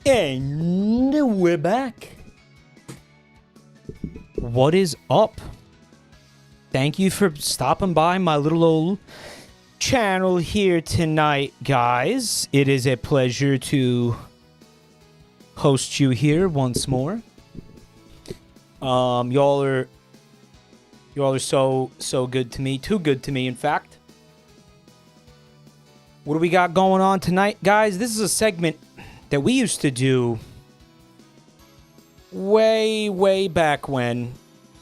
And we're back. What is up? Thank you for stopping by my little old channel here tonight, guys. It is a pleasure to host you here once more. Y'all are so good to me. Too good to me, in fact. What do we got going on tonight, guys? This is a segment that we used to do way back when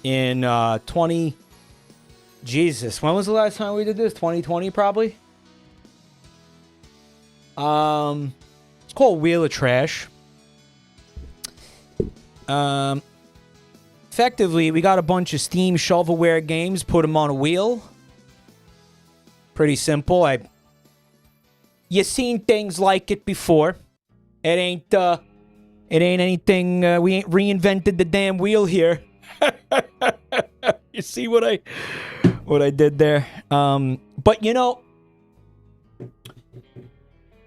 in 20... Jesus, when was the last time we did this? 2020, probably? It's called Wheel of Trash. Effectively, we got a bunch of Steam shovelware games, put them on a wheel. Pretty simple. You seen things like it before. It ain't anything, we ain't reinvented the damn wheel here. You see what I did there? But you know,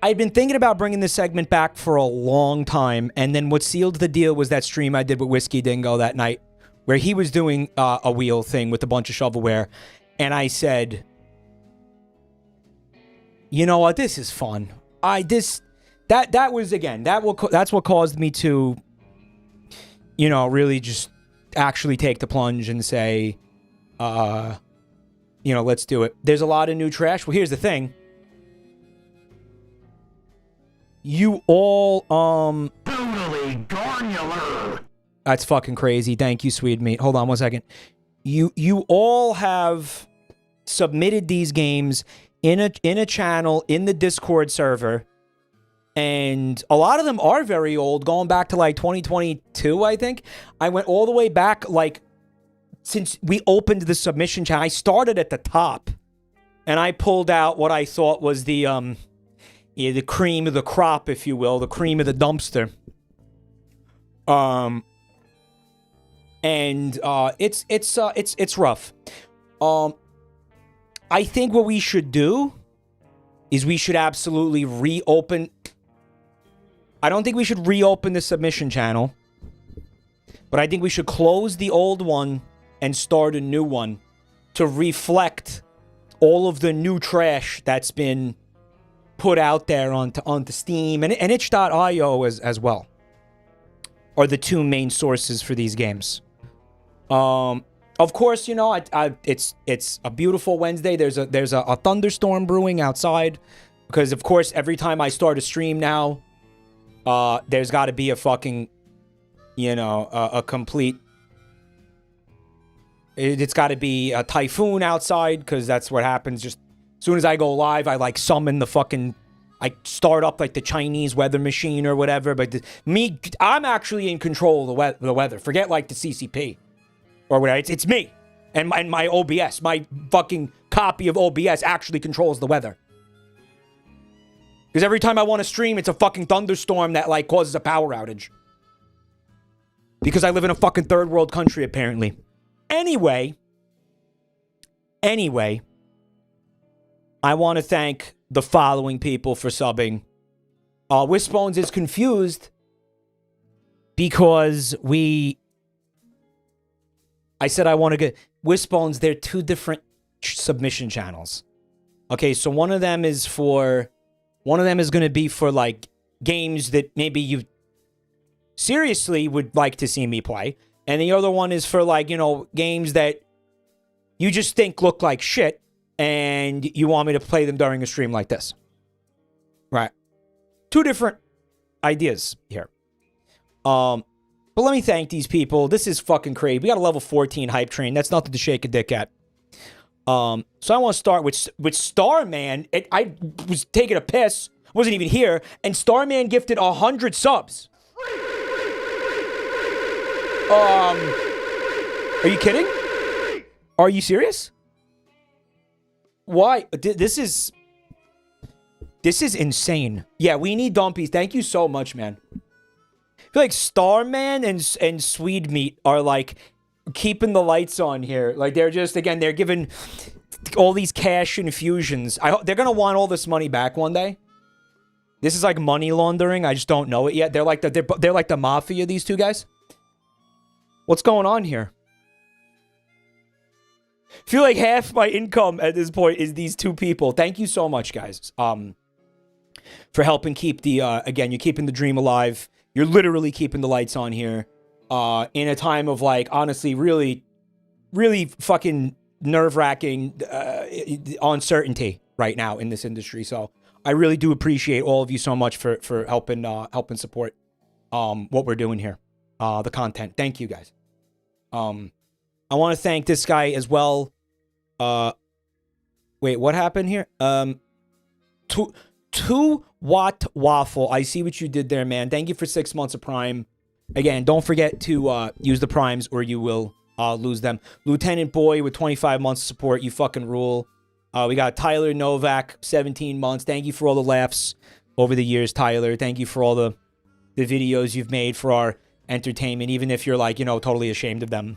I've been thinking about bringing this segment back for a long time, and then what sealed the deal was that stream I did with Whiskey Dingo that night, where he was doing a wheel thing with a bunch of shovelware, and I said, you know what, this is fun. That's what caused me to, you know, really just actually take the plunge and say, you know, let's do it. There's a lot of new trash. Well, here's the thing. You all, Totally granular. That's fucking crazy. Thank you, Sweet Meat. Hold on one second. You all have submitted these games in a channel in the Discord server, and a lot of them are very old, going back to like 2022, I think. I went all the way back, like, since we opened the submission channel. I started at the top, and I pulled out what I thought was the cream of the crop, if you will, the cream of the dumpster. It's rough. I think what we should do is we should absolutely reopen. I don't think we should reopen the submission channel, but I think we should close the old one and start a new one to reflect all of the new trash that's been put out there onto Steam and itch.io as well, are the two main sources for these games. Of course, you know, it's a beautiful Wednesday. There's a thunderstorm brewing outside because, of course, every time I start a stream now, there's got to be a fucking, you know, a complete. It's got to be a typhoon outside because that's what happens. Just as soon as I go live, I like summon the fucking. I start up like the Chinese weather machine or whatever. But I'm actually in control of the weather. Forget like the CCP. Or whatever. It's me. And my OBS. My fucking copy of OBS actually controls the weather. Because every time I want to stream, it's a fucking thunderstorm that, like, causes a power outage. Because I live in a fucking third world country, apparently. Anyway, I want to thank the following people for subbing. Wishbones is confused because I said I want to get Wishbones. They're two different submission channels. Okay, so one of them is going to be for like games that maybe you seriously would like to see me play, and the other one is for, like, you know, games that you just think look like shit and you want me to play them during a stream like this. Right. Two different ideas here. But let me thank these people. This is fucking crazy. We got a level 14 hype train. That's nothing to shake a dick at. So I want to start with Starman. I was taking a piss. Wasn't even here. And Starman gifted 100 subs. Are you kidding? Are you serious? Why? This is insane. Yeah, we need dumpies. Thank you so much, man. I feel like Starman and Swede Meat are like keeping the lights on here. Like they're just, again, they're giving all these cash infusions. They're gonna want all this money back one day. This is like money laundering. I just don't know it yet. They're like the mafia, these two guys. What's going on here? I feel like half my income at this point is these two people. Thank you so much, guys. For helping keep the again, you're keeping the dream alive. You're literally keeping the lights on here. In a time of like honestly really fucking nerve-wracking uncertainty right now in this industry. So I really do appreciate all of you so much for helping support what we're doing here. The content. Thank you guys. I want to thank this guy as well. Wait, what happened here? 2-Watt Waffle. I see what you did there, man. Thank you for 6 months of Prime. Again, don't forget to use the Primes or you will lose them. Lieutenant Boy with 25 months of support. You fucking rule. We got Tyler Novak, 17 months. Thank you for all the laughs over the years, Tyler. Thank you for all the videos you've made for our entertainment, even if you're like, you know, totally ashamed of them.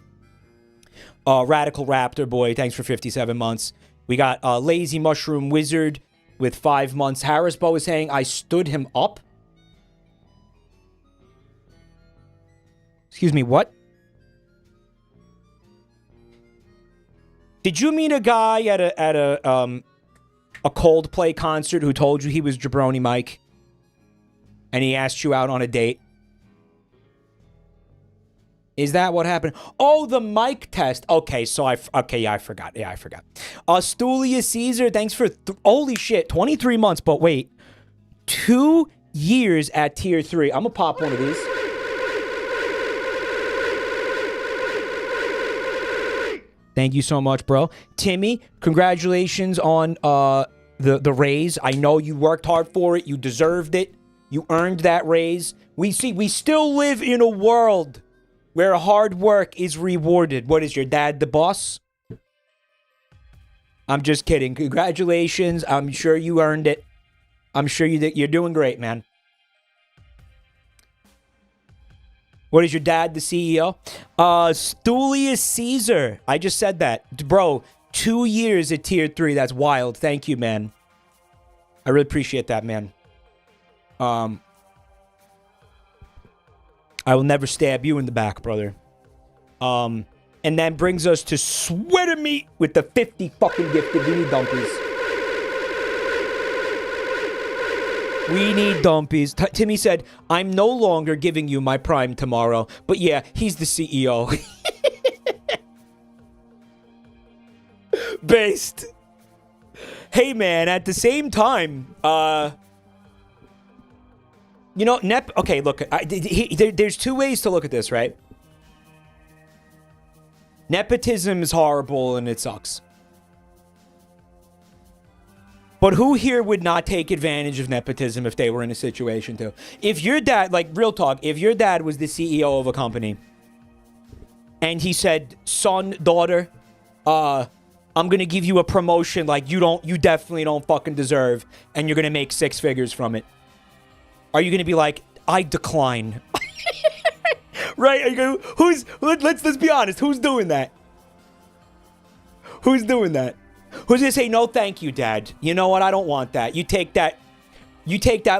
Radical Raptor Boy, thanks for 57 months. We got Lazy Mushroom Wizard with 5 months. Harris Bo is saying, I stood him up. Excuse me, what? Did you meet a guy at a Coldplay concert who told you he was Jabronimike? And he asked you out on a date? Is that what happened? Oh, the mic test. Okay, so I forgot. Yeah, I forgot. Stulia Caesar, thanks for holy shit, 23 months. But wait, 2 years at tier 3. I'm gonna pop one of these. Thank you so much, bro. Timmy, congratulations on the raise. I know you worked hard for it. You deserved it. You earned that raise. We still live in a world where hard work is rewarded. What is your dad the boss? I'm just kidding. Congratulations. I'm sure you earned it. I'm sure you're doing great, man. What is your dad the CEO? Stulius Caesar. I just said that. Bro, 2 years at tier 3. That's wild. Thank you, man. I really appreciate that, man. I will never stab you in the back, brother. And that brings us to Sweater Meat with the 50 fucking gifted. We need dumpies. We need dumpies. Timmy said, I'm no longer giving you my Prime tomorrow. But yeah, he's the CEO. Based. Hey, man, at the same time, you know, okay, look, there's 2 ways to look at this, right? Nepotism is horrible and it sucks. But who here would not take advantage of nepotism if they were in a situation to? If your dad, like real talk, if your dad was the CEO of a company and he said, son, daughter, I'm going to give you a promotion like you definitely don't fucking deserve and you're going to make 6 figures from it. Are you going to be like, I decline? Right? Are you gonna, let's be honest. Who's doing that? Who's doing that? Who's going to say, no, thank you, Dad? You know what? I don't want that. You take that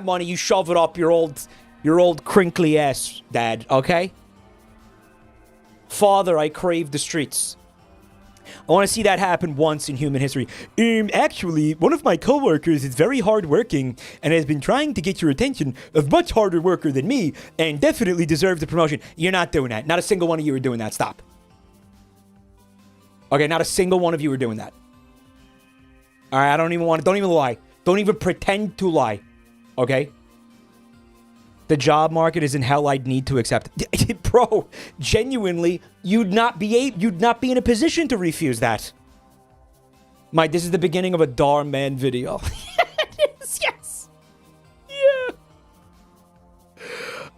money, you shove it up your old crinkly ass, Dad, okay? Father, I crave the streets. I want to see that happen once in human history. Actually, one of my coworkers is very hardworking and has been trying to get your attention, a much harder worker than me, and definitely deserves the promotion. You're not doing that. Not a single one of you are doing that. Stop. Okay, not a single one of you are doing that. All right, don't even lie. Don't even pretend to lie. Okay? The job market is in hell. I'd need to accept it. Bro, genuinely, you'd not be in a position to refuse that. Mike, this is the beginning of a Dar Man video. Yes.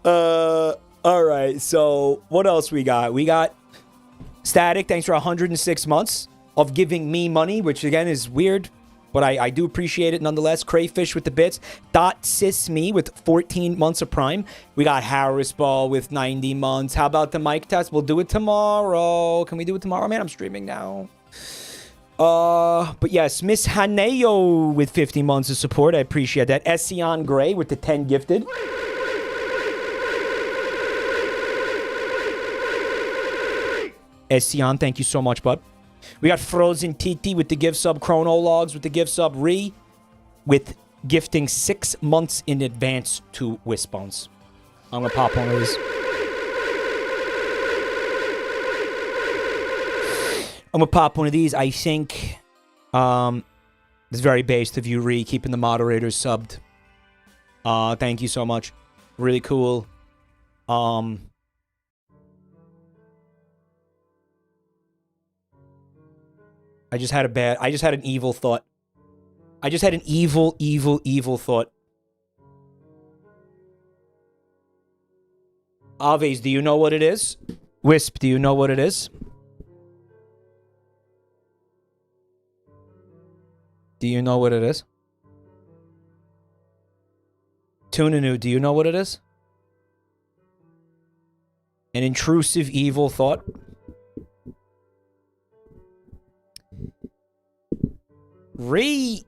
Yeah. All right. So, what else we got? We got Static, thanks for 106 months of giving me money, which again is weird. But I do appreciate it nonetheless. Crayfish with the bits. .sysme with 14 months of Prime. We got Harris Ball with 90 months. How about the mic test? We'll do it tomorrow. Can we do it tomorrow, man? I'm streaming now. But yes, Miss Haneo with 50 months of support. I appreciate that. Ession Gray with the 10 gifted. Ession, thank you so much, bud. We got Frozen Titi with the gift sub. Chronologs with the gift sub. Re with gifting 6 months in advance to Wisbones. I'm gonna pop one of these. I'm gonna pop one of these. I think it's very based of you, Re, keeping the moderators subbed. Thank you so much. Really cool. I just had an evil thought. I just had an evil thought. Aves, do you know what it is? Wisp, do you know what it is? Do you know what it is? Tunanu, do you know what it is? An intrusive evil thought? Re...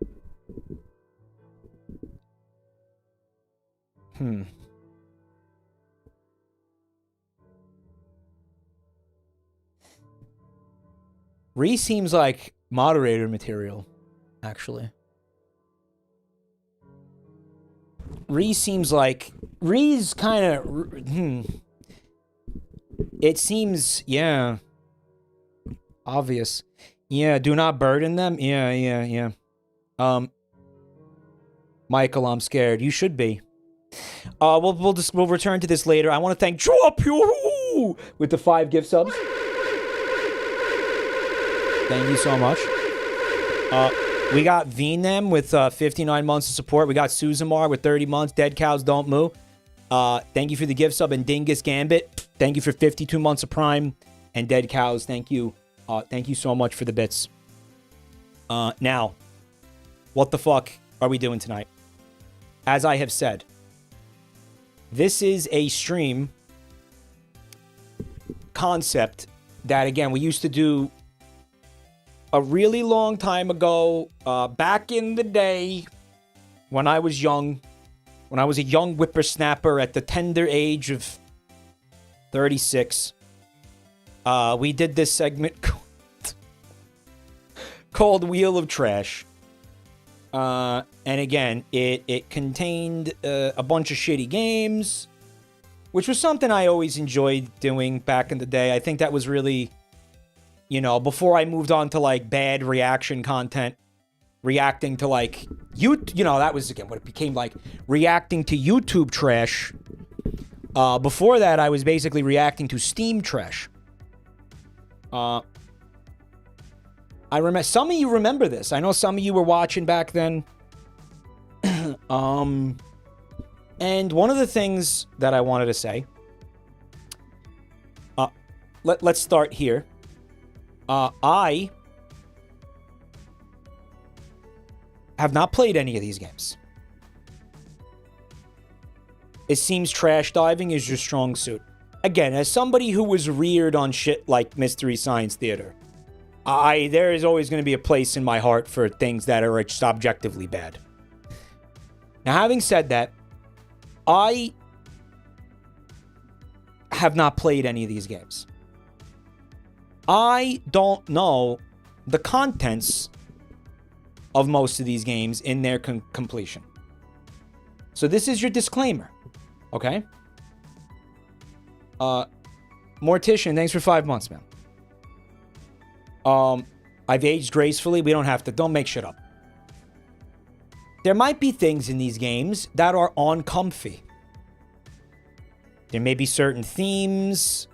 Re seems like moderator material, actually. Re seems like... Re's kind of... It seems... Yeah. Obvious. Yeah, do not burden them? Yeah. Michael, I'm scared. You should be. We'll return to this later. I want to thank Drop You with the 5 gift subs. Thank you so much. We got Venem with 59 months of support. We got Suzamar with 30 months. Dead Cows Don't Moo. Thank you for the gift sub. And Dingus Gambit, thank you for 52 months of Prime. And Dead Cows, thank you. Thank you so much for the bits. Now, what the fuck are we doing tonight? As I have said, this is a stream concept that, again, we used to do a really long time ago, back in the day when I was young, when I was a young whippersnapper at the tender age of 36. We did this segment called Wheel of Trash. And again, it contained a bunch of shitty games, which was something I always enjoyed doing back in the day. I think that was really, you know, before I moved on to like bad reaction content, reacting to like, you know, that was again what it became, like reacting to YouTube trash. Before that, I was basically reacting to Steam trash. I remember, some of you remember this. I know some of you were watching back then. And one of the things that I wanted to say, let's start here. I have not played any of these games. It seems trash diving is your strong suit. Again, as somebody who was reared on shit like Mystery Science Theater, there is always going to be a place in my heart for things that are just objectively bad. Now, having said that, I have not played any of these games. I don't know the contents of most of these games in their completion. So this is your disclaimer, okay? Mortician, thanks for 5 months, man. I've aged gracefully. We don't have to. Don't make shit up. There might be things in these games that are uncomfy. There may be certain themes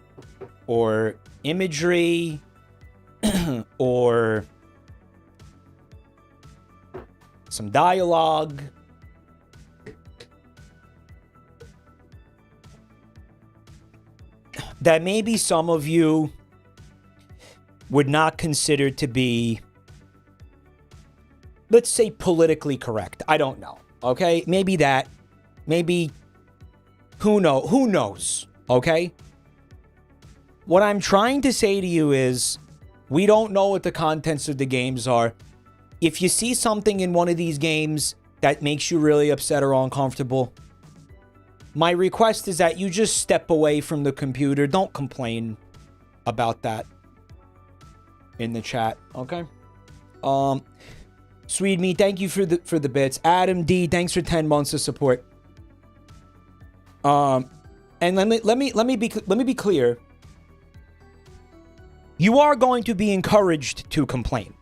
or imagery or some dialogue that maybe some of you would not consider to be, let's say, politically correct. I don't know. Okay? Maybe that. Maybe. Who knows? Okay? What I'm trying to say to you is, We don't know what the contents of the games are. If you see something in one of these games that makes you really upset or uncomfortable, my request is that you just step away from the computer. Don't complain about that in the chat, okay? Sweet Me, thank you for the bits. Adam D, thanks for 10 months of support. And let me be clear. You are going to be encouraged to complain,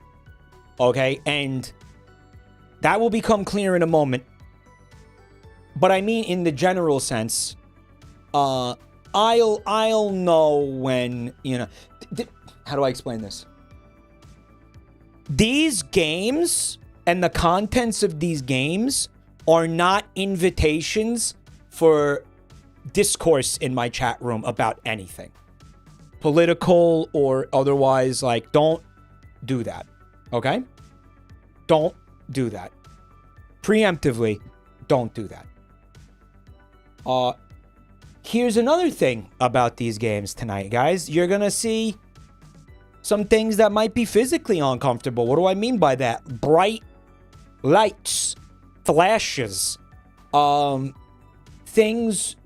okay? And that will become clear in a moment. But I mean, in the general sense, I'll know when, you know. How do I explain this? These games and the contents of these games are not invitations for discourse in my chat room about anything. Political or otherwise, like, don't do that, okay? Don't do that. Preemptively, don't do that. Here's another thing about these games tonight, guys. You're gonna see some things that might be physically uncomfortable. What do I mean by that? Bright lights, flashes, things,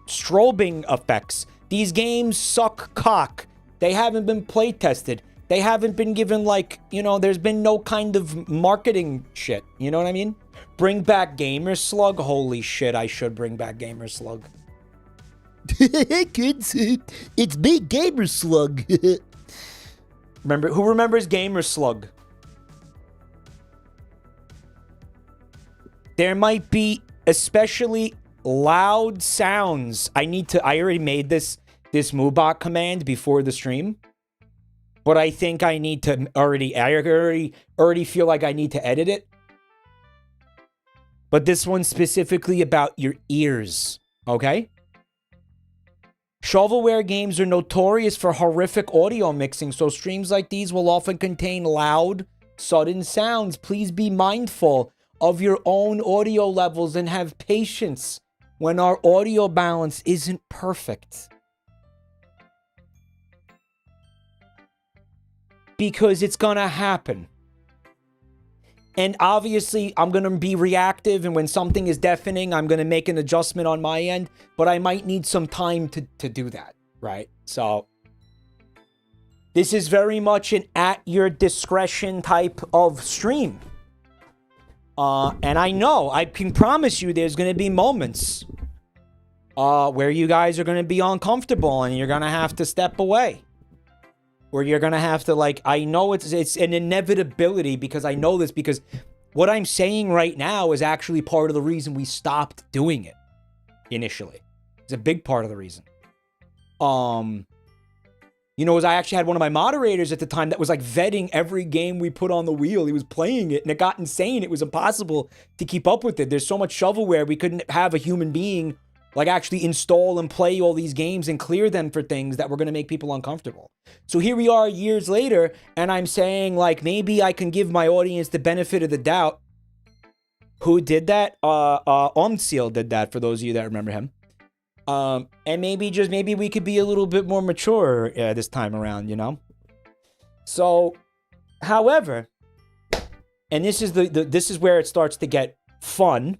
strobing effects. These games suck cock. They haven't been play tested. They haven't been given, like, you know, there's been no kind of marketing shit. You know what I mean? Bring back Gamer Slug. Holy shit, I should bring back Gamer Slug. Kids, it's me, Gamer Slug. Who remembers Gamer Slug? There might be especially loud sounds. I already made this Moobot command before the stream. But I think I need to already feel like I need to edit it. But this one's specifically about your ears, okay? Shovelware games are notorious for horrific audio mixing, so streams like these will often contain loud, sudden sounds. Please be mindful of your own audio levels and have patience when our audio balance isn't perfect. Because it's gonna happen. And obviously, I'm going to be reactive, and when something is deafening, I'm going to make an adjustment on my end, but I might need some time to do that, right? So, this is very much an at your discretion type of stream. And I can promise you there's going to be moments where you guys are going to be uncomfortable, and you're going to have to step away. Where you're going to have to, like, I know it's an inevitability, because I know this, because what I'm saying right now is actually part of the reason we stopped doing it initially. It's a big part of the reason. You know, as I actually had one of my moderators at the time that was, like, vetting every game we put on the wheel. He was playing it, and it got insane. It was impossible to keep up with it. There's so much shovelware, we couldn't have a human being, like, actually install and play all these games and clear them for things that were going to make people uncomfortable. So here we are years later, and I'm saying, like, maybe I can give my audience the benefit of the doubt. Who did that? Omseal did that, for those of you that remember him. And maybe we could be a little bit more mature this time around, you know? So, however, and this is this is where it starts to get fun.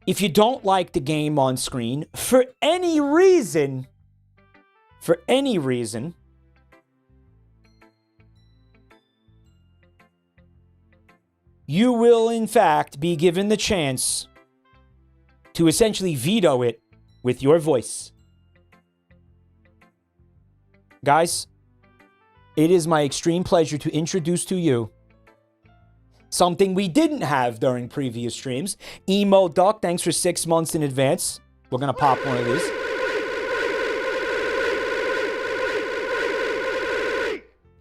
If you don't like the game on screen, for any reason, you will, in fact, be given the chance to essentially veto it with your voice. Guys, it is my extreme pleasure to introduce to you something we didn't have during previous streams. Emo Duck, thanks for 6 months in advance. We're going to pop one of these.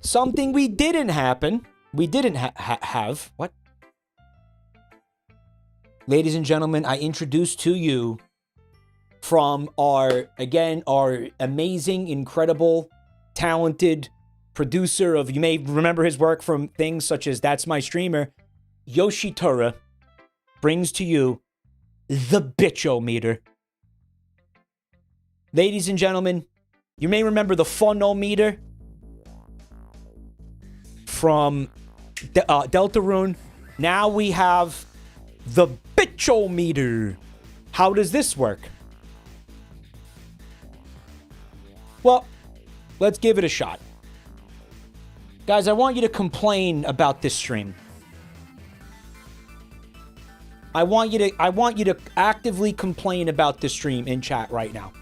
Something we didn't happen. We didn't have. What? Ladies and gentlemen, I introduce to you from our amazing, incredible, talented producer of, you may remember his work from things such as That's My Streamer, Yoshitora brings to you the tch-O-Meter. Ladies and gentlemen, you may remember the Phonometer. from Deltarune. Now we have the tch-O-Meter. How does this work? Well, let's give it a shot. Guys, I want you to complain about this stream. I want you to actively complain about this stream in chat right now.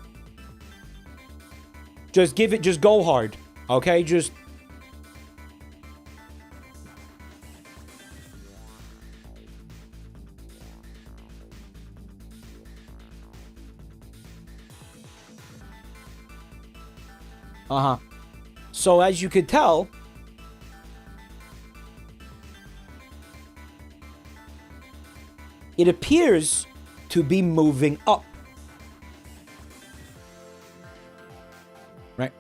Just go hard. Okay? Just So as you could tell, it appears to be moving up. Right?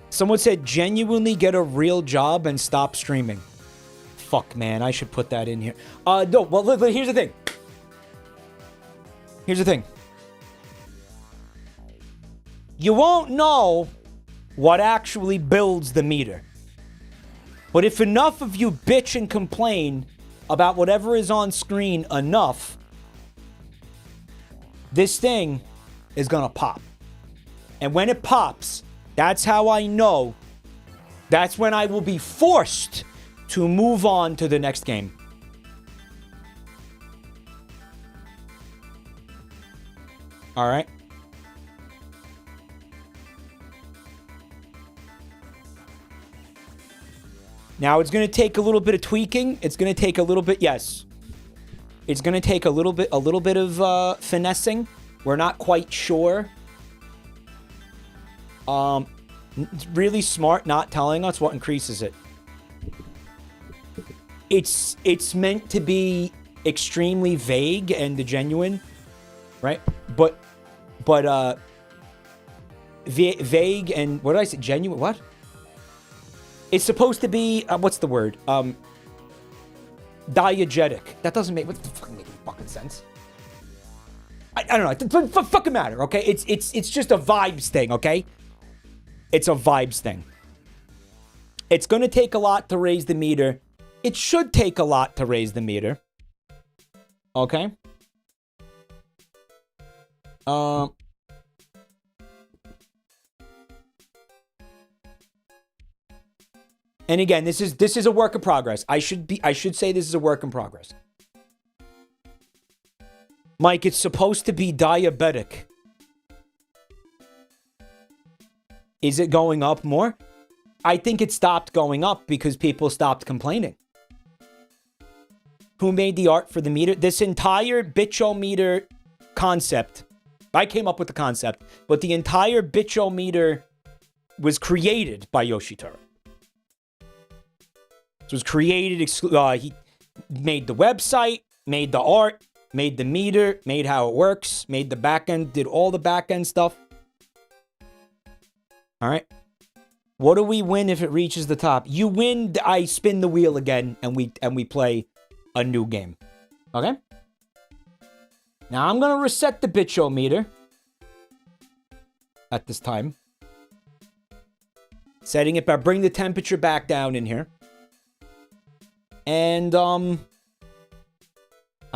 Someone said, genuinely get a real job and stop streaming. Fuck, man. I should put that in here. No, well, look, here's the thing. Here's the thing. You won't know what actually builds the meter. But if enough of you bitch and complain about whatever is on screen enough, this thing is gonna pop. And when it pops, that's how I know. That's when I will be forced to move on to the next game. All right. Now it's going to take a little bit of tweaking. It's going to take a little bit, yes. It's going to take a little bit of finessing. We're not quite sure. It's really smart not telling us what increases it. It's meant to be extremely vague and genuine, right? But vague and what did I say? Genuine? What? It's supposed to be what's the word? Diegetic. That doesn't make what the fucking make any fucking sense. I don't know. It doesn't fucking matter. Okay, it's just a vibes thing. Okay, it's a vibes thing. It's gonna take a lot to raise the meter. It should take a lot to raise the meter. Okay. And again, this is a work in progress. I should say this is a work in progress. Mike, it's supposed to be diabetic. Is it going up more? I think it stopped going up because people stopped complaining. Who made the art for the meter? This entire tch-O-Meter concept. I came up with the concept, but the entire tch-O-Meter was created by Yoshitaro. It was created, he made the website, made the art, made the meter, made how it works, made the backend, did all the backend stuff. All right. What do we win if it reaches the top? You win, I spin the wheel again, and we play a new game. Okay? Now I'm going to reset the tch-O-Meter at this time. Setting it back, bring the temperature back down in here. And, I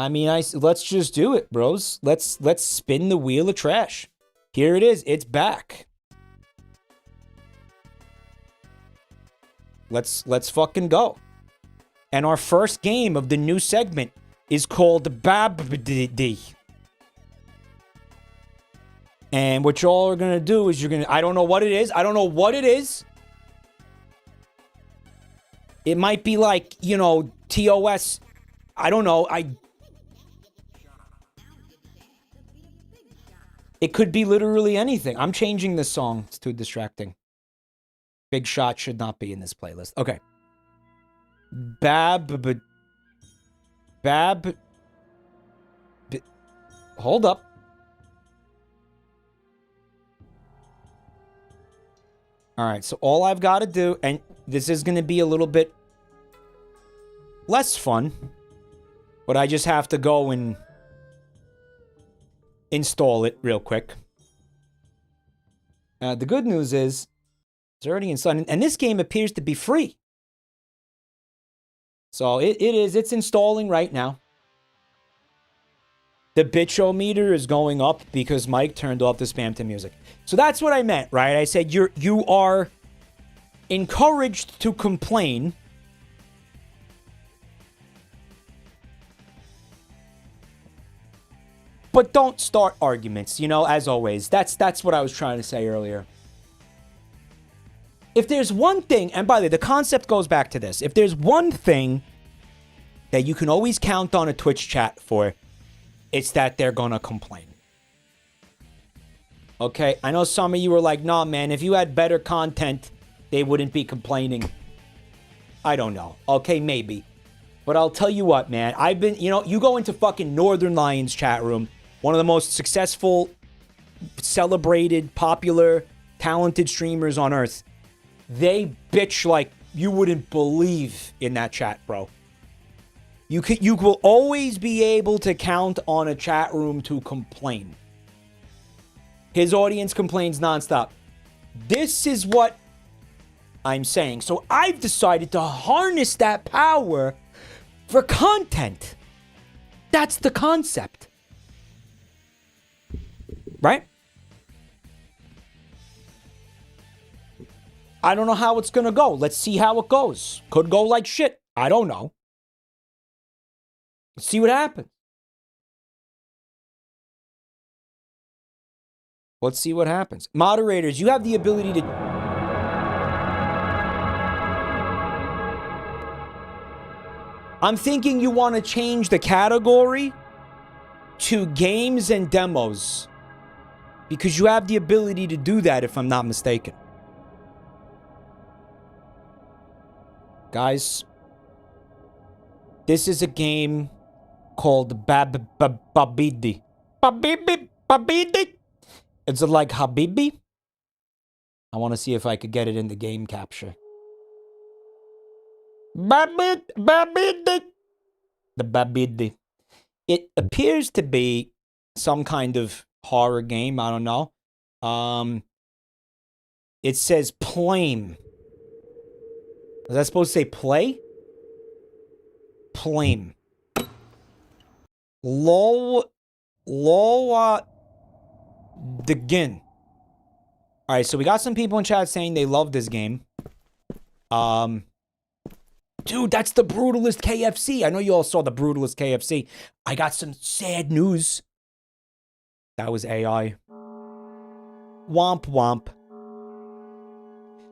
mean, let's just do it, bros. Let's spin the wheel of trash. Here it is. It's back. Let's fucking go. And our first game of the new segment is called Babbdi. And what y'all are gonna do is I don't know what it is. I don't know what it is. It might be like, you know, TOS. I don't know. It could be literally anything. I'm changing this song. It's too distracting. Big Shot should not be in this playlist. Okay. Hold up. All right. So all I've got to do, and this is going to be a little bit less fun, but I just have to go and install it real quick. The good news is it's already installed, and this game appears to be free. So it's installing right now. The tch-O-Meter is going up because Mike turned off the spam to music. So that's what I meant, right? I said you are encouraged to complain. But don't start arguments, you know, as always. That's what I was trying to say earlier. If there's one thing, and by the way, the concept goes back to this. If there's one thing that you can always count on a Twitch chat for, it's that they're gonna complain. Okay, I know some of you were like, nah, man, if you had better content, they wouldn't be complaining. I don't know. Okay, maybe. But I'll tell you what, man. I've been, you know, you go into fucking Northern Lions chat room, one of the most successful, celebrated, popular, talented streamers on earth. They bitch like you wouldn't believe in that chat, bro. You will always be able to count on a chat room to complain. His audience complains nonstop. This is what I'm saying. So I've decided to harness that power for content. That's the concept. Right? I don't know how it's going to go. Let's see how it goes. Could go like shit. I don't know. Let's see what happens. Let's see what happens. Moderators, you have the ability to... I'm thinking you want to change the category to games and demos. Because you have the ability to do that, if I'm not mistaken. Guys, this is a game called Babbdi. Babbdi? Is it like Habibi? I want to see if I could get it in the game capture. Babbdi. The Babbdi. It appears to be some kind of horror game. I don't know. It says plame. Was that supposed to say play? Plame. Low Degin. Alright, so we got some people in chat saying they love this game. Dude, that's the Brutalist KFC. I know you all saw the Brutalist KFC. I got some sad news. That was AI. Womp womp.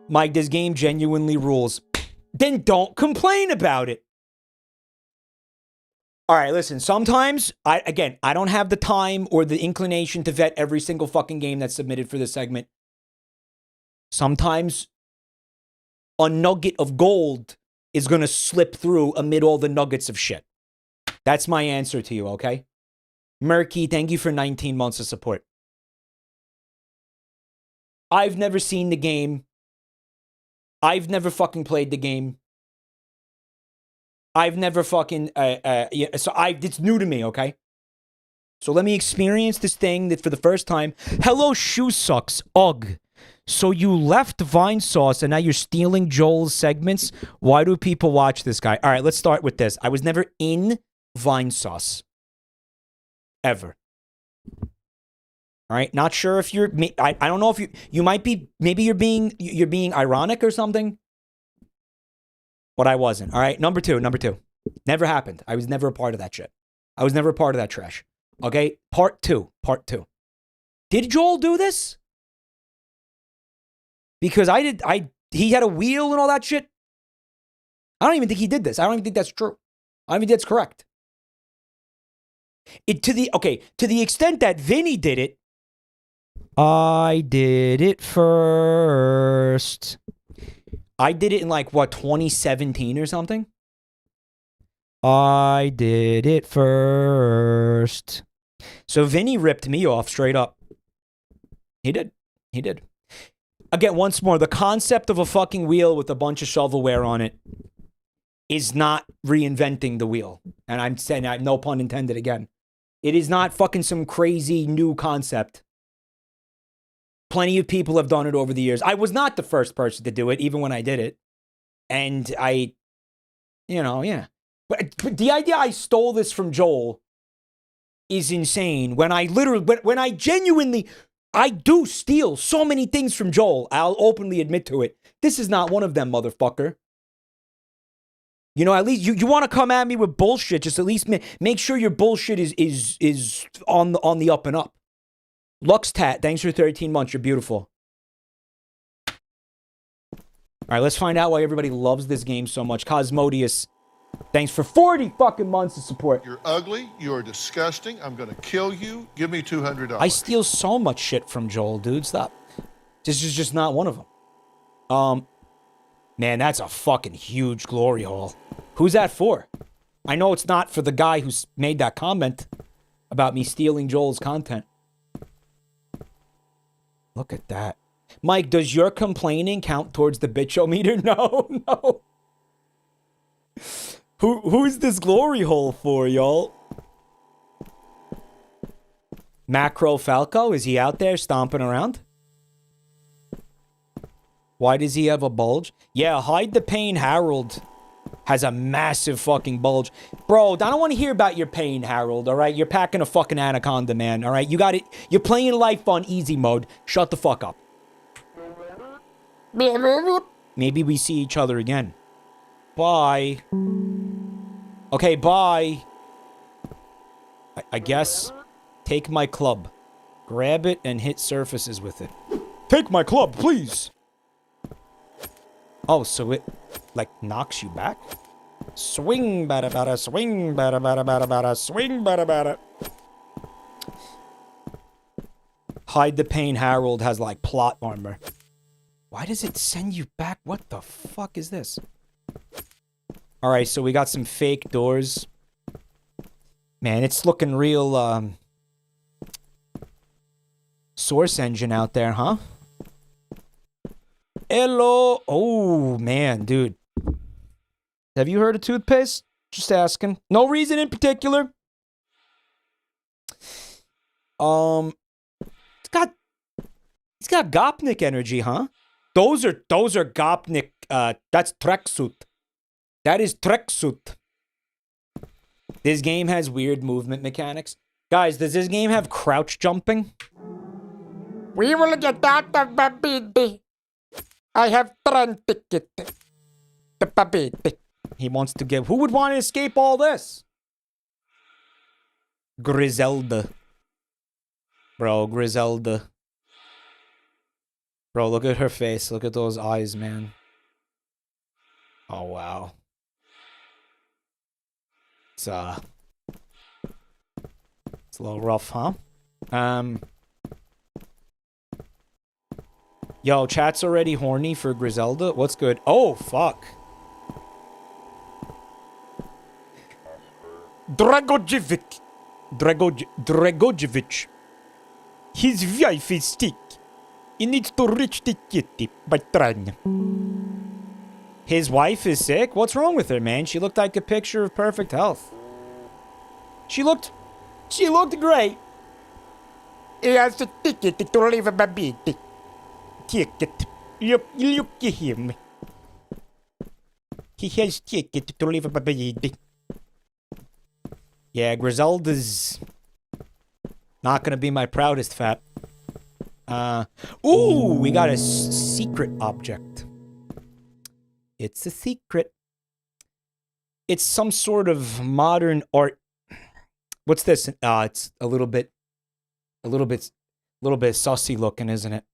Mike, this game genuinely rules. Then don't complain about it. All right, listen, sometimes, I don't have the time or the inclination to vet every single fucking game that's submitted for this segment. Sometimes a nugget of gold is going to slip through amid all the nuggets of shit. That's my answer to you, okay? Murky, thank you for 19 months of support. I've never seen the game. I've never fucking played the game. I've never fucking, it's new to me, okay? So let me experience this thing that for the first time. Hello, Shoe Sucks. Ugh. So you left Vine Sauce and now you're stealing Joel's segments? Why do people watch this guy? All right, let's start with this. I was never in Vine Sauce. Ever. All right, not sure if you're, I don't know if you might be, maybe you're being ironic or something. But I wasn't. All right, number two. Never happened. I was never a part of that shit. I was never a part of that trash. Okay, part two. Did Joel do this? Because he had a wheel and all that shit. I don't even think he did this. I don't even think that's true. I don't even think that's correct. To the extent that Vinny did it, I did it first. I did it in like, what, 2017 or something? I did it first. So Vinny ripped me off straight up. He did. Again, once more, the concept of a fucking wheel with a bunch of shovelware on it is not reinventing the wheel. And I'm saying, no pun intended again. It is not fucking some crazy new concept. Plenty of people have done it over the years. I was not the first person to do it, even when I did it. And yeah. But the idea I stole this from Joel is insane. When I genuinely, I do steal so many things from Joel. I'll openly admit to it. This is not one of them, motherfucker. You know, at least you want to come at me with bullshit. Just at least make sure your bullshit is on the up and up. Luxtat, thanks for 13 months. You're beautiful. All right, let's find out why everybody loves this game so much. Cosmodius, thanks for 40 fucking months of support. You're ugly. You're disgusting. I'm going to kill you. Give me $200. I steal so much shit from Joel, dude. Stop. This is just not one of them. Man, that's a fucking huge glory hole. Who's that for? I know it's not for the guy who made that comment about me stealing Joel's content. Look at that. Mike, does your complaining count towards the tch-O-Meter? No, no. Who's this glory hole for, y'all? Macro Falco, is he out there stomping around? Why does he have a bulge? Yeah, Hide the Pain Harold has a massive fucking bulge. Bro, I don't want to hear about your pain, Harold, all right? You're packing a fucking anaconda, man, all right? You got it. You're playing life on easy mode. Shut the fuck up. Maybe we see each other again. Bye. Okay, bye. I guess. Take my club. Grab it and hit surfaces with it. Take my club, please. Oh, so it, like, knocks you back? Swing, bada, bada, swing, bada, bada, bada, bada, swing, bada, bada. Hide the Pain Harold has, like, plot armor. Why does it send you back? What the fuck is this? Alright, so we got some fake doors. Man, it's looking real, Source engine out there, huh? Hello. Oh, man, dude. Have you heard of toothpaste? Just asking. No reason in particular. It's got Gopnik energy, huh? Those are Gopnik, that's tracksuit. That is tracksuit. This game has weird movement mechanics. Guys, does this game have crouch jumping? We will get out of Babbdi. I have train ticket. The Babbdi. He wants to give. Who would want to escape all this? Griselda. Bro, Griselda. Bro, look at her face. Look at those eyes, man. Oh, wow. It's a little rough, huh? Yo, chat's already horny for Griselda. What's good? Oh, fuck. Dragojevic. Dragojevic. His wife is sick. He needs to reach the kitty by train. His wife is sick? What's wrong with her, man? She looked like a picture of perfect health. She looked great. He has a ticket to leave Babbdi. Ticket. Look at him. He has ticket to leave Babbdi. Yeah, Griselda's not gonna be my proudest fat. Ooh, we got a secret object. It's a secret. It's some sort of modern art. What's this? It's a little bit sussy looking, isn't it?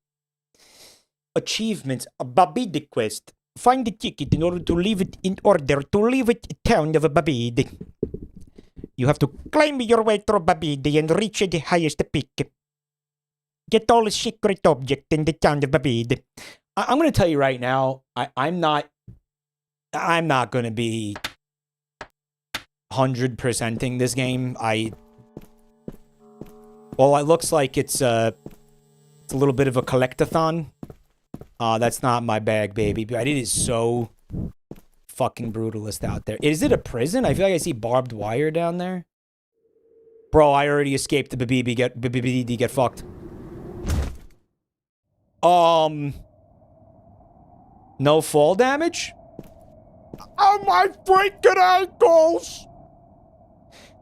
Achievements, a Babbdi quest. Find the ticket in order to leave it in order to leave it town of Babbdi. You have to climb your way through Babbdi and reach the highest peak. Get all the secret object in the town of Babbdi. I'm going to tell you right now, I'm not going to be 100%ing this game. Well, it looks like it's a little bit of a collectathon. That's not my bag, baby. But it is so fucking brutalist out there. Is it a prison? I feel like I see barbed wire down there. Bro, I already escaped the Babbdi get fucked. No fall damage? Oh Oh, my freaking ankles!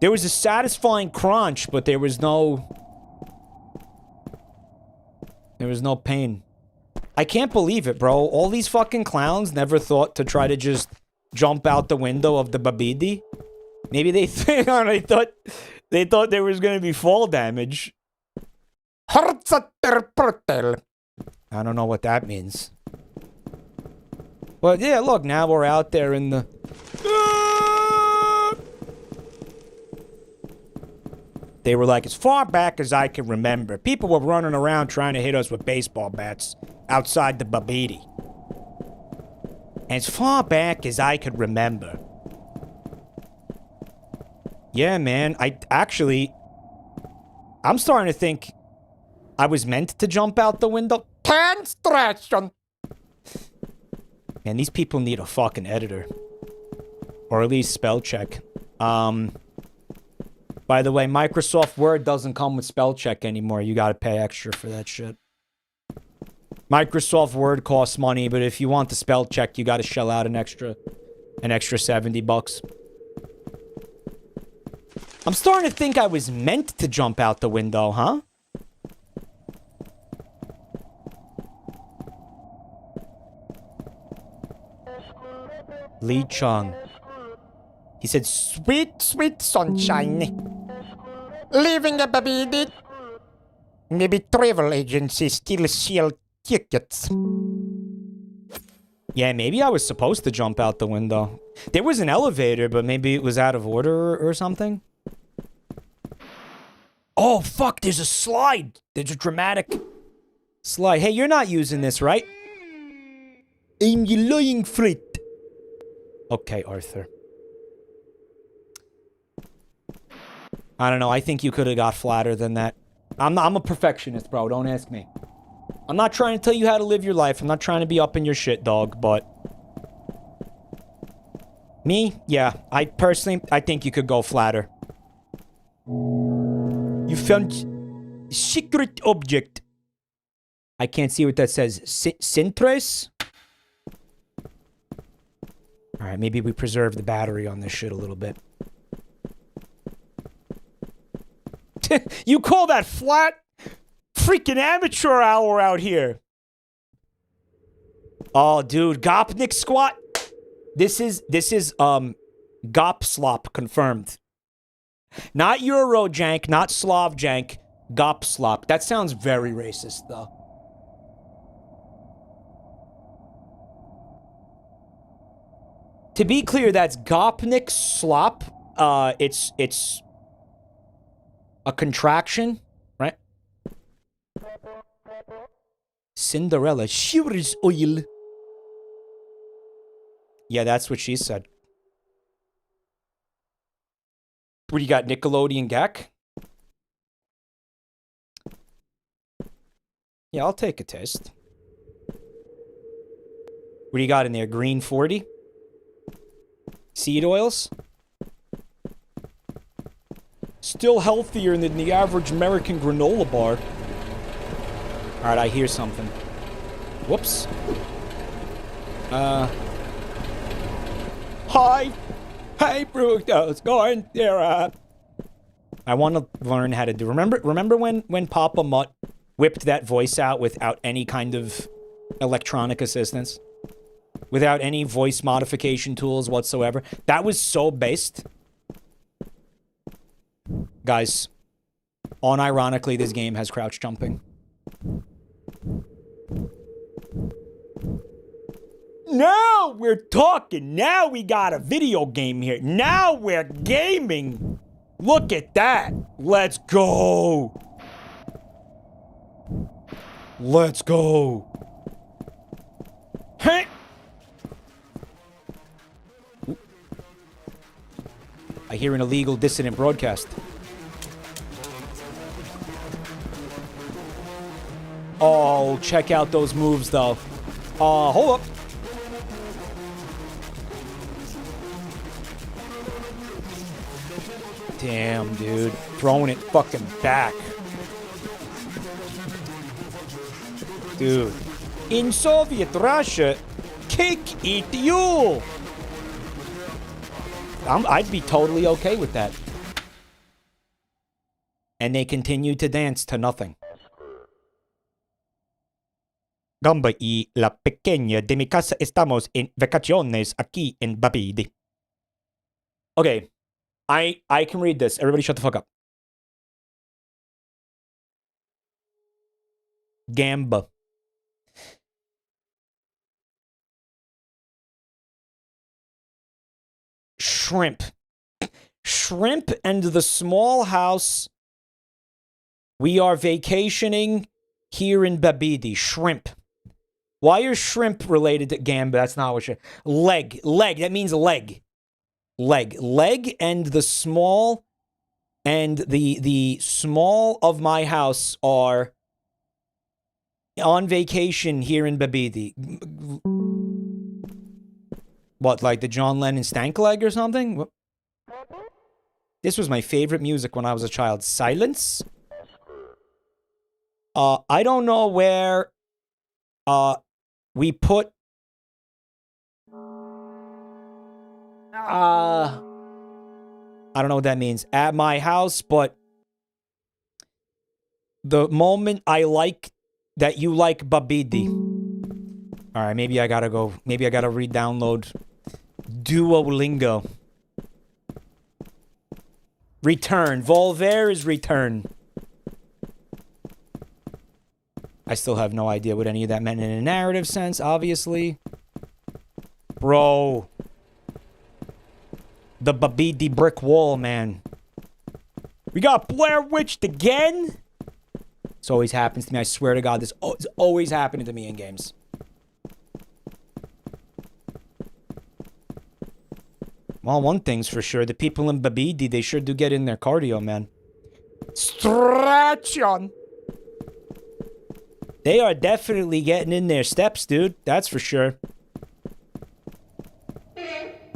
There was a satisfying crunch, but there was no pain. I can't believe it, bro. All these fucking clowns never thought to try to just jump out the window of the Babbdi. Maybe they thought there was gonna be fall damage. I don't know what that means. But yeah, look, now we're out there in the... They were like, as far back as I can remember, people were running around trying to hit us with baseball bats outside the Babbdi. As far back as I could remember. Yeah, man, I'm starting to think I was meant to jump out the window. Construction. Man, these people need a fucking editor. Or at least spell check. By the way, Microsoft Word doesn't come with spell check anymore. You gotta pay extra for that shit. Microsoft Word costs money, but if you want the spell check, you gotta shell out an extra $70. I'm starting to think I was meant to jump out the window, huh? Lee Chung. He said, Sweet, sweet sunshine. Leaving a Babbdi. Maybe travel agencies still sell tickets. yeah, maybe I was supposed to jump out the window. There was an elevator, but maybe it was out of order or something. Oh, fuck, there's a slide. There's a dramatic slide. Hey, you're not using this, right? I'm your lying friend. Okay, Arthur. I don't know. I think you could have got flatter than that. I'm a perfectionist, bro. Don't ask me. I'm not trying to tell you how to live your life. I'm not trying to be up in your shit, dog, but... Me? Yeah. I think you could go flatter. You found... secret object. I can't see what that says. Sintres? Alright, maybe we preserve the battery on this shit a little bit. You call that flat? Freaking amateur hour out here. Oh, dude, Gopnik squat. This is Gop slop confirmed. Not Euro jank, not Slav jank, Gop slop. That sounds very racist, though. To be clear, that's Gopnik slop. It's a contraction, right? Cinderella, sure is oil. Yeah, that's what she said. What do you got, Nickelodeon Gak? Yeah, I'll take a taste. What do you got in there? Green 40? Seed oils? Still healthier than the average American granola bar. Alright, I hear something. Whoops. Hi! Hey, Bruto's going there. I want to learn how to do... Remember when Papa Mutt whipped that voice out without any kind of electronic assistance? Without any voice modification tools whatsoever? That was so based. Guys, unironically, this game has crouch jumping. Now we're talking. Now we got a video game here. Now we're gaming. Look at that. Let's go. Let's go. Hey. I hear an illegal dissident broadcast. Oh, check out those moves, though. Hold up. Damn, dude. Throwing it fucking back. Dude. In Soviet Russia, kick it you. I'd be totally okay with that. And they continue to dance to nothing. Gamba y la pequeña de mi casa estamos en vacaciones aquí en Babbdi. Okay, I can read this. Everybody shut the fuck up. Gamba. Shrimp. Shrimp and the small house. We are vacationing here in Babbdi. Shrimp. Why are shrimp related to gamba? That's not what leg. Leg. That means leg. Leg. Leg and the small small of my house are on vacation here in Babbdi. What, like the John Lennon stank leg or something? What? This was my favorite music when I was a child. Silence. I don't know where we put I don't know what that means at my house, but the moment I like that you like Babbdi. All right, maybe I gotta go. Maybe I gotta re-download Duolingo. Return. Volver is return. I still have no idea what any of that meant in a narrative sense, obviously. Bro. The Babbdi brick wall, man. We got Blair Witched again? This always happens to me. I swear to God, this is always happening to me in games. Well, one thing's for sure. The people in Babbdi, they sure do get in their cardio, man. Stretch on. They are definitely getting in their steps, dude. That's for sure.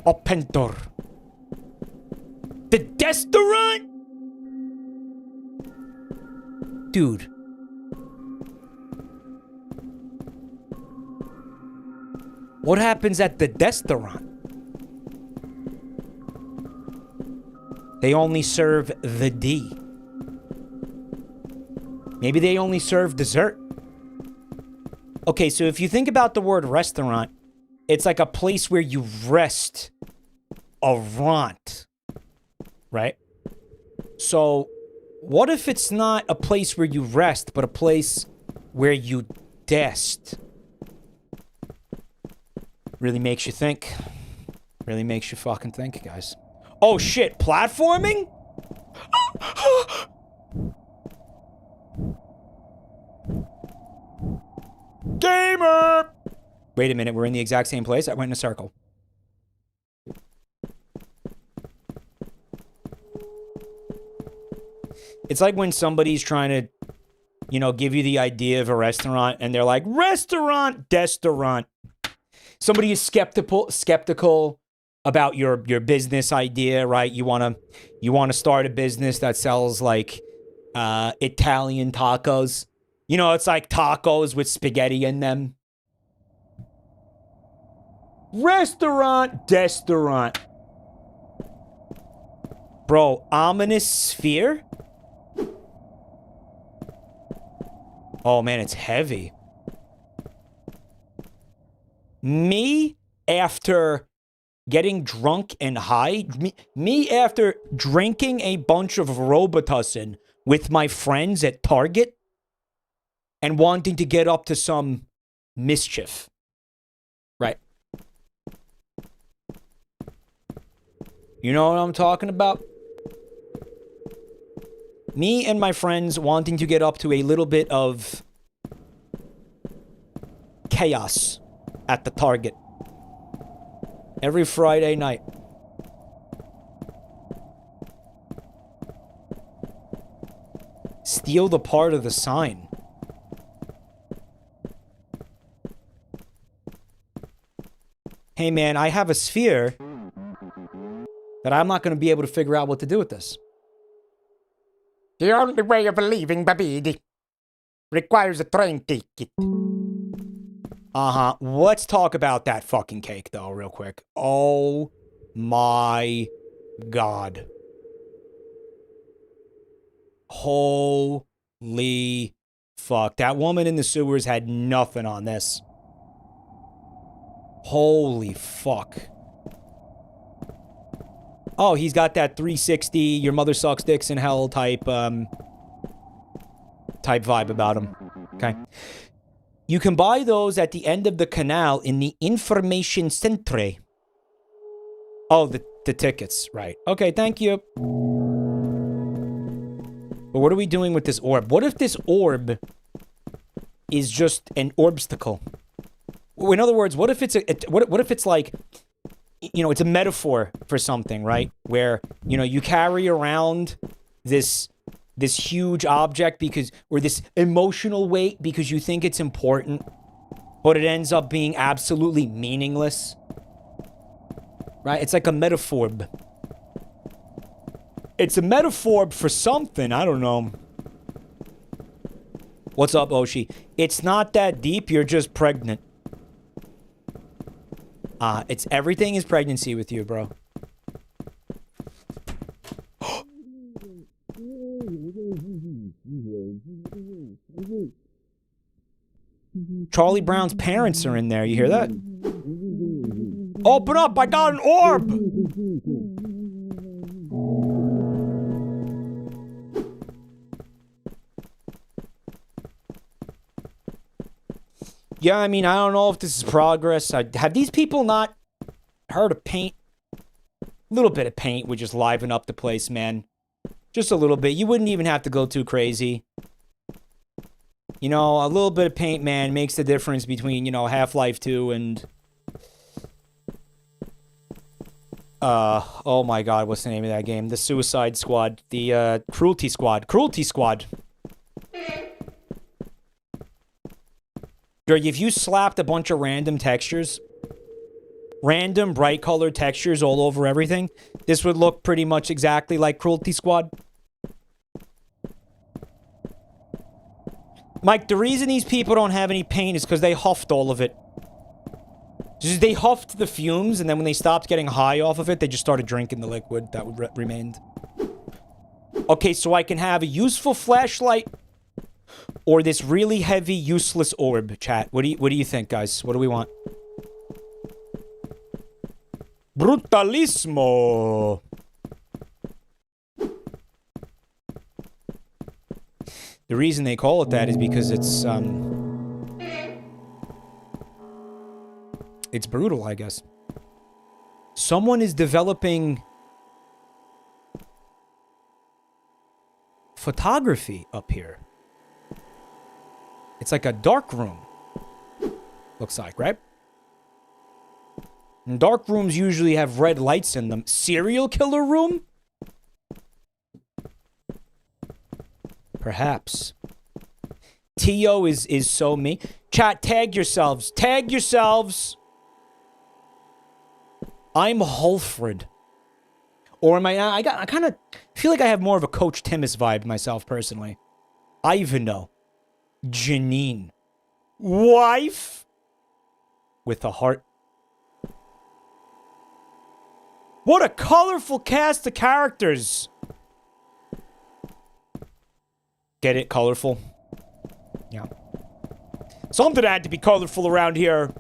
Open door. The restaurant? Dude. What happens at the restaurant? They only serve the D. Maybe they only serve dessert. Okay, so if you think about the word restaurant, it's like a place where you rest. A rant. Right? So, what if it's not a place where you rest, but a place where you dest? Really makes you think. Really makes you fucking think, guys. Oh shit, platforming? Gamer! Wait a minute, we're in the exact same place? I went in a circle. It's like when somebody's trying to, you know, give you the idea of a restaurant and they're like, restaurant, destaurant. Somebody is skeptical about your business idea, right? You want to start a business that sells like Italian tacos. You know, it's like tacos with spaghetti in them. Restaurant, destaurant. Bro, ominous sphere? Oh man, it's heavy. Me after getting drunk and high, me after drinking a bunch of Robitussin with my friends at Target and wanting to get up to some mischief. Right. You know what I'm talking about? Me and my friends wanting to get up to a little bit of chaos at the Target. Every Friday night. Steal the part of the sign. Hey man, I have a sphere that I'm not going to be able to figure out what to do with this. The only way of leaving Babbdi requires a train ticket. Uh-huh. Let's talk about that fucking cake, though, real quick. Oh, my God. Holy fuck. That woman in the sewers had nothing on this. Holy fuck. Oh, he's got that 360, your mother sucks dicks in hell type vibe about him. Okay. You can buy those at the end of the canal in the information centre. Oh, the tickets, right. Okay, thank you. But what are we doing with this orb? What if this orb is just an orbstacle? In other words, what if it's what if it's like, you know, it's a metaphor for something, right? Where, you know, you carry around this huge object because, or this emotional weight because you think it's important, but it ends up being absolutely meaningless. Right? It's like a metaphor. It's a metaphor for something. I don't know. What's up, Oshi? It's not that deep. You're just pregnant. It's everything is pregnancy with you, bro. Charlie Brown's parents are in there. You hear that? Open up! I got an orb! Yeah, I mean, I don't know if this is progress. Have these people not heard of paint? A little bit of paint would just liven up the place, man. Just a little bit. You wouldn't even have to go too crazy. You know, a little bit of paint, man, makes the difference between, you know, Half-Life 2 and... oh my god, what's the name of that game? The Suicide Squad. The, Cruelty Squad. Cruelty Squad. If you slapped a bunch of random textures, random bright colored textures all over everything, this would look pretty much exactly like Cruelty Squad. Mike, the reason these people don't have any paint is because they huffed all of it. Just they huffed the fumes, and then when they stopped getting high off of it, they just started drinking the liquid that remained. Okay, so I can have a useful flashlight or this really heavy, useless orb, chat. What do you think, guys? What do we want? Brutalismo. The reason they call it that is because it's brutal, I guess. Someone is developing photography up here. It's like a dark room. Looks like, right? And dark rooms usually have red lights in them. Serial killer room? Perhaps. T.O. is so me. Chat, tag yourselves. Tag yourselves. I'm Hulfred. Or am I kind of feel like I have more of a Coach Timmis vibe myself, personally. Ivano. Janine. Wife? With a heart. What a colorful cast of characters. Get it? Colorful? Yeah. Something had to be colorful around here.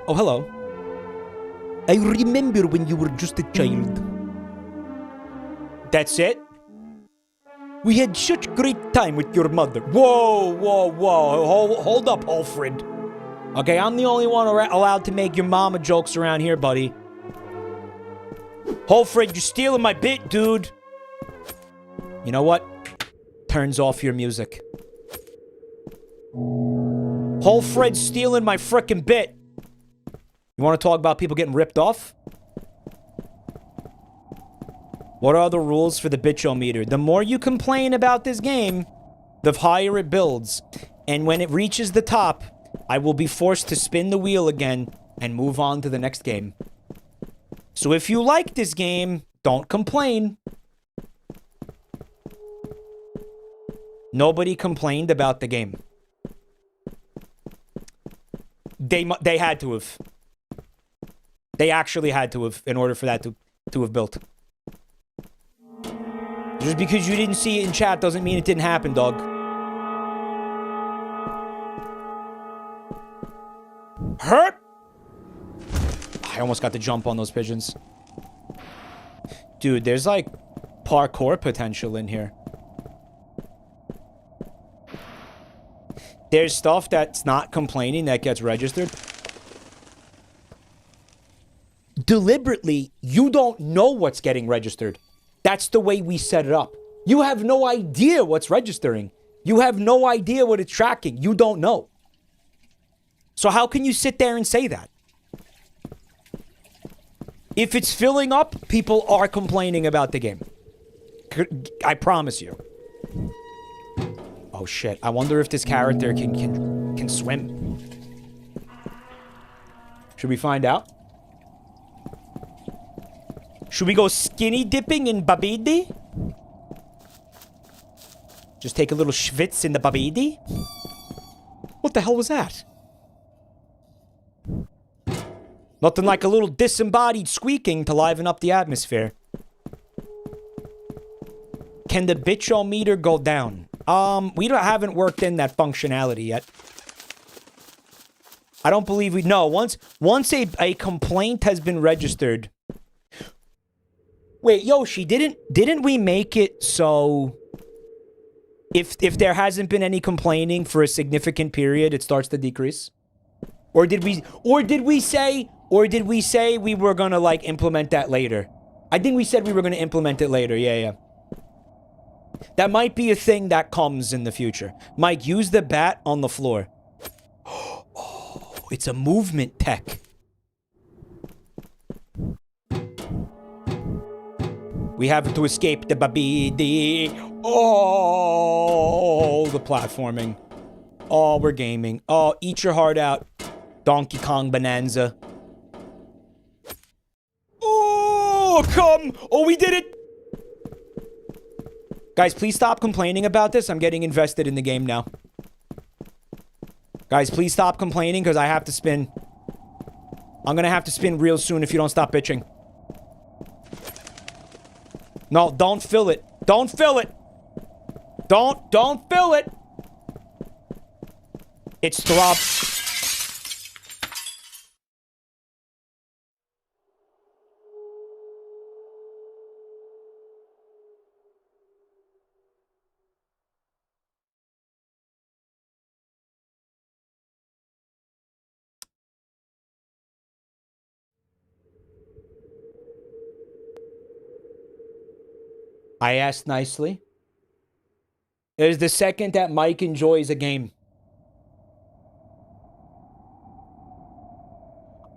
Oh, hello. I remember when you were just a child. That's it? We had such great time with your mother. Whoa, whoa, whoa. Hold up, Alfred. Okay, I'm the only one allowed to make your mama jokes around here, buddy. Alfred, you're stealing my bit, dude. You know what? Turns off your music. Alfred's stealing my frickin' bit. You want to talk about people getting ripped off? What are the rules for the tch-O-Meter? The more you complain about this game, the higher it builds. And when it reaches the top, I will be forced to spin the wheel again and move on to the next game. So if you like this game, don't complain. Nobody complained about the game. They had to have. They actually had to have in order for that to have built. Just because you didn't see it in chat doesn't mean it didn't happen, dog. Hurt! I almost got the jump on those pigeons. Dude, there's like parkour potential in here. There's stuff that's not complaining that gets registered. Deliberately, you don't know what's getting registered. That's the way we set it up. You have no idea what's registering. You have no idea what it's tracking. You don't know. So how can you sit there and say that? If it's filling up, people are complaining about the game. I promise you. Oh shit, I wonder if this character can swim. Should we find out? Should we go skinny dipping in Babbdi? Just take a little schwitz in the Babbdi? What the hell was that? Nothing like a little disembodied squeaking to liven up the atmosphere. Can the tch-O-Meter go down? We haven't worked in that functionality yet. I don't believe we... No, once a complaint has been registered... Wait, Yoshi, didn't we make it so... If there hasn't been any complaining for a significant period, it starts to decrease? Or did we say we were gonna, like, implement that later? I think we said we were gonna implement it later, yeah. That might be a thing that comes in the future. Mike, use the bat on the floor. Oh, it's a movement tech. We have to escape the Babbdi. Oh, the platforming. Oh, we're gaming. Oh, eat your heart out. Donkey Kong Bonanza. Oh, come. Oh, we did it. Guys, please stop complaining about this. I'm getting invested in the game now. Guys, please stop complaining because I have to spin. I'm going to have to spin real soon if you don't stop bitching. No, don't fill it. Don't fill it. Don't fill it. It's throb. I asked nicely. It is the second that Mike enjoys a game.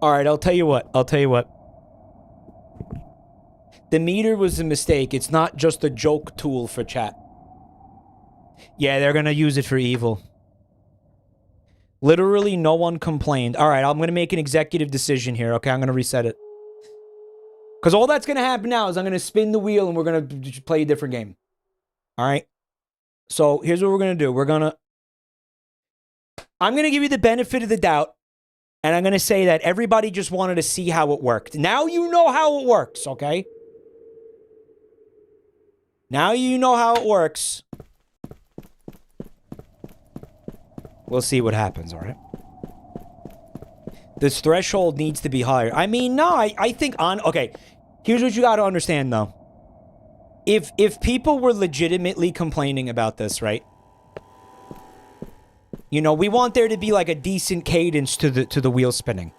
Alright, I'll tell you what. The meter was a mistake. It's not just a joke tool for chat. Yeah, they're gonna use it for evil. Literally, no one complained. Alright, I'm gonna make an executive decision here, okay? I'm gonna reset it. Because all that's going to happen now is I'm going to spin the wheel and we're going to play a different game. All right? So here's what we're going to do. I'm going to give you the benefit of the doubt. And I'm going to say that everybody just wanted to see how it worked. Now you know how it works, okay? Now you know how it works. We'll see what happens, all right? This threshold needs to be higher. I mean, no, I think on... Okay, here's what you got to understand, though. If people were legitimately complaining about this, right? You know, we want there to be, like, a decent cadence to the wheel spinning.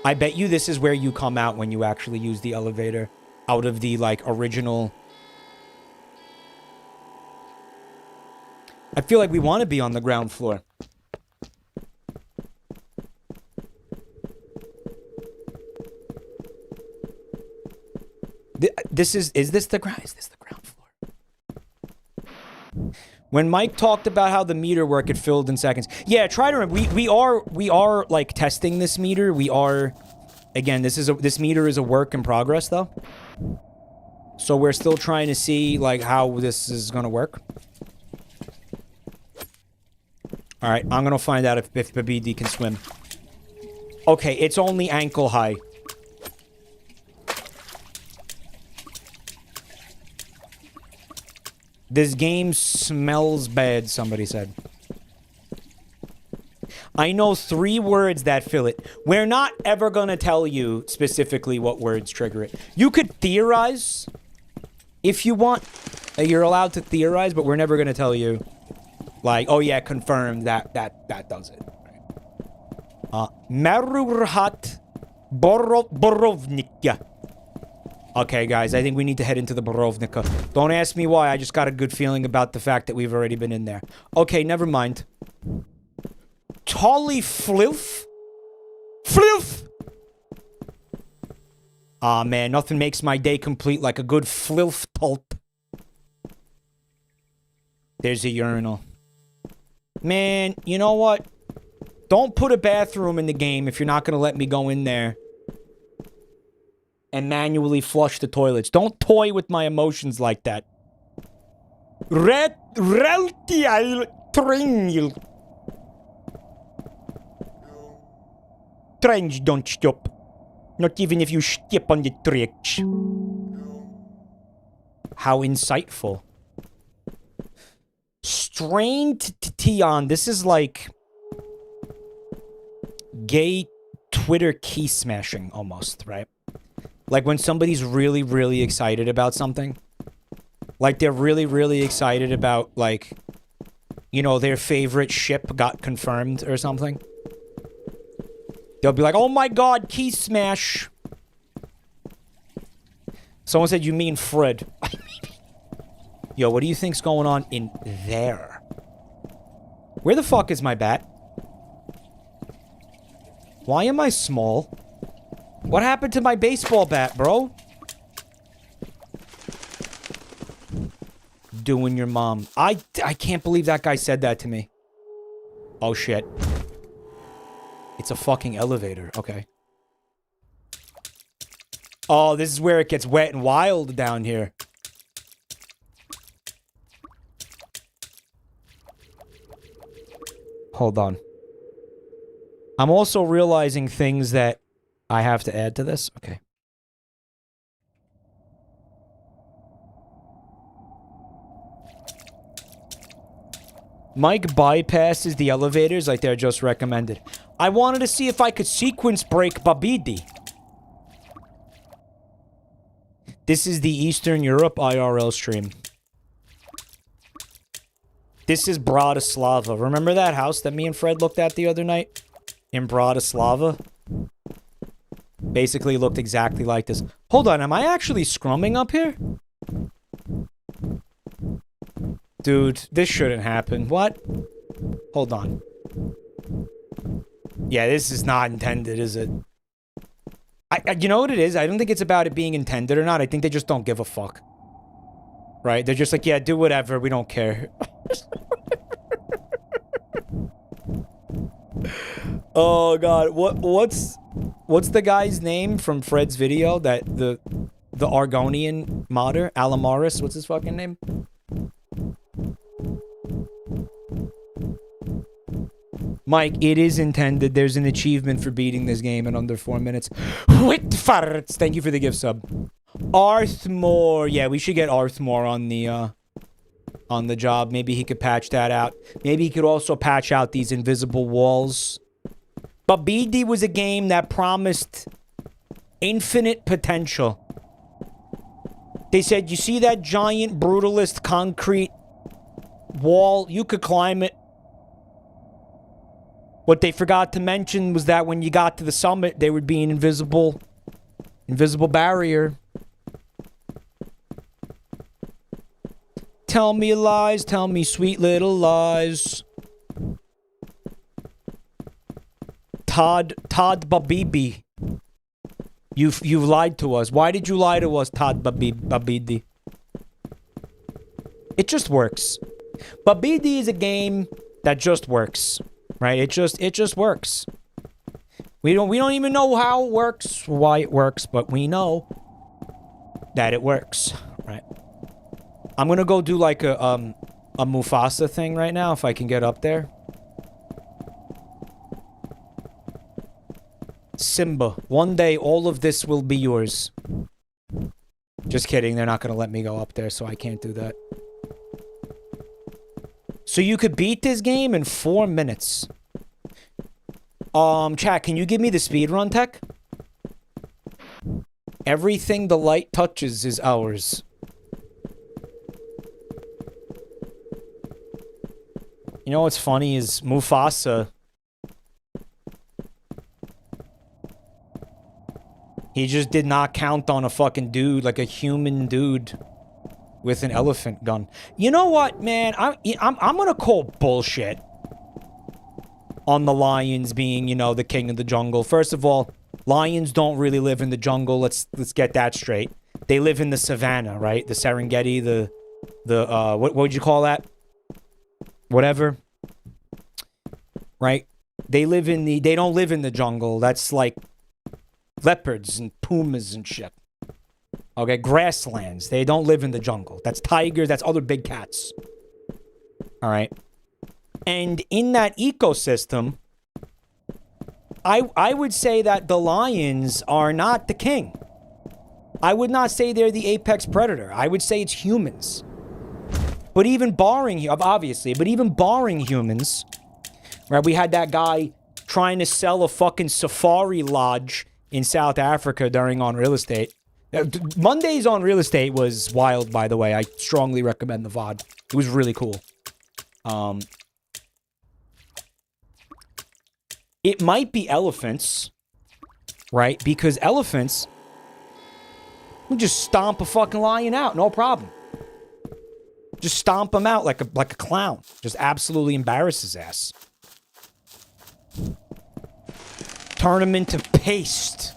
I bet you this is where you come out when you actually use the elevator out of the, like, original... I feel like we want to be on the ground floor. Is this the ground floor? When Mike talked about how the meter worked, it filled in seconds. Yeah, try to remember. We are like testing this meter. We are, again, this meter is a work in progress though. So we're still trying to see like how this is gonna work. All right, I'm gonna find out if Babbdi can swim. Okay, it's only ankle high. This game smells bad, somebody said. I know 3 words that fill it. We're not ever gonna tell you specifically what words trigger it. You could theorize if you want. You're allowed to theorize, but we're never gonna tell you, like, oh yeah, confirmed that does it. Marurhat Borovnika. Okay, guys, I think we need to head into the Borovnica. Don't ask me why, I just got a good feeling about the fact that we've already been in there. Okay, never mind. Tolly Flilf? Flilf! Aw, man, nothing makes my day complete like a good Flilf tulp. There's a urinal. Man, you know what? Don't put a bathroom in the game if you're not gonna let me go in there and manually flush the toilets. Don't toy with my emotions like that. Trains don't stop. Not even if you step on the tracks. How insightful. Strained Tion. This is like gay Twitter key smashing almost, right? Like when somebody's really, really excited about something. Like they're really, really excited about, like, you know, their favorite ship got confirmed or something. They'll be like, oh my god, key smash. Someone said, you mean Fred. Yo, what do you think's going on in there? Where the fuck is my bat? Why am I small? What happened to my baseball bat, bro? Doing your mom. I can't believe that guy said that to me. Oh, shit. It's a fucking elevator. Okay. Oh, this is where it gets wet and wild down here. Hold on. I'm also realizing things that I have to add to this. Okay. Mike bypasses the elevators like they're just recommended. I wanted to see if I could sequence break Babbdi. This is the Eastern Europe IRL stream. This is Bratislava. Remember that house that me and Fred looked at the other night? In Bratislava? Basically looked exactly like this. Hold on, am I actually scrumming up here? Dude, this shouldn't happen. What? Hold on. Yeah, this is not intended, is it? You know what it is? I don't think it's about it being intended or not. I think they just don't give a fuck. Right? They're just like, yeah, do whatever. We don't care. Oh, God. What's the guy's name from Fred's video? That the Argonian modder? Alamaris? What's his fucking name? Mike, it is intended. There's an achievement for beating this game in under 4 minutes. Wait, farts. Thank you for the gift sub. Arthmore. Yeah, we should get Arthmore on the job. Maybe he could patch that out. Maybe he could also patch out these invisible walls. But Babbdi was a game that promised infinite potential. They said, you see that giant brutalist concrete wall? You could climb it. What they forgot to mention was that when you got to the summit, there would be an invisible barrier. Tell me lies, tell me sweet little lies. Todd Babbdi. You've lied to us. Why did you lie to us, Todd Babbdi? It just works. Babbdi is a game that just works. Right? It just works. We don't even know how it works, why it works, but we know that it works. Right? I'm gonna go do like a Mufasa thing right now if I can get up there. Simba, one day all of this will be yours. Just kidding, they're not gonna let me go up there, so I can't do that. So you could beat this game in 4 minutes. Chat, can you give me the speedrun tech? Everything the light touches is ours. You know what's funny is Mufasa. He just did not count on a fucking dude, like a human dude with an elephant gun. You know what, man? I'm gonna call bullshit on the lions being, you know, the king of the jungle. First of all, lions don't really live in the jungle. Let's get that straight. They live in the savannah, right? The Serengeti, what would you call that? Whatever. Right? They don't live in the jungle. That's like leopards and pumas and shit. Okay, grasslands. They don't live in the jungle. That's tigers. That's other big cats. All right. And in that ecosystem, I would say that the lions are not the king. I would not say they're the apex predator. I would say it's humans. But even barring, obviously, but even barring humans, right? We had that guy trying to sell a fucking safari lodge in South Africa during On Real Estate. Monday's On Real Estate was wild, by the way. I strongly recommend the VOD. It was really cool. It might be elephants, right? Because elephants will just stomp a fucking lion out, no problem. Just stomp him out like a clown. Just absolutely embarrass his ass. Turn him into paste,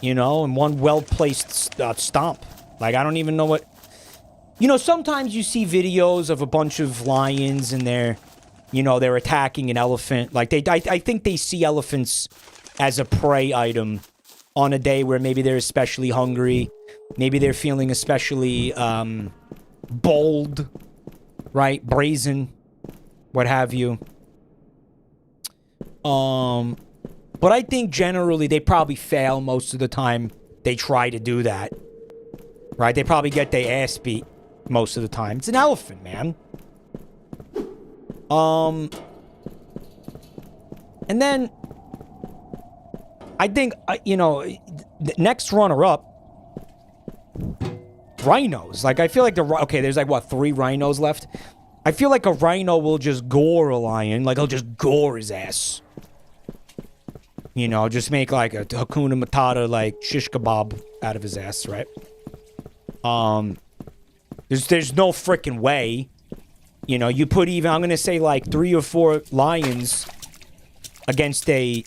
you know, in one well-placed stomp. Like, I don't even know what... You know, sometimes you see videos of a bunch of lions and they're attacking an elephant. Like, I think they see elephants as a prey item on a day where maybe they're especially hungry. Maybe they're feeling especially bold, right? Brazen, what have you. But I think generally they probably fail most of the time they try to do that. Right? They probably get their ass beat most of the time. It's an elephant, man. And then I think, the next runner-up, rhinos. Like, I feel like okay, there's like, what, 3 rhinos left? I feel like a rhino will just gore a lion. Like, he'll just gore his ass. You know, just make like a Hakuna Matata, like, shish kebab out of his ass, right? There's no freaking way. You know, you put even, I'm gonna say like 3 or 4 lions against a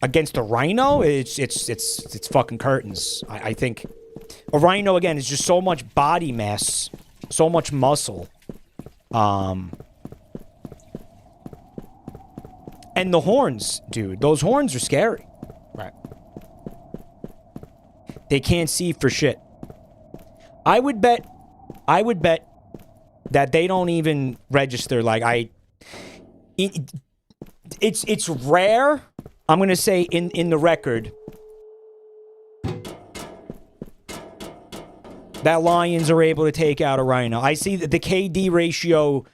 rhino, it's fucking curtains. I think a rhino, again, is just so much body mass, so much muscle. And the horns, dude. Those horns are scary. Right. They can't see for shit. I would bet that they don't even register. Like, it's rare. I'm gonna say in the record that lions are able to take out a rhino. I see that the KD ratio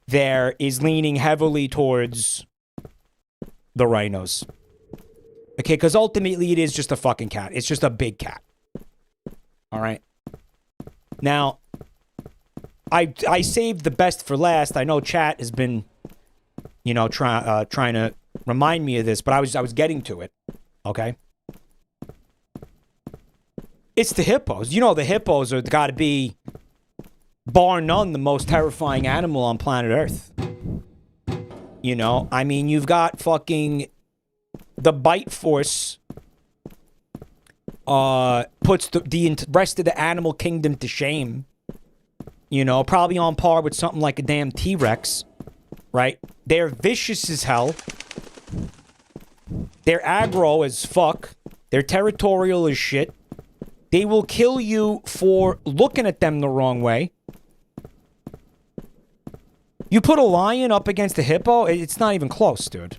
there is leaning heavily towards the rhinos. Okay, because ultimately it is just a fucking cat. It's just a big cat. All right. Now, I saved the best for last. I know chat has been, trying to remind me of this, but I was getting to it. Okay. It's the hippos. You know, the hippos are got to be, bar none, the most terrifying animal on planet Earth. You know, I mean, you've got fucking the bite force puts the rest of the animal kingdom to shame. You know, probably on par with something like a damn T-Rex, right? They're vicious as hell. They're aggro as fuck. They're territorial as shit. They will kill you for looking at them the wrong way. You put a lion up against a hippo, it's not even close, dude.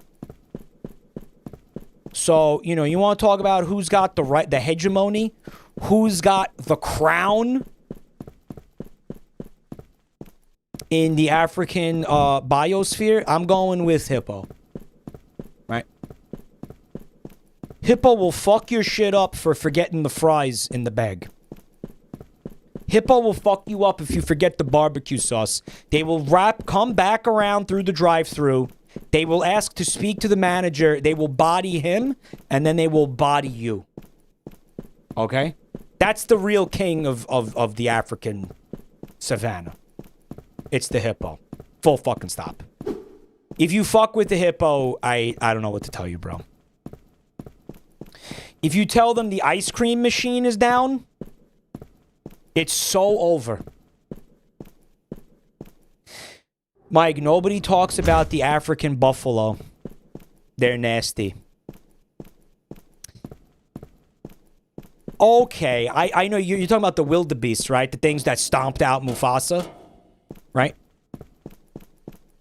So, you know, you want to talk about who's got the hegemony, who's got the crown in the African biosphere. I'm going with hippo. Right? Hippo will fuck your shit up for forgetting the fries in the bag. Hippo will fuck you up if you forget the barbecue sauce. They will come back around through the drive-thru. They will ask to speak to the manager. They will body him, and then they will body you. Okay? That's the real king of the African savannah. It's the hippo. Full fucking stop. If you fuck with the hippo, I don't know what to tell you, bro. If you tell them the ice cream machine is down, it's so over. Mike, nobody talks about the African buffalo. They're nasty. Okay, I know you're talking about the wildebeest, right? The things that stomped out Mufasa, right?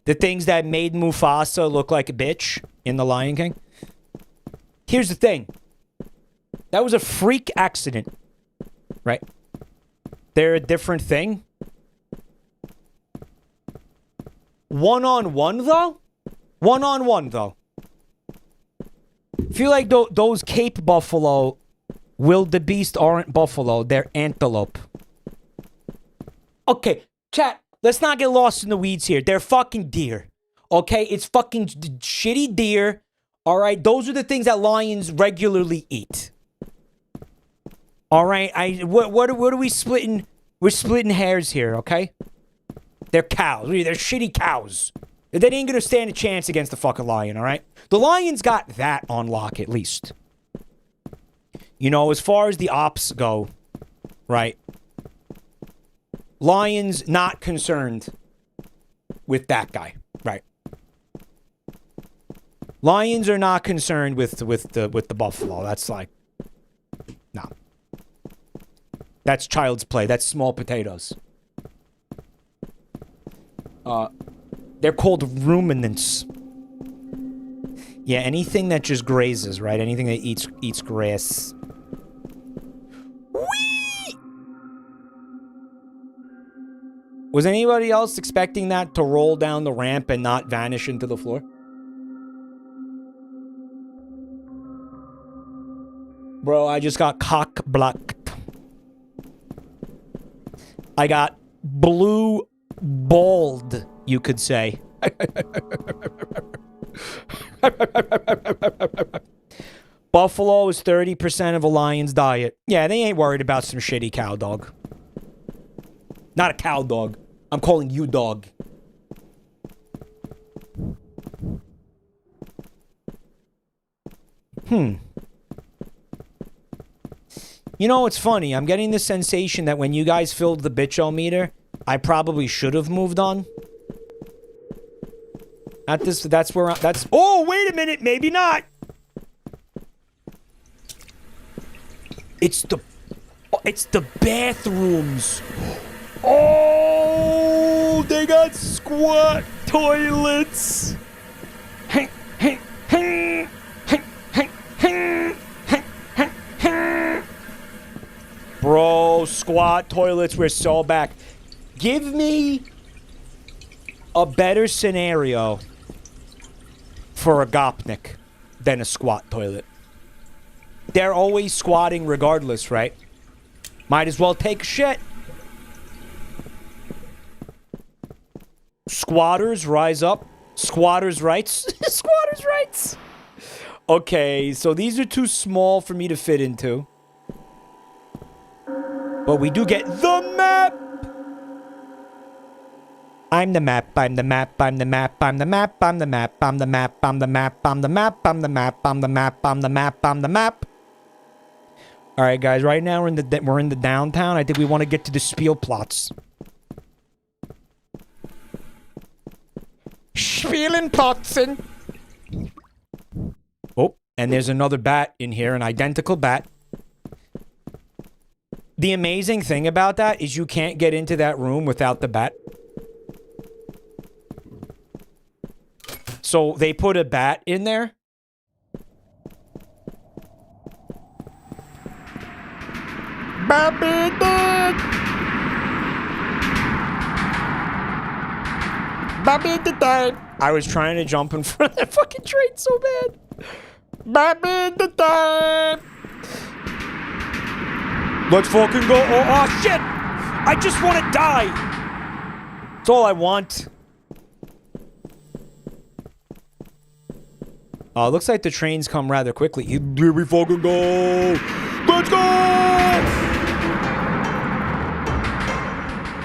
The things that made Mufasa look like a bitch in The Lion King. Here's the thing. That was a freak accident, right? They're a different thing. One-on-one, though? One-on-one, though. Feel like those Cape buffalo, wildebeest aren't buffalo. They're antelope. Okay, chat, let's not get lost in the weeds here. They're fucking deer. Okay? It's fucking shitty deer. Alright? Those are the things that lions regularly eat. Alright? What are we splitting? We're splitting hairs here, okay? They're cows. They're shitty cows. They ain't gonna stand a chance against the fucking lion, alright? The lion's got that on lock, at least. You know, as far as the ops go, right? Lion's not concerned with that guy, right? Lions are not concerned with the buffalo. That's like, no. That's child's play. That's small potatoes. They're called ruminants. Yeah, anything that just grazes, right? Anything that eats grass. Whee! Was anybody else expecting that to roll down the ramp and not vanish into the floor? Bro, I just got cock-blocked. I got blue balled, you could say. Buffalo is 30% of a lion's diet. Yeah, they ain't worried about some shitty cow dog. Not a cow dog. I'm calling you dog. You know, it's funny. I'm getting the sensation that when you guys filled the tch-O-Meter, I probably should have moved on. That's where that's... Oh, wait a minute. Maybe not. It's the bathrooms. Oh, they got squat toilets. Bro, squat toilets, we're so back. Give me a better scenario for a Gopnik than a squat toilet. They're always squatting regardless, right? Might as well take a shit. Squatters, rise up. Squatters' rights. Squatters' rights. Okay, so these are too small for me to fit into. But we do get the map. I'm the map, I'm the map, I'm the map, I'm the map, I'm the map, I'm the map, I'm the map, I'm the map, I'm the map, I'm the map, I'm the map, I'm the map. Alright guys, right now we're in the downtown. I think we want to get to the Spielplatz. Spielenplatzen. Oh, and there's another bat in here, an identical bat. The amazing thing about that is you can't get into that room without the bat. So they put a bat in there. Babbdi! Babbdi time! I was trying to jump in front of that fucking train so bad. Babbdi time! Let's fucking go. Oh, shit! I just want to die. That's all I want. Looks like the trains come rather quickly. Here we fucking go. Let's go!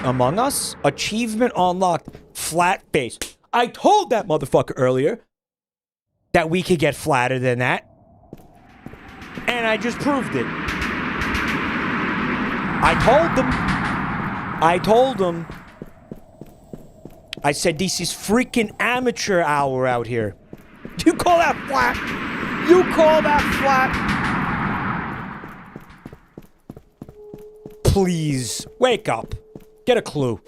Among Us? Achievement unlocked. Flat base. I told that motherfucker earlier that we could get flatter than that. And I just proved it. I told them. I said, this is freaking amateur hour out here. You call that flat? You call that flat? Please, wake up. Get a clue.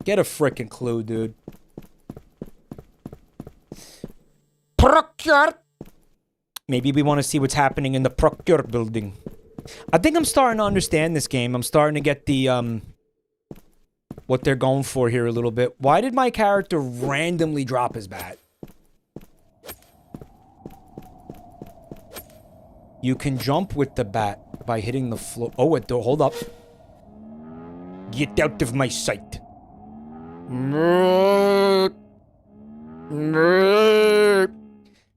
Get a freaking clue, dude. Procure. Maybe we want to see what's happening in the Procure building. I think I'm starting to understand this game. I'm starting to get the, what they're going for here a little bit. Why did my character randomly drop his bat? You can jump with the bat by hitting the floor. Oh, wait, hold up. Get out of my sight.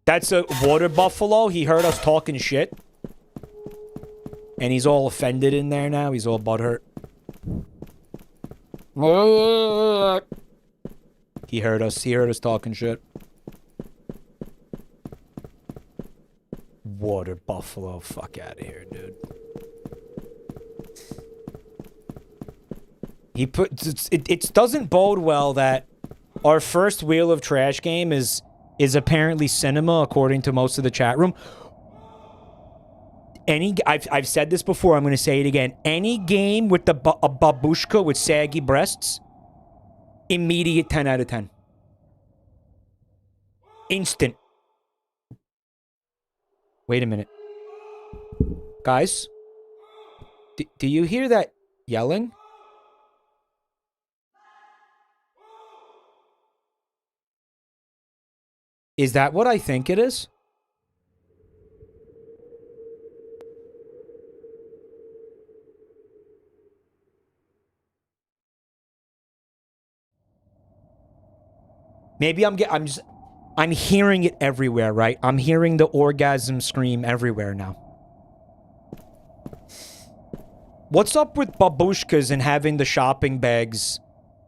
That's a water buffalo. He heard us talking shit. And he's all offended in there now. He's all butthurt. He heard us. He heard us talking shit. Water buffalo. Fuck out of here, dude. He put... It doesn't bode well that our first Wheel of Trash game is apparently cinema, according to most of the chat room. I've said this before, I'm going to say it again. Any game with a babushka with saggy breasts, immediate 10 out of 10. Instant. Wait a minute. Guys? Do you hear that yelling? Is that what I think it is? Maybe I'm hearing it everywhere, right? I'm hearing the orgasm scream everywhere now. What's up with babushkas and having the shopping bags,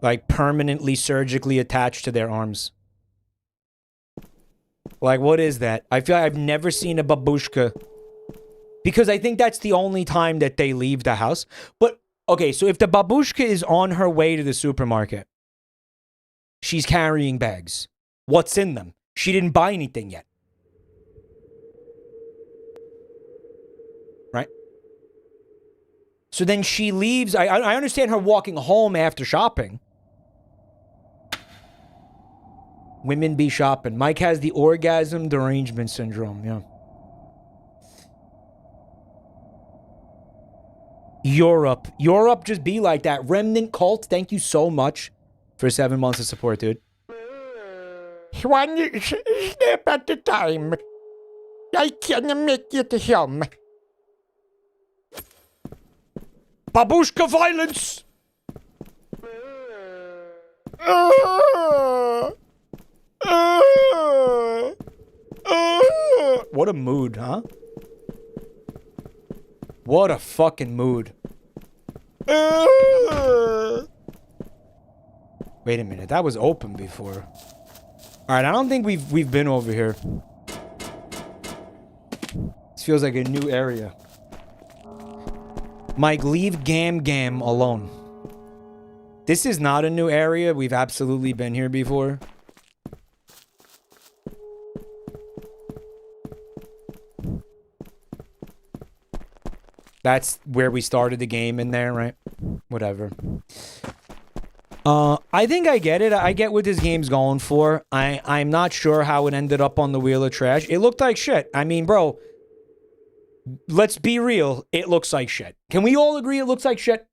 like, permanently surgically attached to their arms? Like, what is that? I feel like I've never seen a babushka. Because I think that's the only time that they leave the house. But, okay, so if the babushka is on her way to the supermarket, she's carrying bags. What's in them? She didn't buy anything yet. Right? So then she leaves. I understand her walking home after shopping. Women be shopping. Mike has the orgasm derangement syndrome. Yeah. Europe just be like that. Remnant cult, thank you so much for 7 months of support, dude. One step at a time. I can make it home. Babushka violence! What a mood, huh? What a fucking mood. Wait a minute, that was open before. Alright, I don't think we've been over here. This feels like a new area. Mike, leave Gam alone. This is not a new area. We've absolutely been here before. That's where we started the game in there, right? Whatever. I think I get it. I get what this game's going for. I'm not sure how it ended up on the Wheel of Trash. It looked like shit. I mean, bro, Let's be real. It looks like shit. Can we all agree it looks like shit?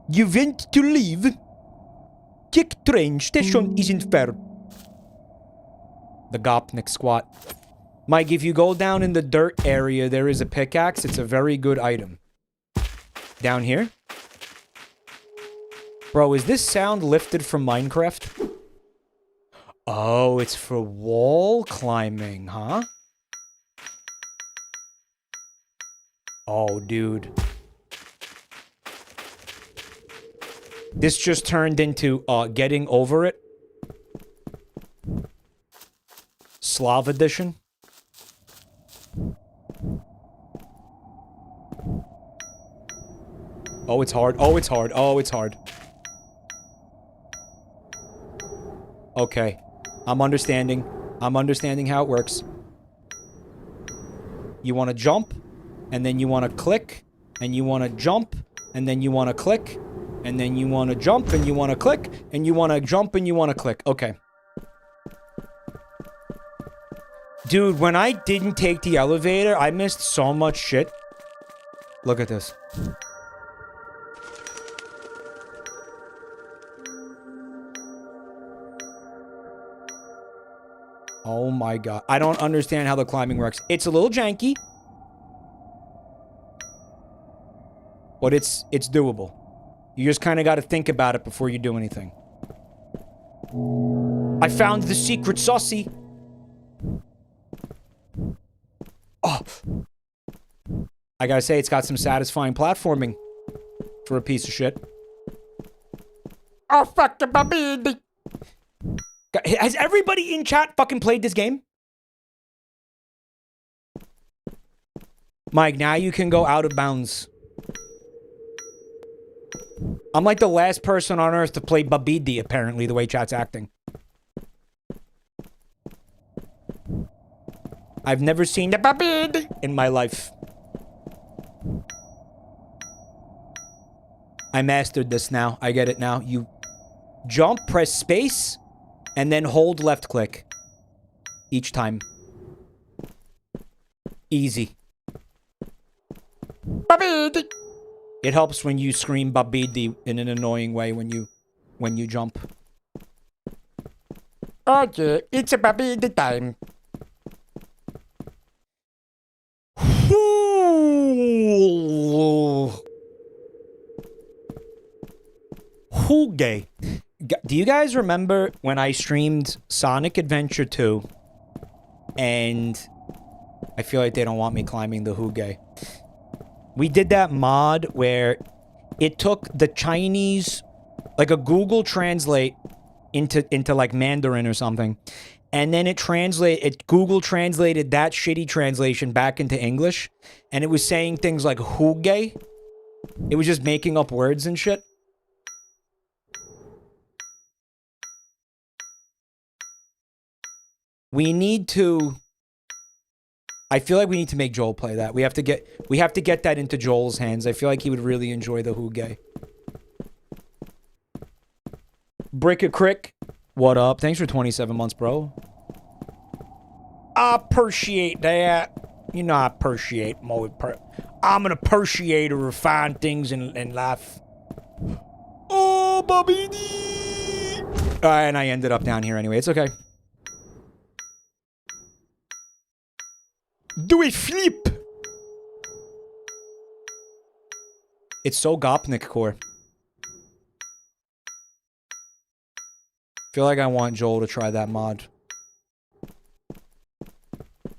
You want to leave? Kick train station isn't fair. The Gopnik squat. Mike, if you go down in the dirt area, there is a pickaxe. It's a very good item. Down here? Bro, is this sound lifted from Minecraft? Oh, it's for wall climbing, huh? Oh, dude. This just turned into getting over it. Slav edition. Oh, it's hard. Oh, it's hard. Oh, it's hard. Okay. I'm understanding. I'm understanding how it works. You want to jump, and then you want to click, and you want to jump, and then you want to click, and then you want to jump, and you want to click, and you want to jump, and you want to click. Okay. Dude, when I didn't take the elevator, I missed so much shit. Look at this. Oh my god. I don't understand how the climbing works. It's a little janky. But it's doable. You just kind of got to think about it before you do anything. I found the secret saucy. Oh. I gotta say, it's got some satisfying platforming for a piece of shit. Oh, fuck the Babbdi. Has everybody in chat fucking played this game? Mike, now you can go out of bounds. I'm like the last person on earth to play Babbdi, apparently, the way chat's acting. I've never seen the Babbdi in my life. I mastered this now. I get it now. You jump, press space, and then hold left click. Each time. Easy. Babbdi. It helps when you scream Babbdi in an annoying way when you jump. Okay, it's a Babbdi time. Hooge. Do you guys remember when I streamed Sonic Adventure 2? And I feel like they don't want me climbing the Hooge. We did that mod where it took the Chinese, like a Google Translate into like Mandarin or something. And then Google translated that shitty translation back into English. And it was saying things like hooge. It was just making up words and shit. We need to... I feel like we need to make Joel play that. We have to get that into Joel's hands. I feel like he would really enjoy the hooge. Brick a crick. What up? Thanks for 27 months, bro. I appreciate that. You know I appreciate more. I'm an appreciator of fine things in life. Oh, Babbdi! And I ended up down here anyway. It's okay. Do a flip! It's so Gopnik core. Feel like I want Joel to try that mod.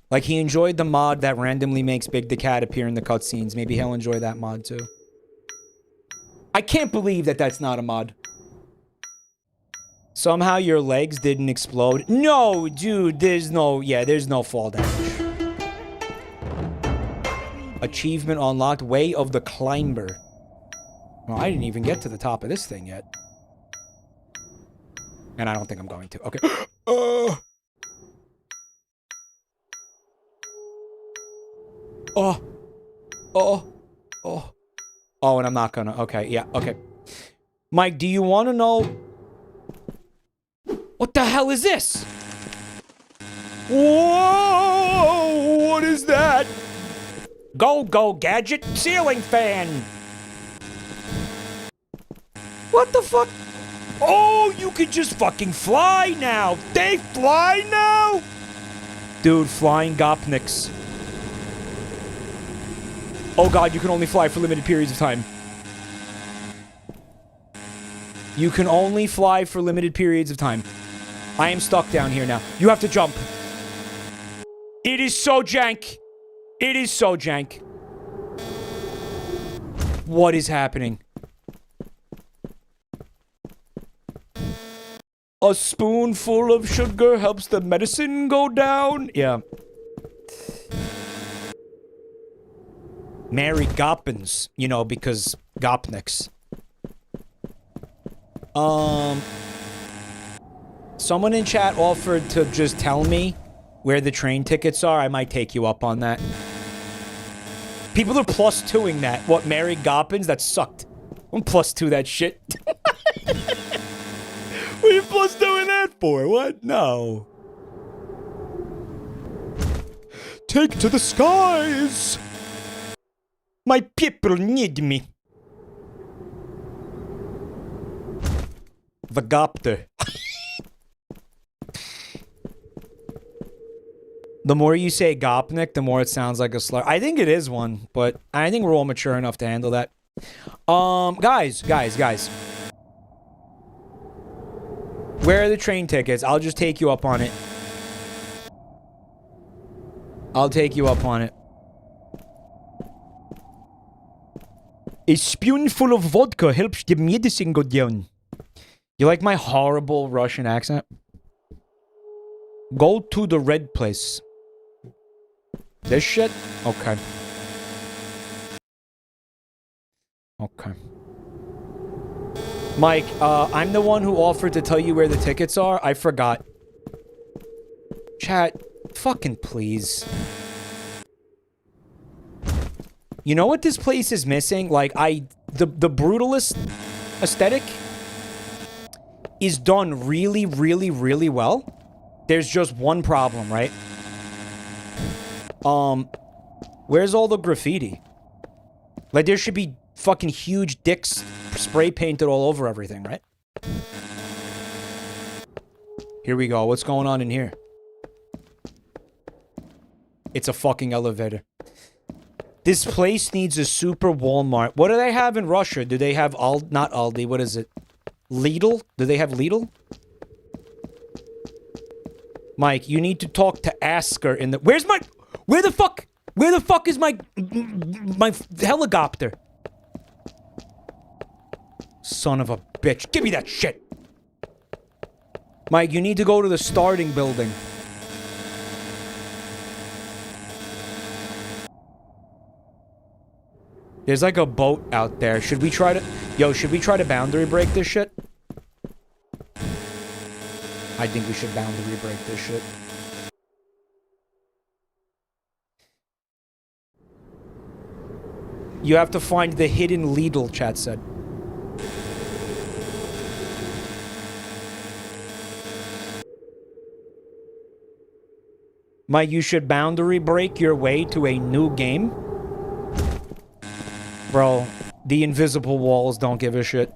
Like, he enjoyed the mod that randomly makes Big the Cat appear in the cutscenes. Maybe he'll enjoy that mod, too. I can't believe that that's not a mod. Somehow your legs didn't explode. No, dude, there's no fall damage. Achievement unlocked. Way of the Climber. Well, I didn't even get to the top of this thing yet. And I don't think I'm going to. Okay. Oh, and I'm not gonna. Okay, yeah, okay. Mike, do you want to know... What the hell is this? Whoa! What is that? Go, gadget ceiling fan! What the fuck? Oh, you can just fucking fly now! They fly now? Dude, flying gopniks. Oh god, you can only fly for limited periods of time. You can only fly for limited periods of time. I am stuck down here now. You have to jump. It is so jank. It is so jank. What is happening? A spoonful of sugar helps the medicine go down. Yeah. Mary Goppins, you know, because Gopniks. Someone in chat offered to just tell me where the train tickets are. I might take you up on that. People are plus 2ing that. What, Mary Goppins? That sucked. I'm plus 2 that shit. What are you plus 2ing that for? What? No. Take to the skies. My people need me. Vagopter. The more you say Gopnik, the more it sounds like a slur. I think it is one, but I think we're all mature enough to handle that. Guys. Where are the train tickets? I'll just take you up on it. I'll take you up on it. A spoonful of vodka helps the medicine go down. You like my horrible Russian accent? Go to the red place. This shit? Okay. Okay. Mike, I'm the one who offered to tell you where the tickets are. I forgot. Chat, fucking please. You know what this place is missing? Like, the brutalist aesthetic is done really, really, really well. There's just one problem, right? Where's all the graffiti? Like, there should be fucking huge dicks spray painted all over everything, right? Here we go. What's going on in here? It's a fucking elevator. This place needs a super Walmart. What do they have in Russia? Do they have not Aldi, what is it? Lidl? Do they have Lidl? Mike, you need to talk to Asker in the... Where the fuck is my helicopter? Son of a bitch. Give me that shit. Mike, you need to go to the starting building. There's like a boat out there. Should we try to... Yo, should we try to boundary break this shit? I think we should boundary break this shit. You have to find the hidden Lidl, chat said. Mike, you should boundary break your way to a new game. Bro, the invisible walls don't give a shit.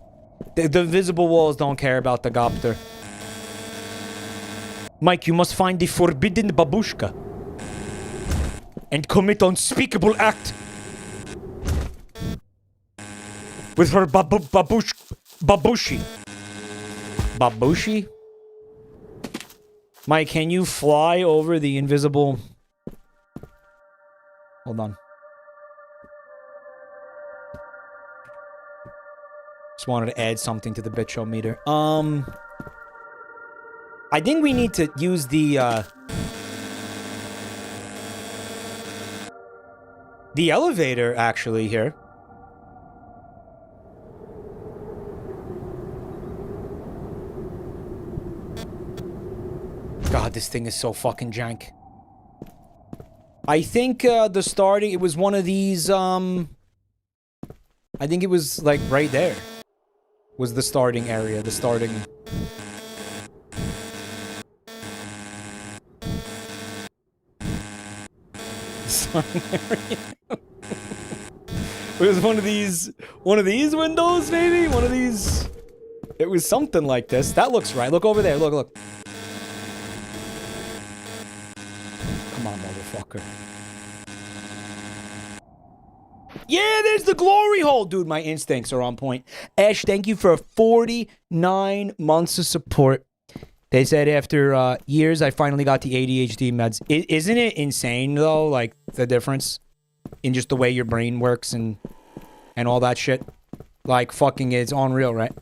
The invisible walls don't care about the Gopter. Mike, you must find the forbidden babushka. And commit unspeakable act. With her babushi. Babushi? Mike, can you fly over the invisible... Hold on. Just wanted to add something to the tch-O-Meter. I think we need to use the elevator, actually, here. God, this thing is so fucking jank. I think, the starting... It was one of these, I think it was, like, right there. Was the starting area, the starting... It was one of these windows, maybe? One of these. It was something like this. That looks right. Look over there. Look, look. Come on, motherfucker. Yeah, there's the glory hole. Dude, my instincts are on point. Ash, thank you for 49 months of support. They said after years, I finally got the ADHD meds. Isn't it insane, though, like, the difference in just the way your brain works and all that shit? Like, fucking it's unreal, right?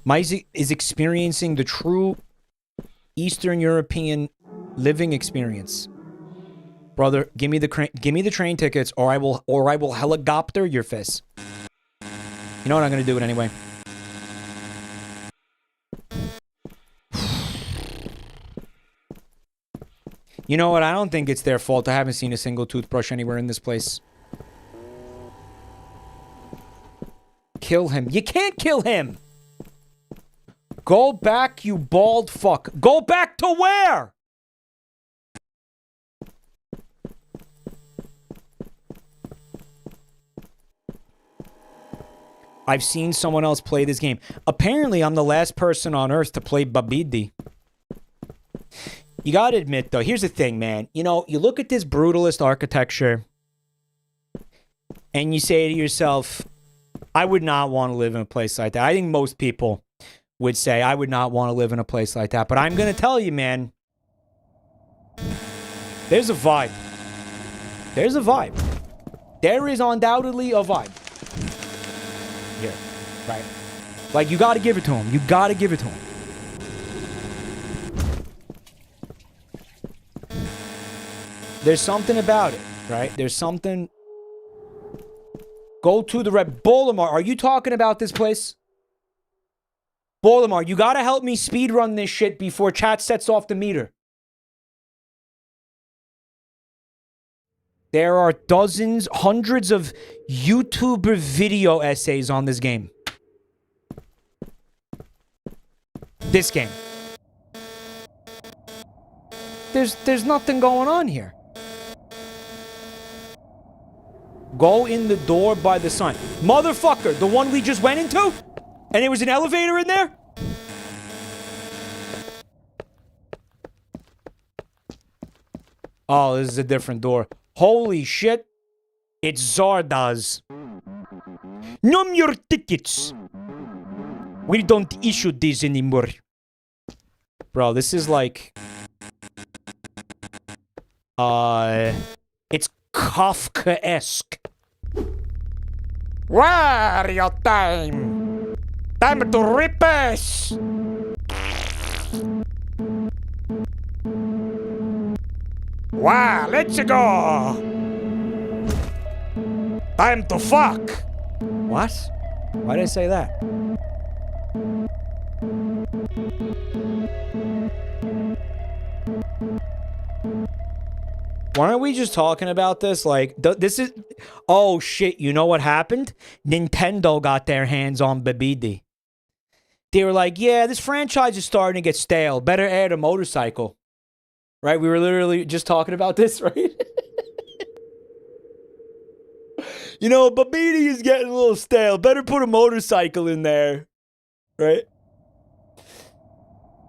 Mike is experiencing the true Eastern European living experience. Brother, give me the train tickets, or I will helicopter your fists. You know what? I'm gonna do it anyway. You know what? I don't think it's their fault. I haven't seen a single toothbrush anywhere in this place. Kill him. You can't kill him! Go back, you bald fuck. Go back to where? I've seen someone else play this game. Apparently, I'm the last person on Earth to play Babbdi. You gotta admit, though, here's the thing, man. You know, you look at this brutalist architecture, and you say to yourself, I would not want to live in a place like that. I think most people would say, I would not want to live in a place like that. But I'm gonna tell you, man, there's a vibe. There's a vibe. There is undoubtedly a vibe. Here, right? Like, you gotta give it to him. You gotta give it to him. There's something about it, right? There's something. Go to the red. Bolamar, are you talking about this place? Bolamar, you gotta help me speedrun this shit before chat sets off the meter. There are dozens, hundreds of YouTuber video essays on this game. This game. There's nothing going on here. Go in the door by the sign. Motherfucker, the one we just went into? And there was an elevator in there? Oh, this is a different door. Holy shit. It's Zardoz. Num your tickets. We don't issue these anymore. Bro, this is like... It's Kafka-esque. Where your time? Time to rip us! Wow, let's go! Time to fuck! What? Why did I say that? Why aren't we just talking about this? Like, this is... Oh, shit. You know what happened? Nintendo got their hands on Babbdi. They were like, yeah, this franchise is starting to get stale. Better add a motorcycle. Right? We were literally just talking about this, right? You know, Babbdi is getting a little stale. Better put a motorcycle in there. Right?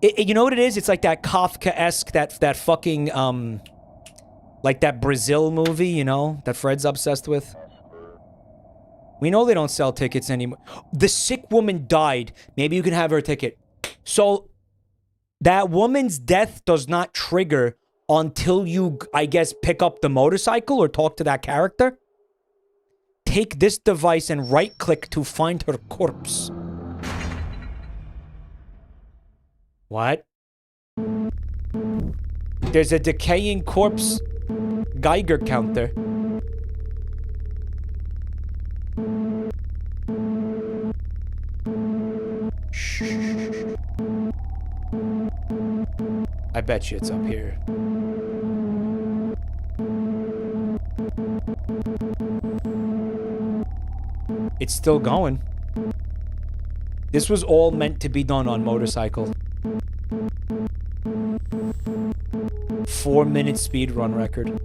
You know what it is? It's like that Kafka-esque, that fucking, like that Brazil movie, you know, that Fred's obsessed with. We know they don't sell tickets anymore. The sick woman died. Maybe you can have her ticket. So, that woman's death does not trigger until you, I guess, pick up the motorcycle or talk to that character. Take this device and right-click to find her corpse. What? There's a decaying corpse Geiger counter. Shh. I bet you it's up here. It's still going. This was all meant to be done on motorcycle. 4-minute speed run record.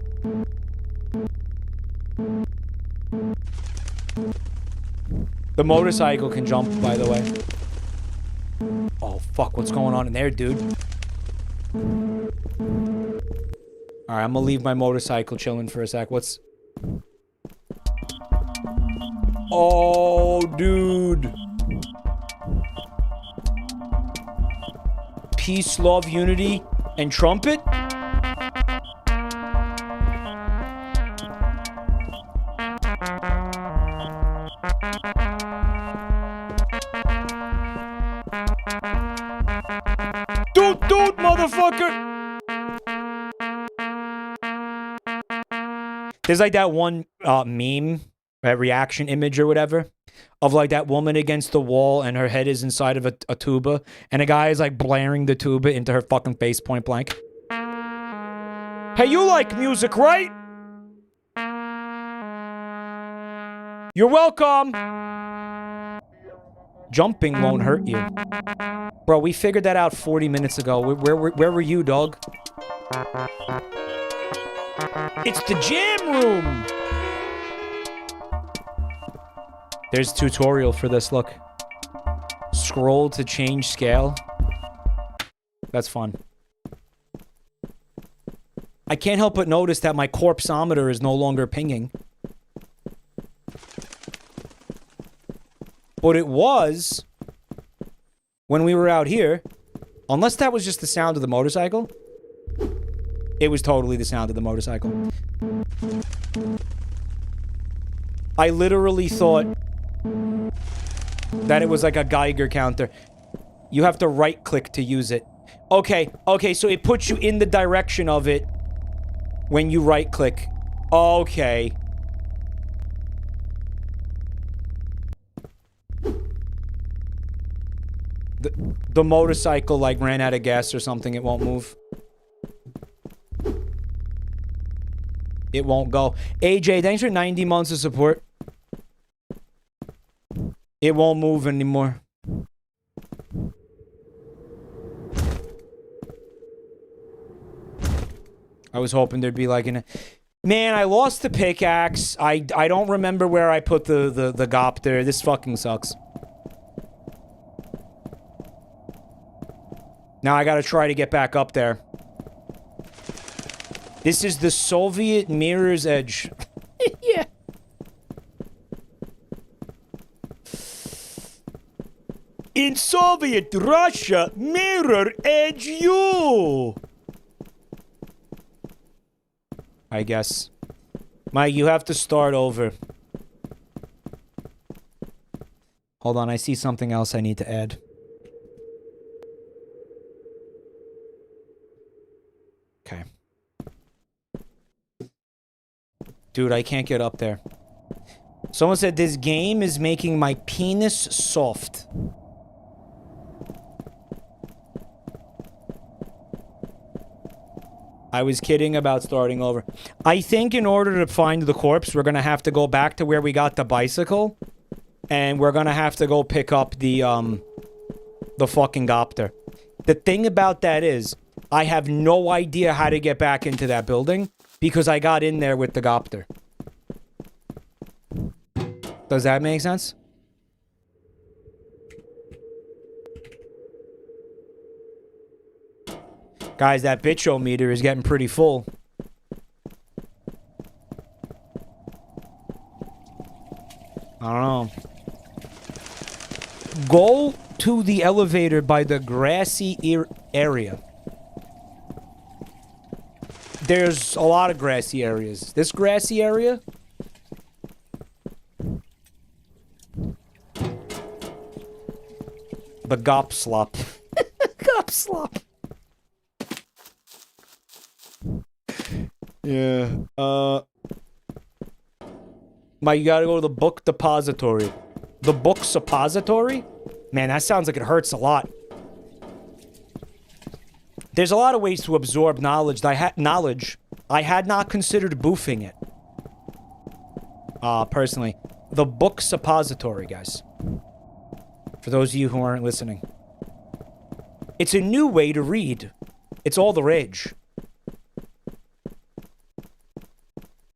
The motorcycle can jump, by the way. Oh, fuck. What's going on in there, dude? Alright, I'm gonna leave my motorcycle chilling for a sec. What's... Oh, dude. Peace, love, unity, and trumpet? Dude, motherfucker! There's like that one meme, that reaction image or whatever, of like that woman against the wall and her head is inside of a tuba, and a guy is like blaring the tuba into her fucking face point blank. Hey, you like music, right? You're welcome! Jumping won't hurt you. Bro, we figured that out 40 minutes ago. Where were you, dog? It's the jam room! There's a tutorial for this, look. Scroll to change scale. That's fun. I can't help but notice that my corpse-o-meter is no longer pinging. But it was when we were out here. Unless that was just the sound of the motorcycle. It was totally the sound of the motorcycle. I literally thought that it was like a Geiger counter. You have to right-click to use it. Okay, so it puts you in the direction of it when you right-click. Okay. The motorcycle, like, ran out of gas or something. It won't move. It won't go. AJ, thanks for 90 months of support. It won't move anymore. I was hoping there'd be like an... Man, I lost the pickaxe. I don't remember where I put the Gopter. This fucking sucks. Now I gotta try to get back up there. This is the Soviet Mirror's Edge. Yeah. In Soviet Russia, Mirror Edge you. I guess. Mike, you have to start over. Hold on, I see something else I need to add. Okay. Dude, I can't get up there. Someone said this game is making my penis soft. I was kidding about starting over. I think in order to find the corpse, we're gonna have to go back to where we got the bicycle. And we're gonna have to go pick up the fucking Gopter. The thing about that is, I have no idea how to get back into that building because I got in there with the Gopter. Does that make sense? Guys, that tch-O-Meter is getting pretty full. I don't know. Go to the elevator by the grassy area. There's a lot of grassy areas. This grassy area? The Gopslop. Gopslop. Yeah. You gotta go to the book depository. The book suppository? Man, that sounds like it hurts a lot. There's a lot of ways to absorb knowledge. I had not considered boofing it. Personally. The book suppository, guys. For those of you who aren't listening. It's a new way to read. It's all the rage.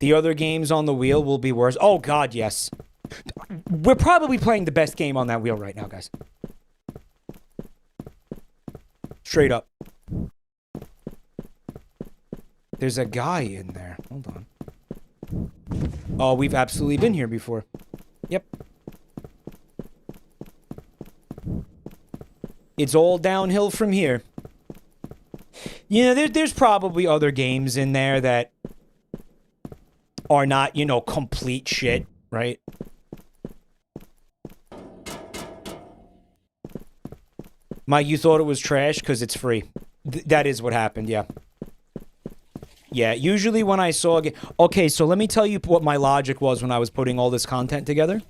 The other games on the wheel will be worse. Oh, God, yes. We're probably playing the best game on that wheel right now, guys. Straight up. There's a guy in there. Hold on. Oh, we've absolutely been here before. Yep. It's all downhill from here. You know, there's probably other games in there that are not, you know, complete shit, right? Mike, you thought it was trash because it's free. That is what happened, yeah. Yeah, usually when I saw a game... Okay, so let me tell you what my logic was when I was putting all this content together.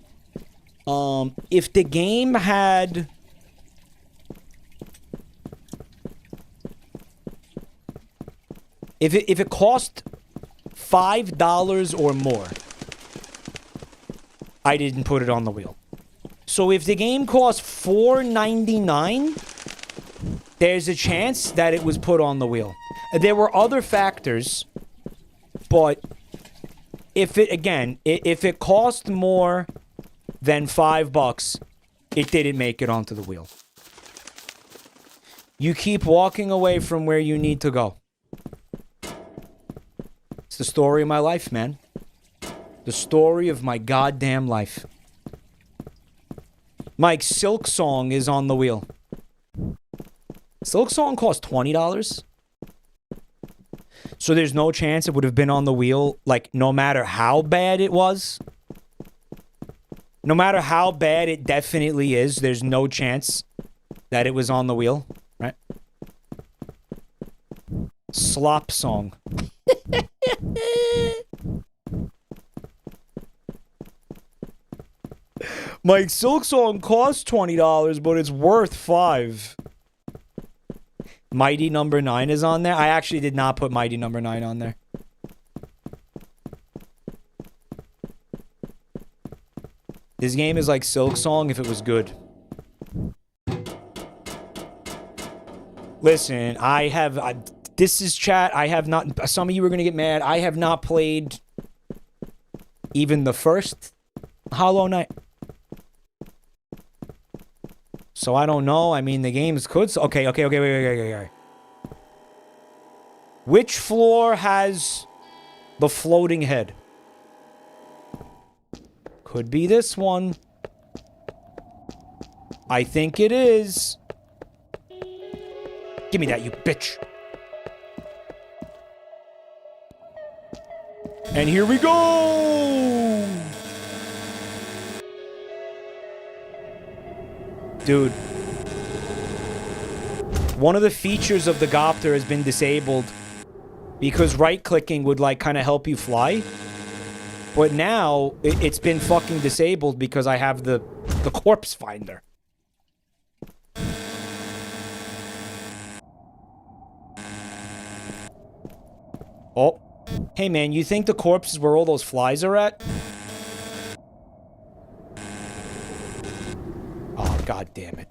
If the game had... If it cost $5 or more, I didn't put it on the wheel. So if the game cost $4.99, there's a chance that it was put on the wheel. There were other factors, but if it cost more than $5, it didn't make it onto the wheel. You keep walking away from where you need to go. It's the story of my life, man. The story of my goddamn life. Mike, Silk Song is on the wheel. Silk Song cost $20? So there's no chance it would have been on the wheel, like, no matter how bad it was? No matter how bad it definitely is, there's no chance that it was on the wheel, right? Slop Song. Mike, Silk Song costs $20, but it's worth $5. Mighty Number 9 is on there. I actually did not put Mighty Number 9 on there. This game is like Silk Song if it was good. Listen, this is chat. I have not... Some of you are going to get mad. I have not played even the first Hollow Knight. So I don't know. I mean, the games could... Okay, wait. Which floor has the floating head? Could be this one. I think it is. Give me that, you bitch. And here we go! Dude. One of the features of the Gopter has been disabled because right-clicking would, like, kind of help you fly. But now, it's been fucking disabled because I have the corpse finder. Oh. Hey, man, you think the corpse is where all those flies are at? Oh, god damn it.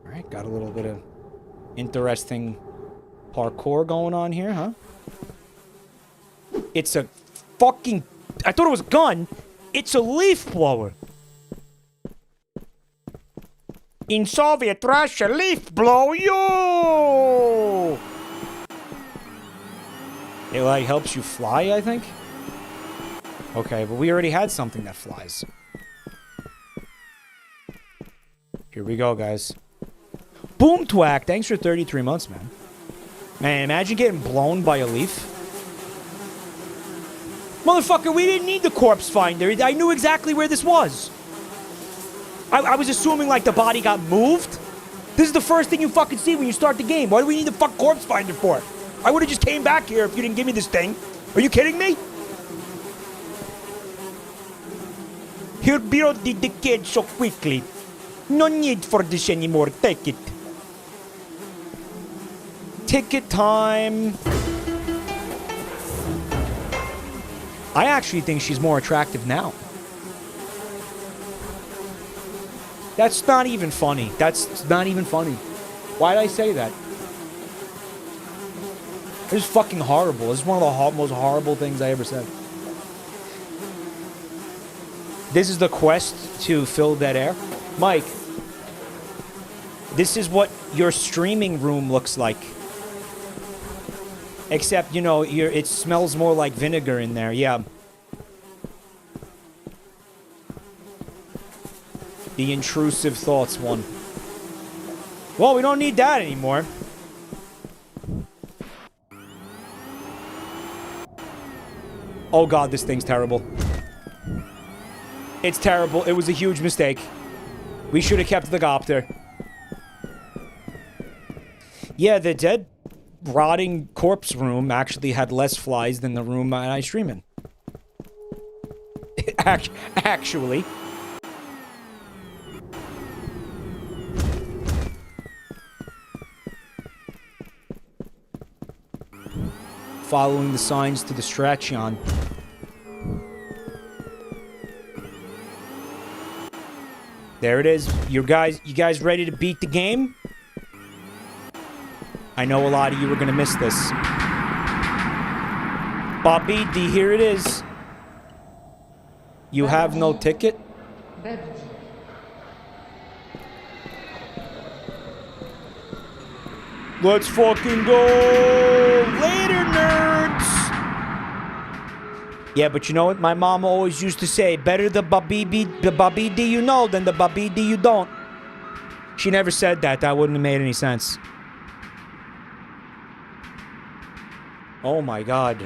Alright, got a little bit of interesting parkour going on here, huh? It's a fucking... I thought it was a gun. It's a leaf blower. In Soviet Russia, leaf blow you! It, like, helps you fly, I think? Okay, but we already had something that flies. Here we go, guys. Boom Twack, thanks for 33 months, man. Man, imagine getting blown by a leaf. Motherfucker, we didn't need the corpse finder. I knew exactly where this was. I was assuming, like, the body got moved. This is the first thing you fucking see when you start the game. Why do we need the fuck corpse finder for? I would have just came back here if you didn't give me this thing. Are you kidding me? Here build the kid so quickly. No need for this anymore. Take it. Ticket time. I actually think she's more attractive now. That's not even funny. That's not even funny. Why'd I say that? This is fucking horrible. This is one of the most horrible things I ever said. This is the quest to fill dead air. Mike, this is what your streaming room looks like. Except, you know, it smells more like vinegar in there. Yeah. The intrusive thoughts one. Well, we don't need that anymore. Oh god, this thing's terrible. It's terrible. It was a huge mistake. We should have kept the copter. Yeah, the dead, rotting corpse room actually had less flies than the room I stream in. Actually. Following the signs to the Stratchion. There it is. You guys ready to beat the game? I know a lot of you are gonna miss this. Babbdi, here it is. You have no ticket? Let's fucking go! Later, nerds! Yeah, but you know what? My mom always used to say, better the Babbdi you know than the Babbdi you don't. She never said that. That wouldn't have made any sense. Oh my god.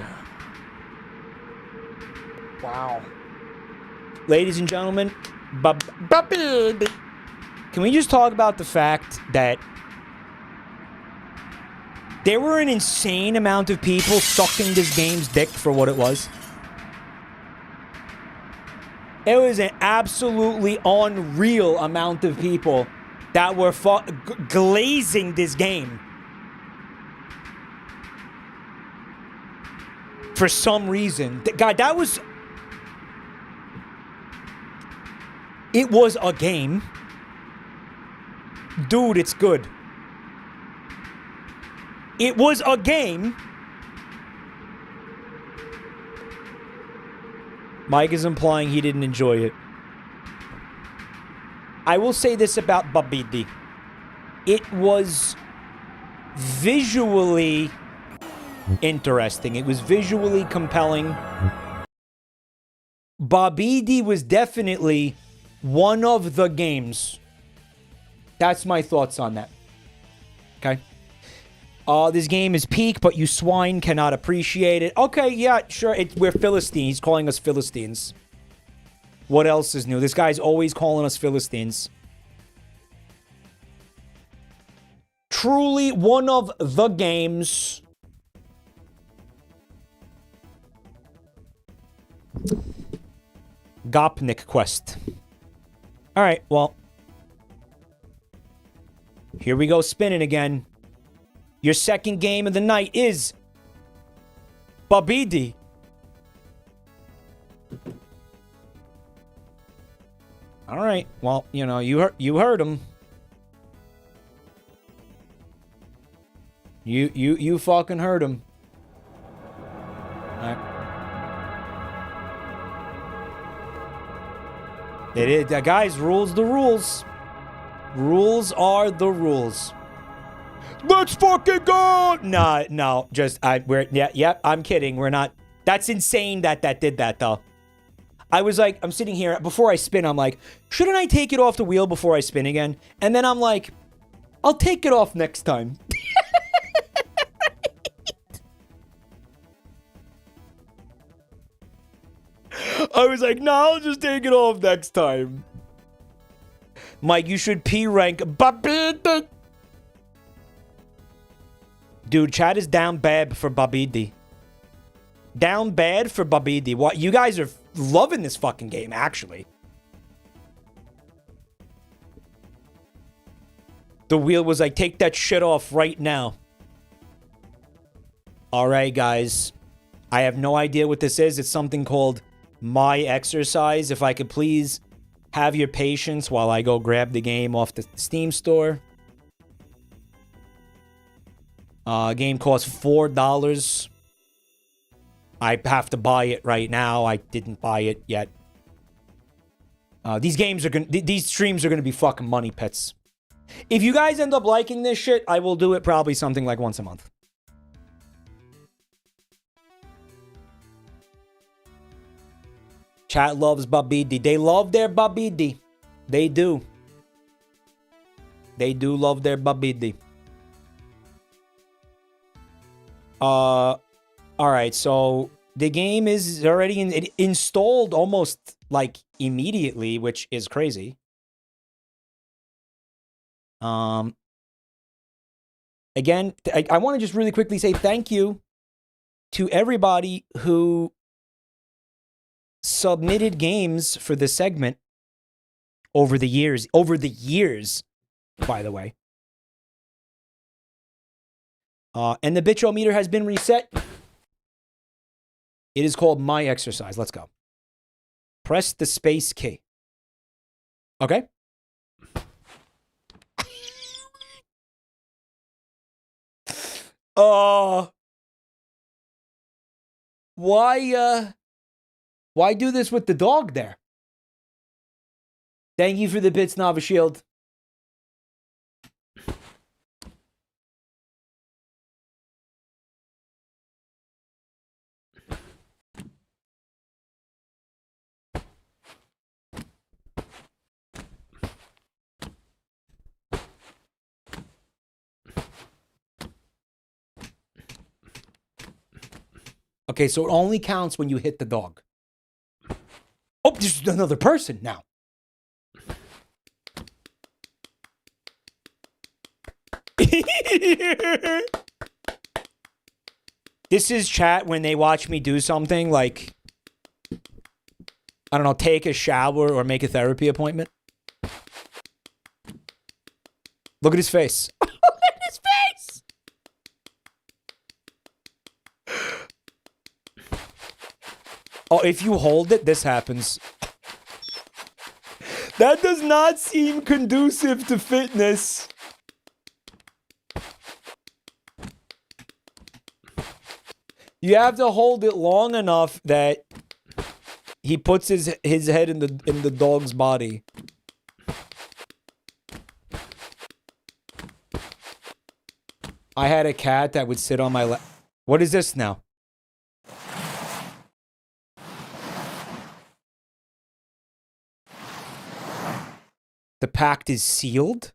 Wow. Ladies and gentlemen, Babbdi. Can we just talk about the fact that there were an insane amount of people sucking this game's dick for what it was? It was an absolutely unreal amount of people that were glazing this game. For some reason. God, that was... It was a game. Dude, it's good. It was a game. Mike is implying he didn't enjoy it. I will say this about Babbdi. It was visually interesting. It was visually compelling. Babbdi was definitely one of the games. That's my thoughts on that. Okay? This game is peak, but you swine cannot appreciate it. Okay, yeah, sure. We're Philistines. He's calling us Philistines. What else is new? This guy's always calling us Philistines. Truly one of the games. Gopnik quest. Alright, well. Here we go spinning again. Your second game of the night is Babbdi. All right. Well, you know, you heard him. You fucking heard him. All right. It is, guys. Rules the rules. Rules are the rules. Let's fucking go! No, just, I'm kidding. We're not, that's insane that did that, though. I was like, I'm sitting here, before I spin, I'm like, shouldn't I take it off the wheel before I spin again? And then I'm like, I'll take it off next time. I was like, no, I'll just take it off next time. Mike, you should P-rank Babbdi. Dude, chat is down bad for Babbdi. Down bad for Babbdi. What? You guys are loving this fucking game, actually. The wheel was like, take that shit off right now. Alright, guys. I have no idea what this is. It's something called My Exercise. If I could please have your patience while I go grab the game off the Steam store. Game costs $4. I have to buy it right now. I didn't buy it yet. These streams are gonna be fucking money pits. If you guys end up liking this shit, I will do it probably something like once a month. Chat loves Babbdi. They love their Babbdi. They do. They do love their Babbdi. Alright, so the game is already installed almost like immediately, which is crazy. Again, I want to just really quickly say thank you to everybody who submitted games for this segment over the years, by the way. And the tch-O-Meter has been reset. It is called My Exercise. Let's go. Press the space key. Okay. Why do this with the dog there? Thank you for the bits, Nava Shield. Okay, so it only counts when you hit the dog. Oh, there's another person now. This is chat when they watch me do something like, I don't know, take a shower or make a therapy appointment. Look at his face. Look at his face! Oh, if you hold it, this happens. That does not seem conducive to fitness. You have to hold it long enough that he puts his head in the dog's body. I had a cat that would sit on my lap. What is this now? The pact is sealed?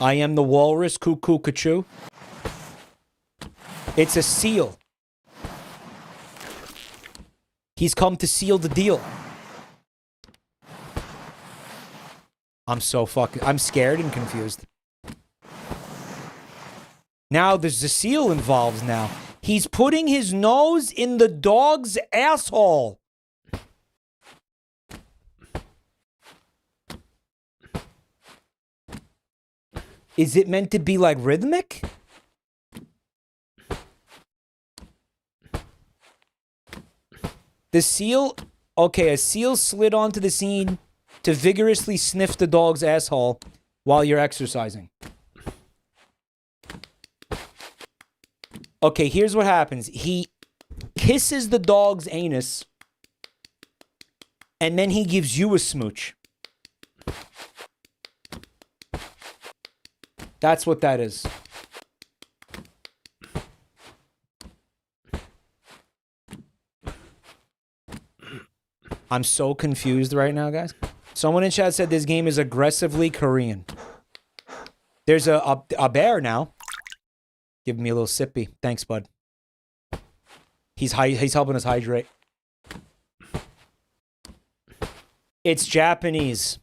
I am the walrus, cuckoo, cachoo. It's a seal. He's come to seal the deal. I'm scared and confused. Now there's a seal involved now. He's putting his nose in the dog's asshole. Is it meant to be like rhythmic? The seal... Okay, a seal slid onto the scene to vigorously sniff the dog's asshole while you're exercising. Okay, here's what happens. He kisses the dog's anus, and then he gives you a smooch. That's what that is. I'm so confused right now, guys. Someone in chat said this game is aggressively Korean. There's a bear now. Give me a little sippy. Thanks, bud. He's helping us hydrate. It's Japanese.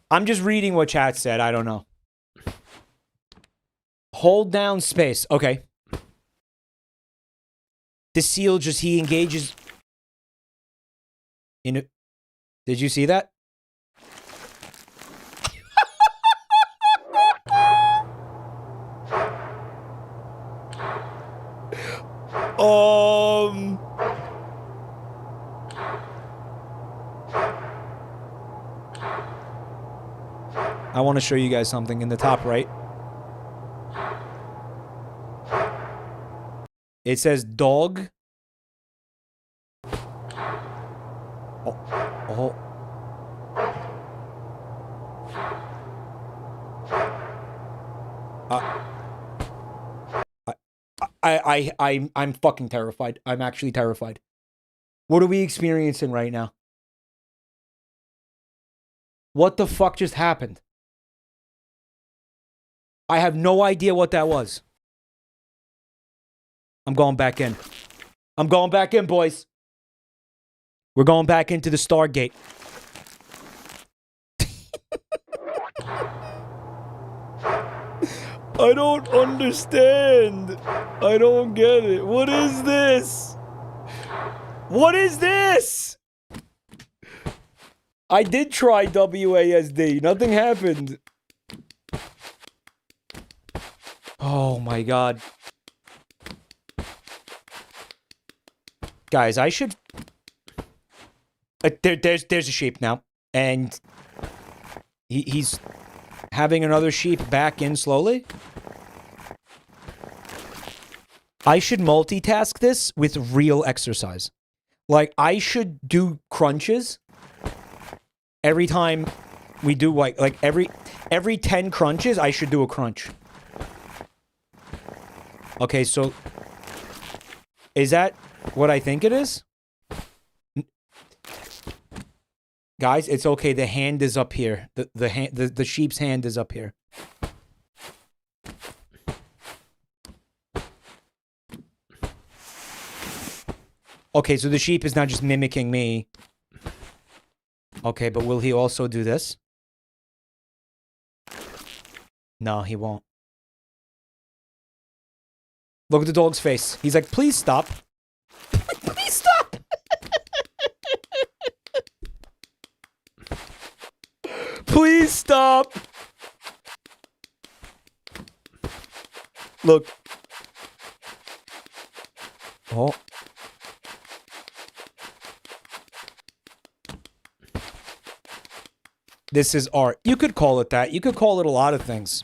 I'm just reading what chat said. I don't know. Hold down space. Okay. The seal he engages in it. Did you see that? I want to show you guys something in the top right. It says dog. Oh. Oh. I'm fucking terrified. I'm actually terrified. What are we experiencing right now? What the fuck just happened? I have no idea what that was. I'm going back in. I'm going back in, boys. We're going back into the Stargate. I don't understand. I don't get it. What is this? What is this? I did try WASD. Nothing happened. Oh my god. Guys, I should... there's a sheep now. And... He's... having another sheep back in slowly. I should multitask this with real exercise. Like, I should do crunches every time we do, like every 10 crunches, I should do a crunch. Okay, so is that what I think it is? Guys, it's okay. The hand is up here. The sheep's hand is up here. Okay, so the sheep is not just mimicking me. Okay, but will he also do this? No, he won't. Look at the dog's face. He's like, please stop. Please stop. Please stop. Look. Oh. This is art. You could call it that. You could call it a lot of things.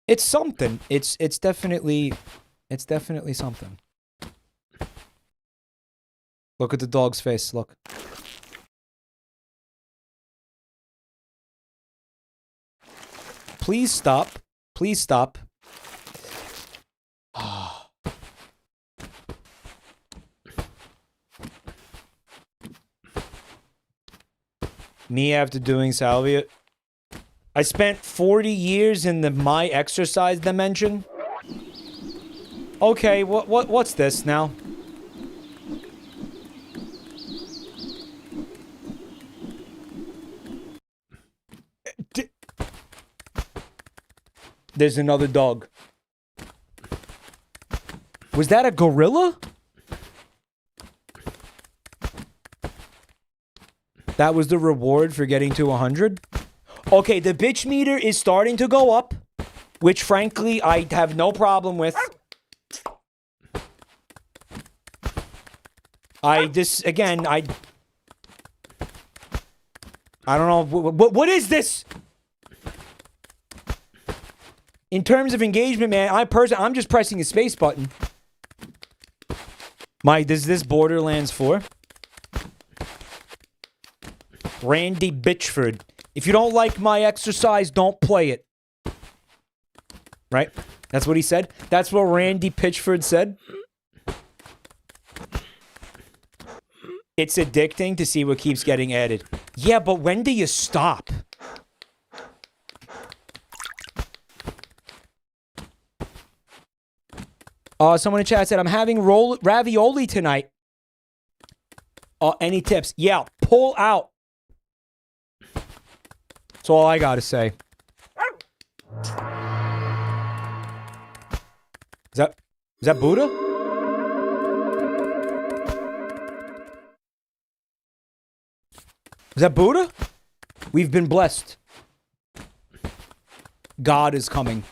It's something. It's definitely something. Look at the dog's face. Look. Please stop. Please stop. Me after doing salvia. I spent 40 years in the my exercise dimension. Okay, what's this now? There's another dog. Was that a gorilla? That was the reward for getting to 100? Okay, the bitch meter is starting to go up, which frankly I have no problem with. I don't know, what is this? In terms of engagement, man, I'm just pressing the space button. Is this Borderlands 4? Randy Bitchford. If you don't like my exercise, don't play it. Right? That's what he said? That's what Randy Pitchford said? It's addicting to see what keeps getting added. Yeah, but when do you stop? Someone in chat said, I'm having ravioli tonight. Any tips? Yeah, pull out. That's all I gotta say. Is that Buddha? Is that Buddha? We've been blessed. God is coming.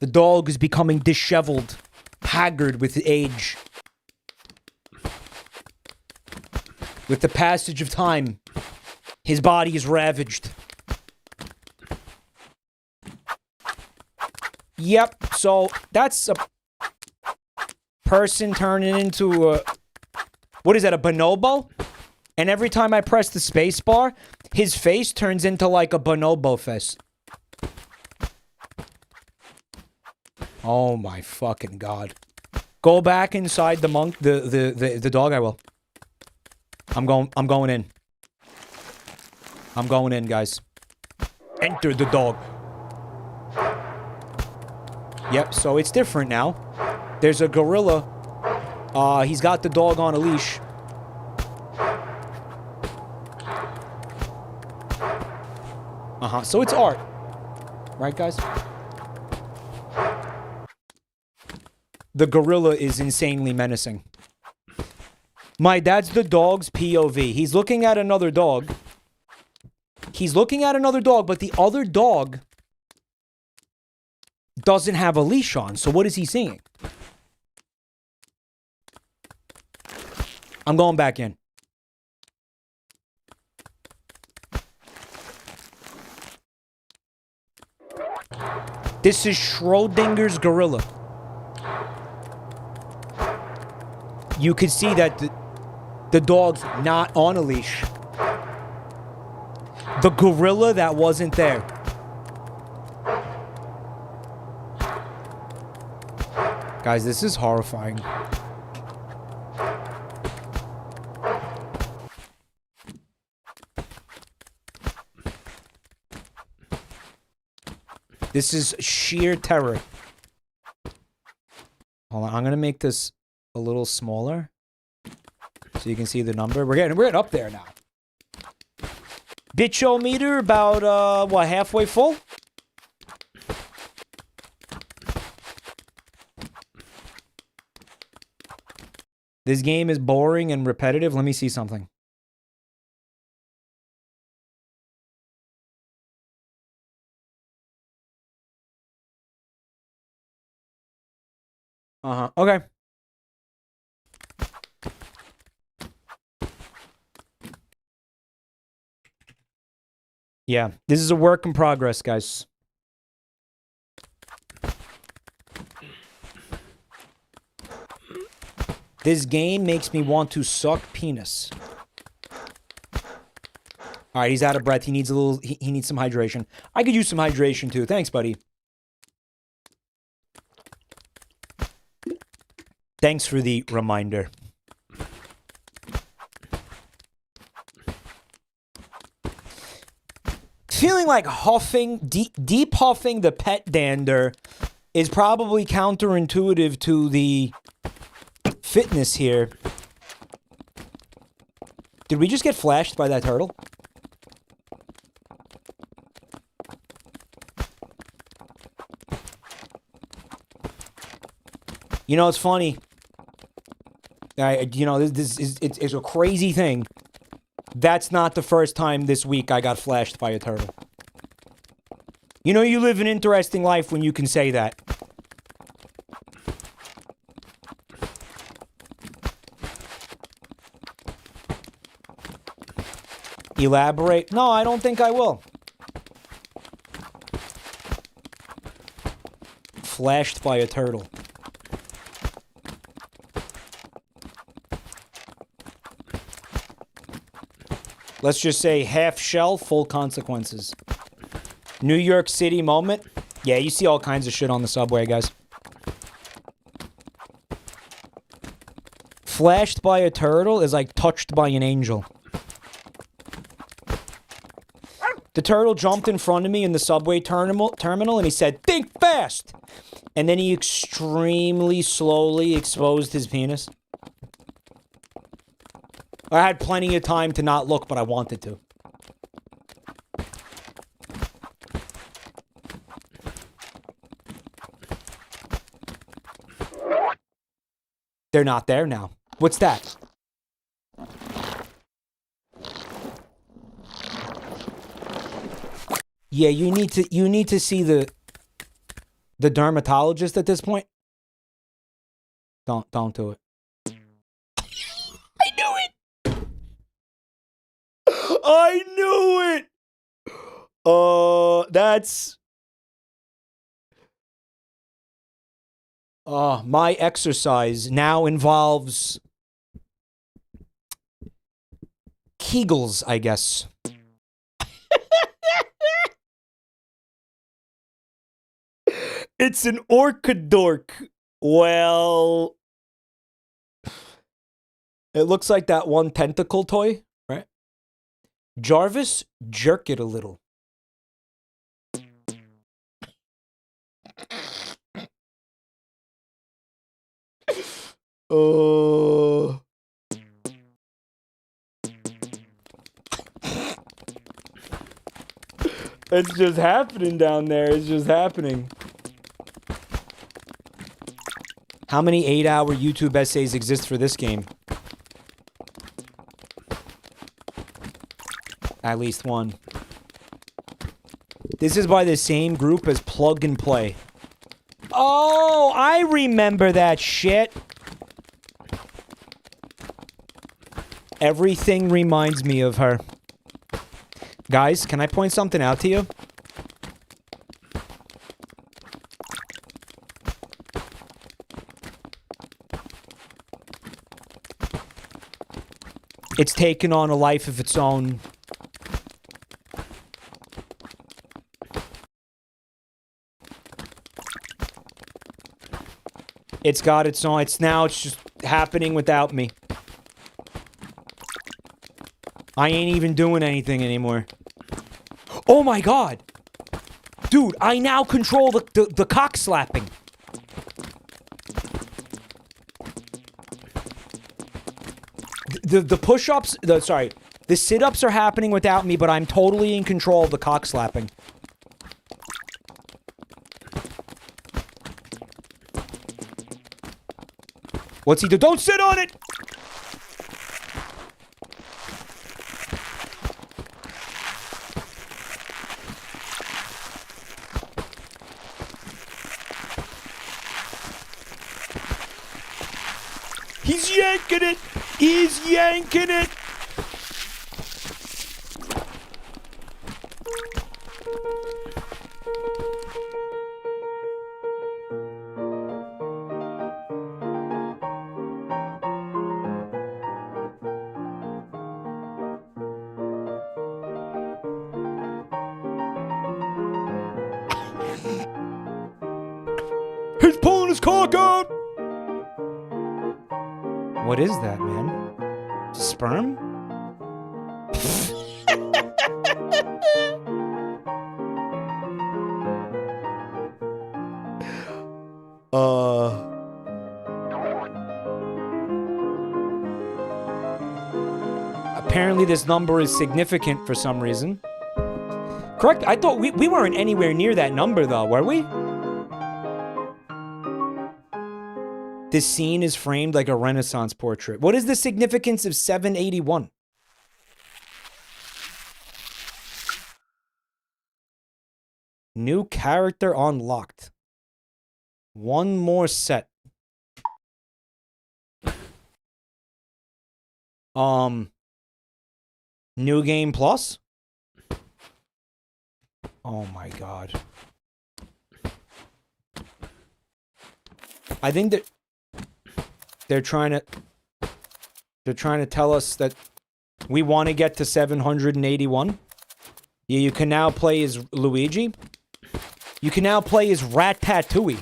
The dog is becoming disheveled, haggard with age. With the passage of time, his body is ravaged. Yep, so that's a person turning into a... What is that, a bonobo? And every time I press the space bar, his face turns into like a bonobo face. Oh my fucking god. Go back inside the monk, the dog, I will. I'm going in. I'm going in, guys. Enter the dog. Yep, so it's different now. There's a gorilla. He's got the dog on a leash. So it's art. Right, guys? The gorilla is insanely menacing. That's the dog's POV. He's looking at another dog. He's looking at another dog, but the other dog doesn't have a leash on. So what is he seeing? I'm going back in. This is Schrodinger's gorilla. You could see that the dog's not on a leash. The gorilla that wasn't there. Guys, this is horrifying. This is sheer terror. Hold on, I'm gonna make this a little smaller so you can see the number. We're getting up there now. tch-O-Meter about what, halfway full? This game is boring and repetitive. Let me see something. Okay. Yeah, this is a work in progress, guys. This game makes me want to suck penis. All right, he's out of breath. He needs a little. He needs some hydration. I could use some hydration too. Thanks, buddy. Thanks for the reminder. Feeling like huffing, deep huffing the pet dander is probably counterintuitive to the fitness here. Did we just get flashed by that turtle? You know, it's funny. You know, it's a crazy thing. That's not the first time this week I got flashed by a turtle. You know, you live an interesting life when you can say that. Elaborate? No, I don't think I will. Flashed by a turtle. Let's just say half shell, full consequences. New York City moment. Yeah, you see all kinds of shit on the subway, guys. Flashed by a turtle is like touched by an angel. The turtle jumped in front of me in the subway terminal and he said, "Think fast!" And then he extremely slowly exposed his penis. I had plenty of time to not look, but I wanted to. They're not there now. What's that? Yeah, you need to see the the dermatologist at this point. Don't do it. I knew it. I knew it. That's. My exercise now involves Kegels, I guess. It's an orchidork. Well, it looks like that one tentacle toy, right? Jarvis, jerk it a little. It's just happening down there. It's just happening. How many 8-hour YouTube essays exist for this game? At least one. This is by the same group as Plug and Play. Oh, I remember that shit. Everything reminds me of her. Guys, can I point something out to you? It's taken on a life of its own. It's got its own. It's just happening without me. I ain't even doing anything anymore. Oh my god! Dude, I now control the cock slapping. The push-ups, the sit-ups are happening without me, but I'm totally in control of the cock slapping. What's he do? Don't sit on it! He's yanking it! He's yanking it! He's pulling his cock out! What is that, man? Sperm? Apparently this number is significant for some reason. Correct? I thought we weren't anywhere near that number, though, were we? This scene is framed like a Renaissance portrait. What is the significance of 781? New character unlocked. One more set. New game plus? Oh my god. I think that they're trying to tell us that we want to get to 781. Yeah, you can now play as Luigi. You can now play as Ratatouille.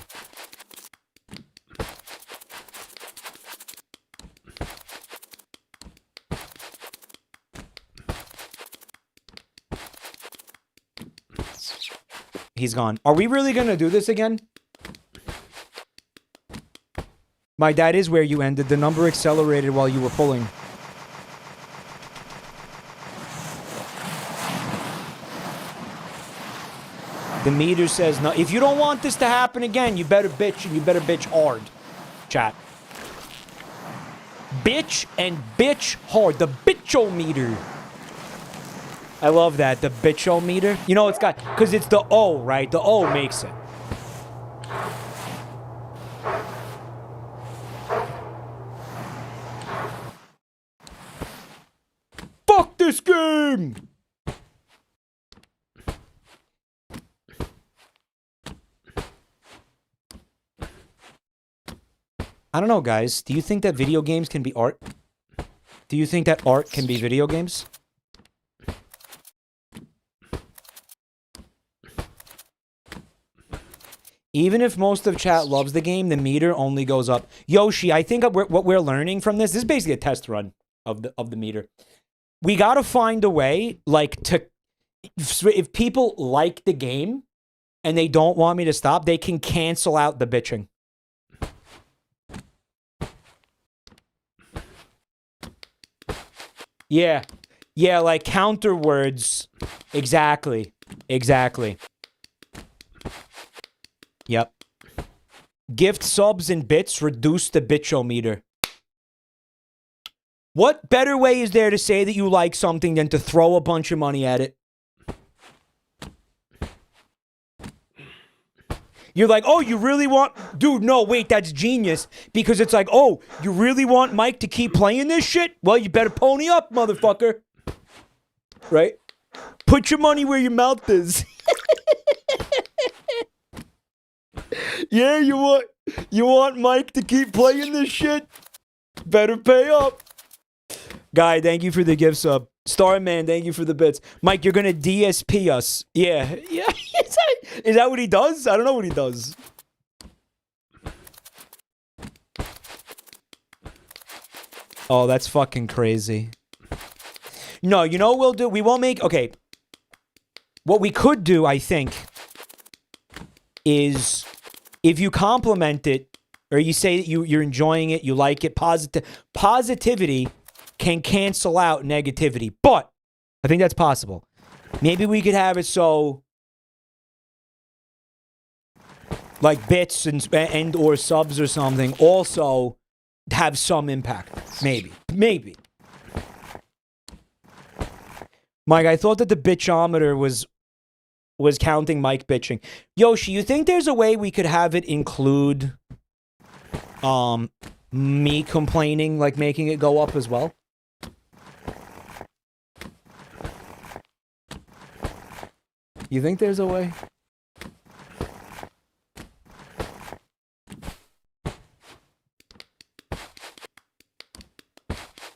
He's gone. Are we really gonna do this again? My dad is where you ended. The number accelerated while you were pulling. The meter says no. If you don't want this to happen again, you better bitch, and you better bitch hard. Chat. Bitch and bitch hard. The tch-O-Meter. I love that. The tch-O-Meter. You know, it's got... Because it's the O, right? The O makes it. Fuck this game! I don't know, guys. Do you think that video games can be art? Do you think that art can be video games? Even if most of chat loves the game, the meter only goes up. Yoshi, I think what we're learning from this is basically a test run of the meter. We gotta find a way, like, to... If people like the game and they don't want me to stop, they can cancel out the bitching. Yeah. Yeah, like counter words. Exactly. Exactly. Yep. Gift subs and bits reduce the tch-O-Meter. What better way is there to say that you like something than to throw a bunch of money at it? You're like, oh, you really want... Dude, no, wait, that's genius. Because it's like, oh, you really want Mike to keep playing this shit? Well, you better pony up, motherfucker. Right? Put your money where your mouth is. Yeah, you want Mike to keep playing this shit? Better pay up. Guy, thank you for the gift sub. Starman, thank you for the bits. Mike, you're gonna DSP us. Yeah. Yeah. Is that what he does? I don't know what he does. Oh, that's fucking crazy. No, you know what we'll do? We won't make... Okay. What we could do, I think, is if you compliment it, or you say that you're enjoying it, you like it, positivity can cancel out negativity. But I think that's possible. Maybe we could have it so... like bits and or subs or something also have some impact. Maybe. Maybe. Mike, I thought that the bitchometer was counting Mike bitching. Yoshi, you think there's a way we could have it include me complaining, like making it go up as well? You think there's a way?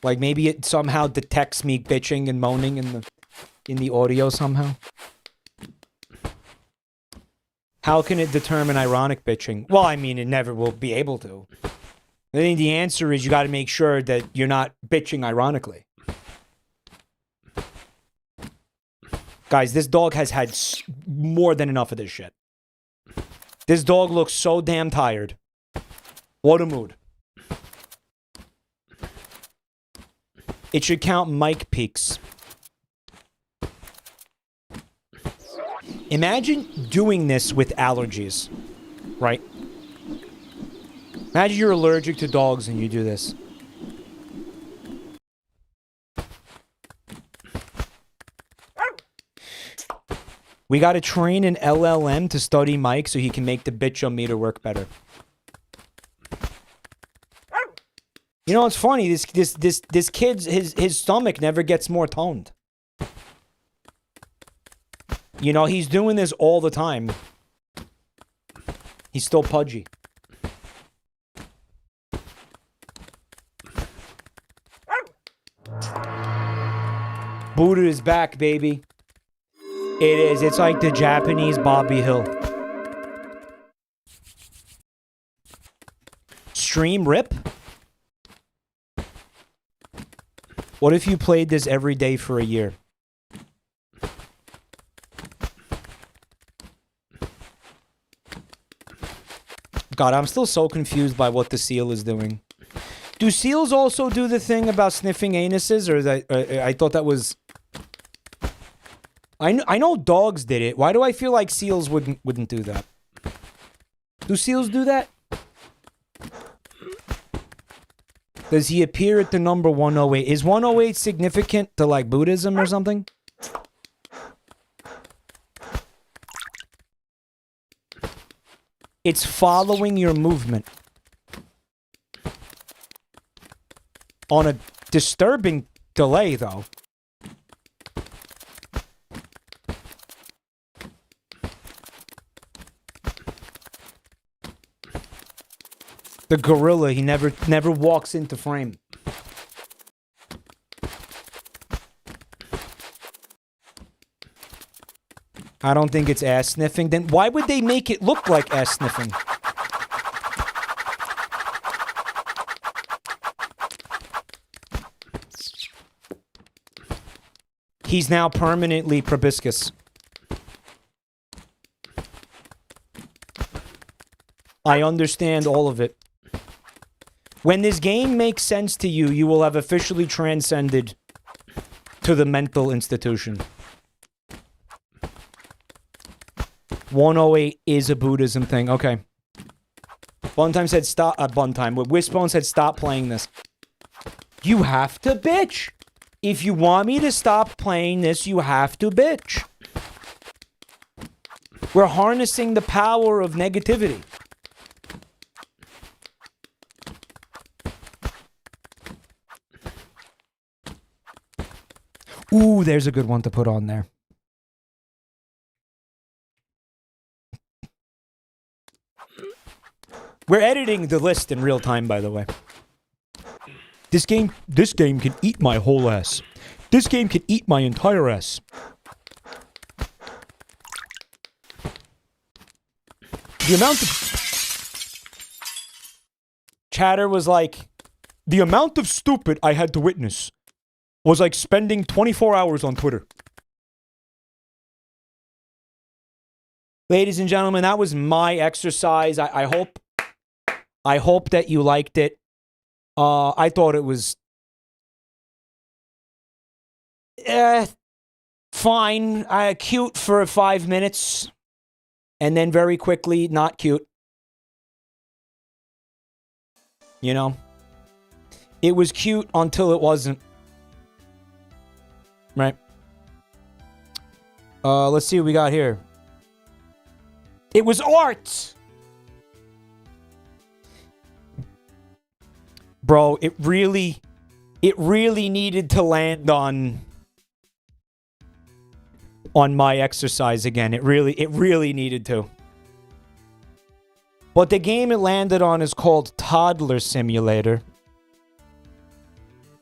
Like maybe it somehow detects me bitching and moaning in the audio somehow. How can it determine ironic bitching? Well, I mean, it never will be able to. I think the answer is you got to make sure that you're not bitching ironically. Guys, this dog has had more than enough of this shit. This dog looks so damn tired. What a mood. It should count mic peaks. Imagine doing this with allergies, right? Imagine you're allergic to dogs and you do this. We gotta train an LLM to study Mike so he can make the tch-O-Meter work better. You know, it's funny. This kid's his stomach never gets more toned. You know, he's doing this all the time. He's still pudgy. Buddha is back, baby. It is. It's like the Japanese Bobby Hill. Stream rip? What if you played this every day for a year? God, I'm still so confused by what the seal is doing. Do seals also do the thing about sniffing anuses, or that I thought that was... I know dogs did it. Why do I feel like seals wouldn't do that? Do seals do that? Does he appear at the number 108? Is 108 significant to, like, Buddhism or something? It's following your movement. On a disturbing delay, though. The gorilla, he never walks into frame. I don't think it's ass sniffing. Then why would they make it look like ass sniffing? He's now permanently proboscis. I understand all of it. When this game makes sense to you, you will have officially transcended to the mental institution. 108 is a Buddhism thing. Okay. Buntime said stop. Buntime. Wishbone said stop playing this. You have to bitch. If you want me to stop playing this, you have to bitch. We're harnessing the power of negativity. Ooh, there's a good one to put on there. We're editing the list in real time, by the way. This game can eat my whole ass. This game can eat my entire ass. The amount of... Chatter was like... The amount of stupid I had to witness was like spending 24 hours on Twitter. Ladies and gentlemen, that was my exercise. I hope that you liked it. I thought it was fine. Cute for 5 minutes. And then very quickly, not cute. You know? It was cute until it wasn't. Right. Let's see what we got here. It was art! Bro, it really needed to land on my exercise again. It really needed to. But the game it landed on is called Toddler Simulator.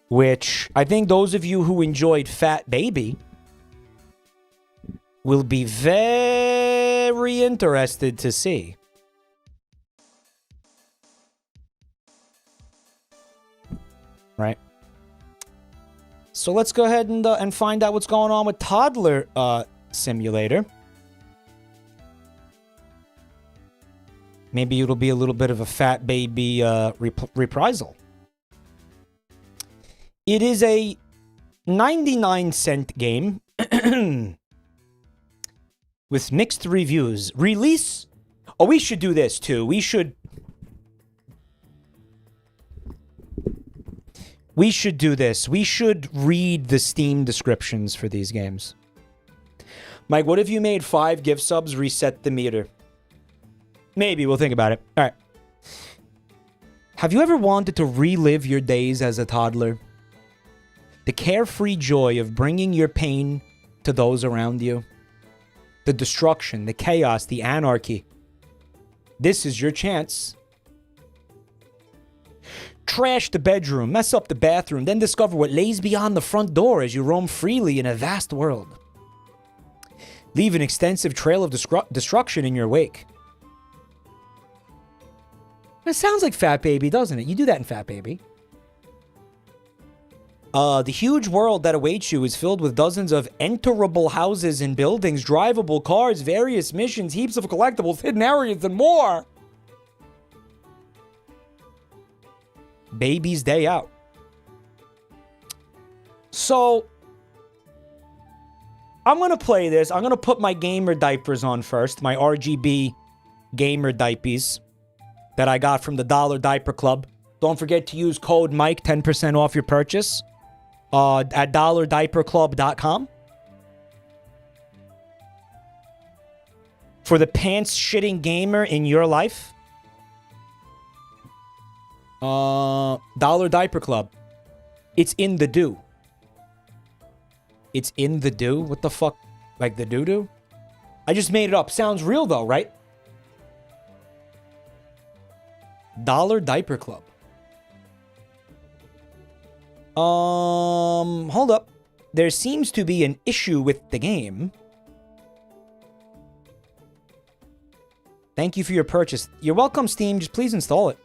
Which, I think those of you who enjoyed Fat Baby will be very interested to see. Right? So let's go ahead and find out what's going on with Toddler Simulator. Maybe it'll be a little bit of a Fat Baby reprisal. It is a 99-cent game with mixed reviews. Release? Oh, we should do this too. We should do this. We should read the Steam descriptions for these games. Mike, what if you made 5 gift subs reset the meter? Maybe. We'll think about it. All right. Have you ever wanted to relive your days as a toddler? The carefree joy of bringing your pain to those around you. The destruction, the chaos, the anarchy. This is your chance. Trash the bedroom, mess up the bathroom, then discover what lays beyond the front door as you roam freely in a vast world. Leave an extensive trail of destruction in your wake. It sounds like Fat Baby, doesn't it? You do that in Fat Baby. The huge world that awaits you is filled with dozens of enterable houses and buildings, drivable cars, various missions, heaps of collectibles, hidden areas, and more. Baby's day out. So, I'm going to play this. I'm going to put my gamer diapers on first. My RGB gamer diapers that I got from the Dollar Diaper Club. Don't forget to use code Mike, 10% off your purchase. At dollardiaperclub.com. For the pants-shitting gamer in your life? Dollar Diaper Club. It's in the do. It's in the do? What the fuck? Like the doo-doo? I just made it up. Sounds real though, right? Dollar Diaper Club. Hold up. There seems to be an issue with the game. Thank you for your purchase. You're welcome, Steam. Just please install it.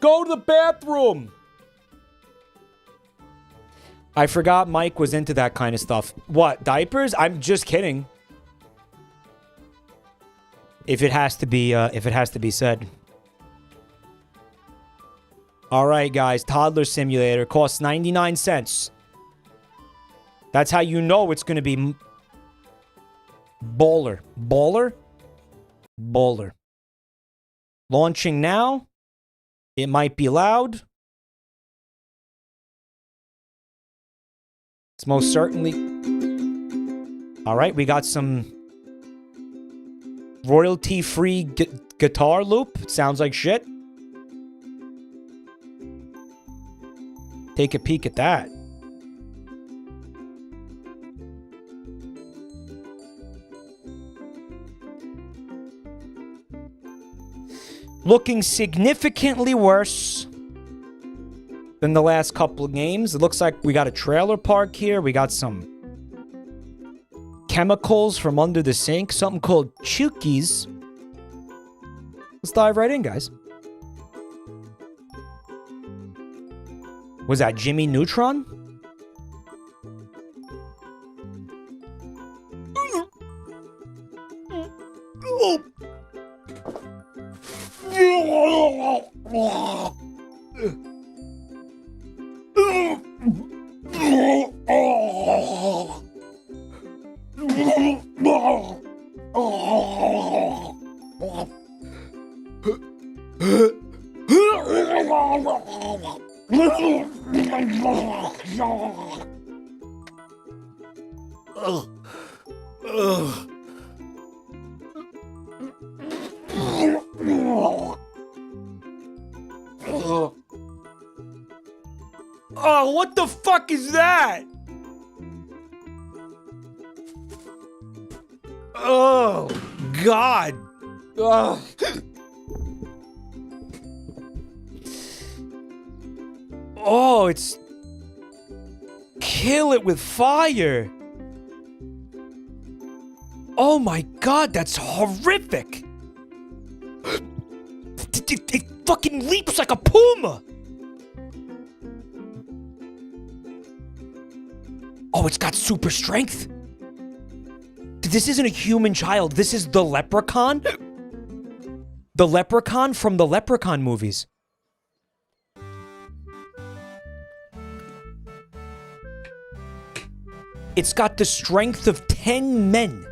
Go to the bathroom! I forgot Mike was into that kind of stuff. What, diapers? I'm just kidding. If it has to be said. Alright, guys. Toddler Simulator costs 99 cents. That's how you know it's going to be... Baller. Baller? Baller. Launching now. It might be loud. It's most certainly... Alright, we got some... royalty-free guitar loop. Sounds like shit. Take a peek at that. Looking significantly worse than the last couple of games. It looks like we got a trailer park here. We got some chemicals from under the sink. Something called Chookies. Let's dive right in, guys. Was that Jimmy Neutron? Oh, what the fuck is that? Oh, God. Ugh. Oh, it's... Kill it with fire. Oh my God, that's horrific. It fucking leaps like a puma. Oh, it's got super strength. This isn't a human child. This is the leprechaun. The leprechaun from the Leprechaun movies. It's got the strength of 10 men.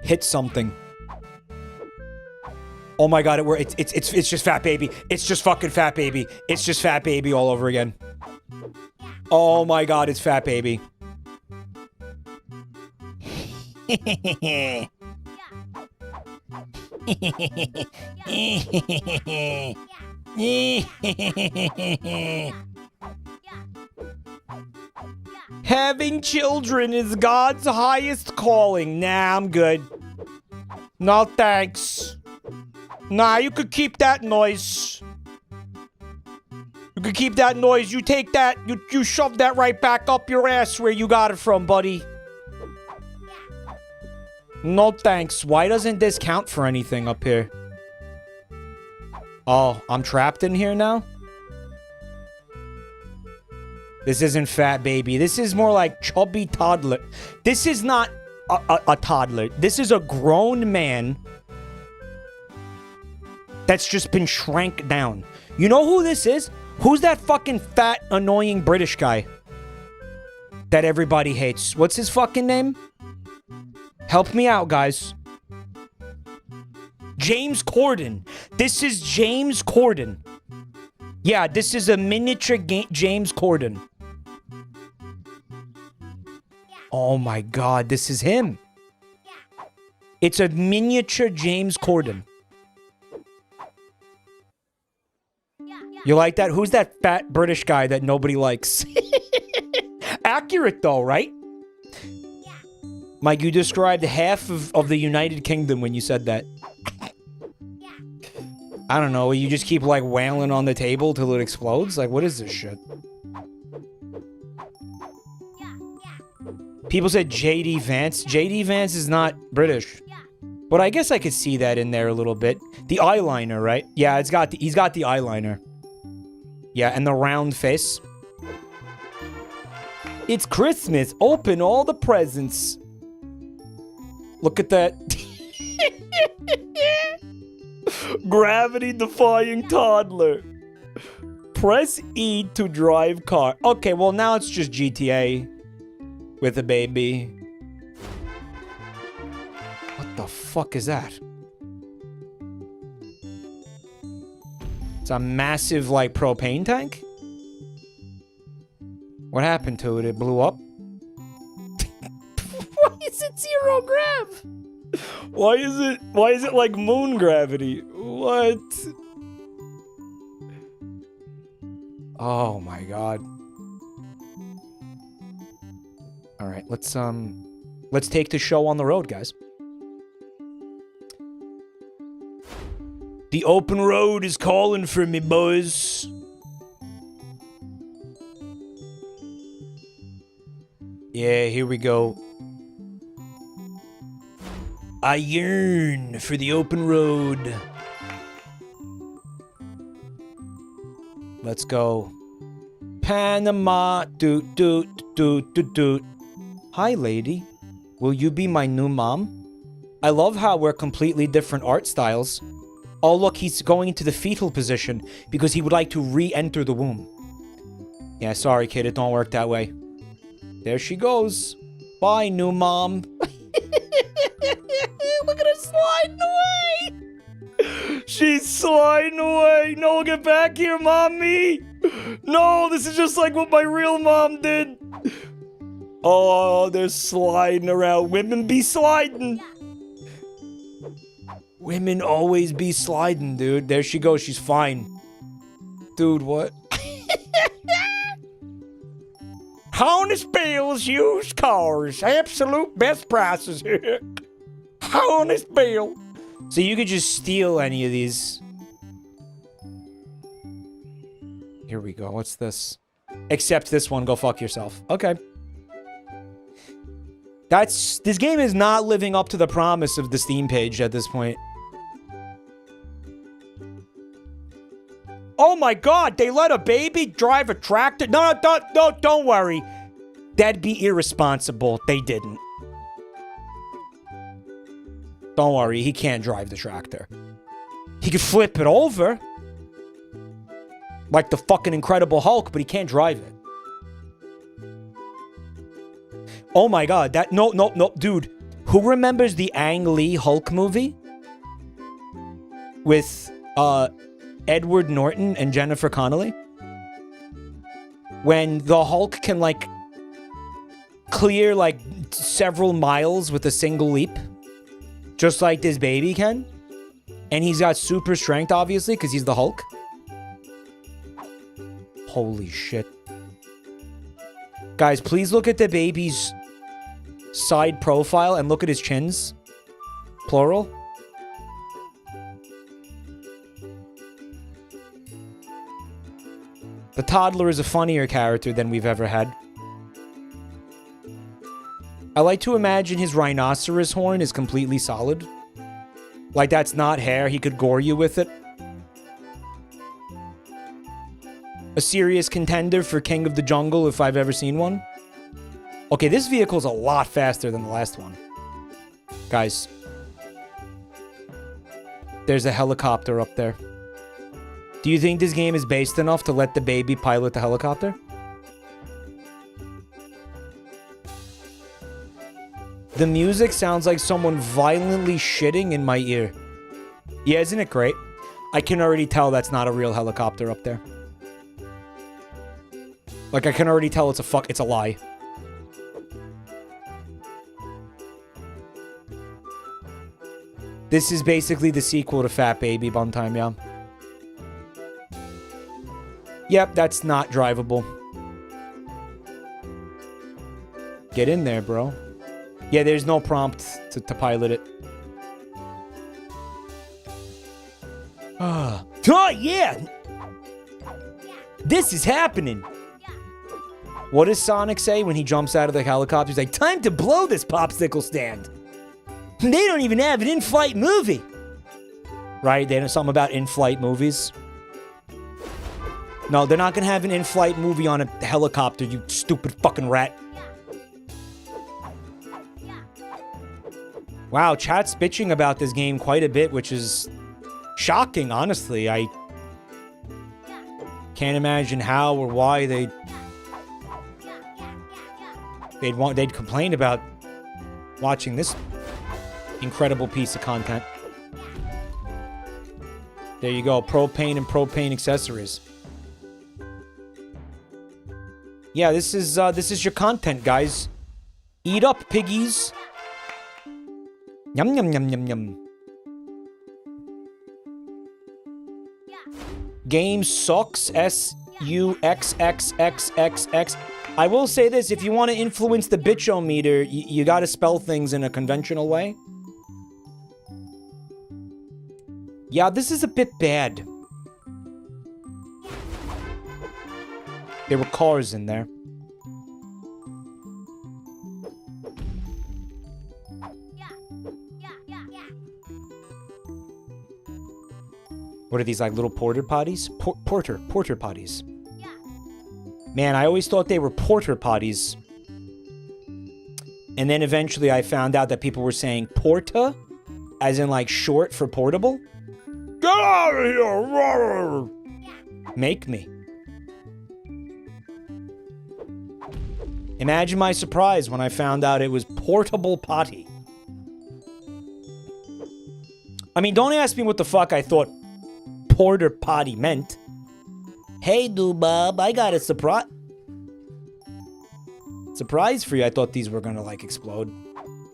Hit something. Oh my God, it's just Fat Baby. It's just fucking Fat Baby. It's just Fat Baby all over again. Oh my God, it's Fat Baby. Having children is God's highest calling. Nah, I'm good. No thanks. Nah, you could keep that noise. You could keep that noise. You take that, you shove that right back up your ass where you got it from, buddy. No thanks. Why doesn't this count for anything up here? Oh, I'm trapped in here now? This isn't Fat Baby. This is more like chubby toddler. This is not a toddler. This is a grown man that's just been shrank down. You know who this is? Who's that fucking fat, annoying British guy that everybody hates? What's his fucking name? Help me out, guys. James Corden. This is James Corden. Yeah, this is a miniature James Corden. Oh my God, this is him. It's a miniature James Corden. You like that? Who's that fat British guy that nobody likes? Accurate though, right? Mike, you described half of the United Kingdom when you said that. I don't know, you just keep like wailing on the table till it explodes? Like, what is this shit? People said J.D. Vance. J.D. Vance is not British. But I guess I could see that in there a little bit. The eyeliner, right? Yeah, he's got the eyeliner. Yeah, and the round face. It's Christmas. Open all the presents. Look at that. Gravity-defying toddler. Press E to drive car. Okay, well now it's just GTA with a baby. What the fuck is that? It's a massive, like, propane tank? What happened to it? It blew up? Why is it zero grav? Why is it like moon gravity? What? Oh my God. All right, let's take the show on the road, guys. The open road is calling for me, boys. Yeah, here we go. I yearn for the open road. Let's go. Panama, doot, doot, doot, doot, doot. Hi, lady. Will you be my new mom? I love how we're completely different art styles. Oh, look, he's going into the fetal position because he would like to re-enter the womb. Yeah, sorry, kid, it don't work that way. There she goes. Bye, new mom. Look at her sliding away. She's sliding away. No, get back here, mommy. No, this is just like what my real mom did. Oh, they're sliding around. Women be sliding. Women always be sliding, dude. There she goes. She's fine. Dude, what? Honest Bill's used cars. Absolute best prices here. Honest Bill. So you could just steal any of these. Here we go. What's this? Except this one. Go fuck yourself. Okay. This game is not living up to the promise of the Steam page at this point. Oh my God, they let a baby drive a tractor? No, don't worry. That'd be irresponsible. They didn't. Don't worry, he can't drive the tractor. He could flip it over. Like the fucking Incredible Hulk, but he can't drive it. Oh my God, no, dude. Who remembers the Ang Lee Hulk movie? With, Edward Norton and Jennifer Connelly? When the Hulk can, like, clear, like, several miles with a single leap. Just like this baby can. And he's got super strength, obviously, because he's the Hulk. Holy shit. Guys, please look at the baby's side profile and look at his chins. Plural. The toddler is a funnier character than we've ever had. I like to imagine his rhinoceros horn is completely solid. Like that's not hair, he could gore you with it. A serious contender for King of the Jungle if I've ever seen one. Okay, this vehicle's a lot faster than the last one. Guys. There's a helicopter up there. Do you think this game is based enough to let the baby pilot the helicopter? The music sounds like someone violently shitting in my ear. Yeah, isn't it great? I can already tell that's not a real helicopter up there. Like, I can already tell it's a lie. This is basically the sequel to Fat Baby Buntime, yeah. Yep, that's not drivable. Get in there, bro. Yeah, there's no prompt to pilot it. Oh, yeah! This is happening! What does Sonic say when he jumps out of the helicopter? He's like, time to blow this popsicle stand! They don't even have an in-flight movie! Right? They know something about in-flight movies. No, they're not gonna have an in-flight movie on a helicopter, you stupid fucking rat. Wow, chat's bitching about this game quite a bit, which is shocking, honestly. I can't imagine how or why they'd complain about watching this incredible piece of content. There you go, propane and propane accessories. Yeah, this is your content, guys. Eat up, piggies. Yum yum yum yum yum. Game sucks. SUXXXXX. I will say this: if you want to influence the tch-O-Meter, you got to spell things in a conventional way. Yeah, this is a bit bad. There were cars in there. What are these, like little porter potties? Porter potties. Man, I always thought they were porter potties. And then eventually I found out that people were saying porta, as in like short for portable. Get out of here! Make me. Imagine my surprise when I found out it was portable potty. I mean, don't ask me what the fuck I thought porter potty meant. Hey, Bob, I got a surprise for you. I thought these were gonna like explode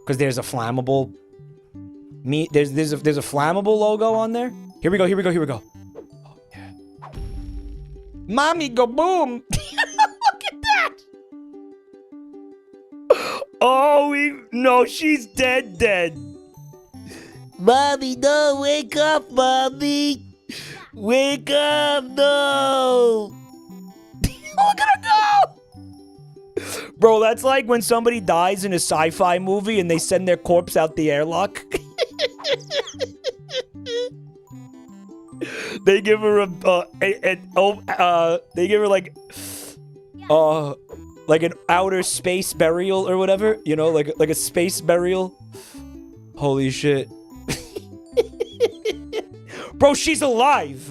because there's a flammable. There's a flammable logo on there. Here we go. Here we go. Here we go. Oh, yeah. Mommy, go boom! Look at that! Oh, no, she's dead. Mommy, no, wake up, mommy. Wake up, no. Look at her go. Bro, that's like when somebody dies in a sci-fi movie and they send their corpse out the airlock. They give her they give her like an outer space burial or whatever, you know, like a space burial. Holy shit. Bro, she's alive.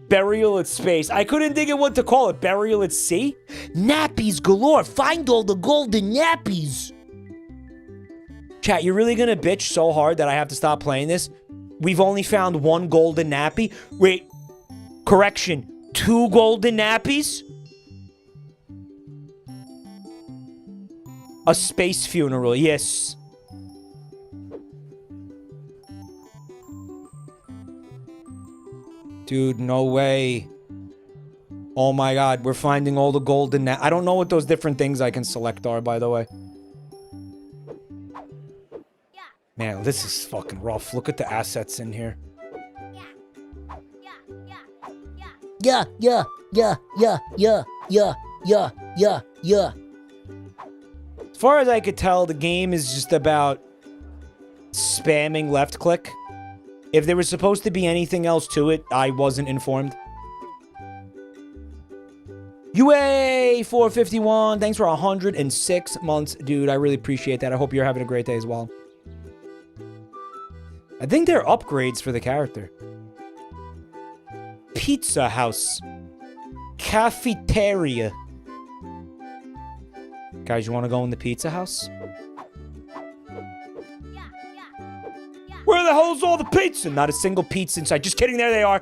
Burial at space. I couldn't think of what to call it. Burial at sea? Nappies galore. Find all the golden nappies. Chat, you're really gonna bitch so hard that I have to stop playing this? We've only found one golden nappy? Wait, correction. 2 golden nappies? A space funeral, yes. Dude, no way. Oh my god, we're finding all the golden I don't know what those different things I can select are, by the way. Man, this is fucking rough. Look at the assets in here. Yeah. As far as I could tell, the game is just about spamming left click. If there was supposed to be anything else to it, I wasn't informed. UA 451, thanks for 106 months, dude. I really appreciate that. I hope you're having a great day as well. I think they're upgrades for the character. Pizza house. Cafeteria. Guys, you want to go in the pizza house? Where the hell's all the pizza? Not a single pizza inside. Just kidding, there they are.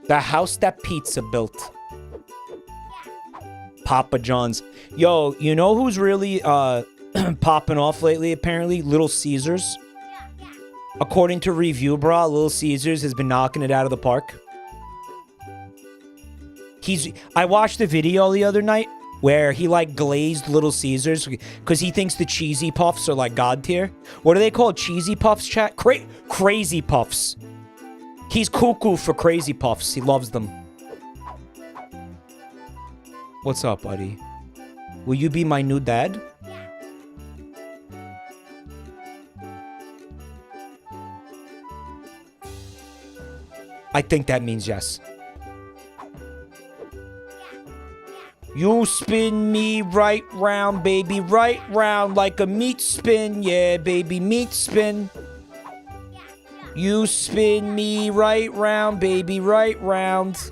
The house that pizza built. Papa John's. Yo, you know who's really popping off lately, apparently? Little Caesars. According to Review Bra, Little Caesars has been knocking it out of the park. I watched a video the other night where he like glazed Little Caesars because he thinks the cheesy puffs are like god tier. What are they called? Cheesy puffs, chat? Crazy puffs. He's cuckoo for crazy puffs. He loves them. What's up, buddy? Will you be my new dad? I think that means yes. You spin me right round, baby, right round like a meat spin. Yeah, baby, meat spin. You spin me right round, baby, right round.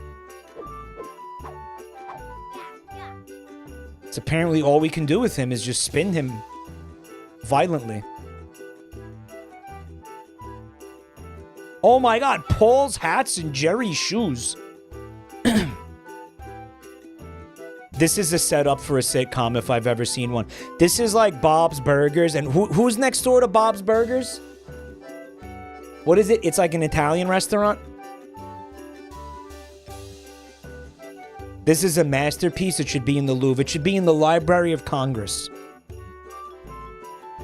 It's apparently all we can do with him is just spin him violently. Oh my god, Paul's hats and Jerry's shoes. This is a setup for a sitcom if I've ever seen one. This is like Bob's Burgers. And who's next door to Bob's Burgers? What is it? It's like an Italian restaurant? This is a masterpiece. It should be in the Louvre. It should be in the Library of Congress.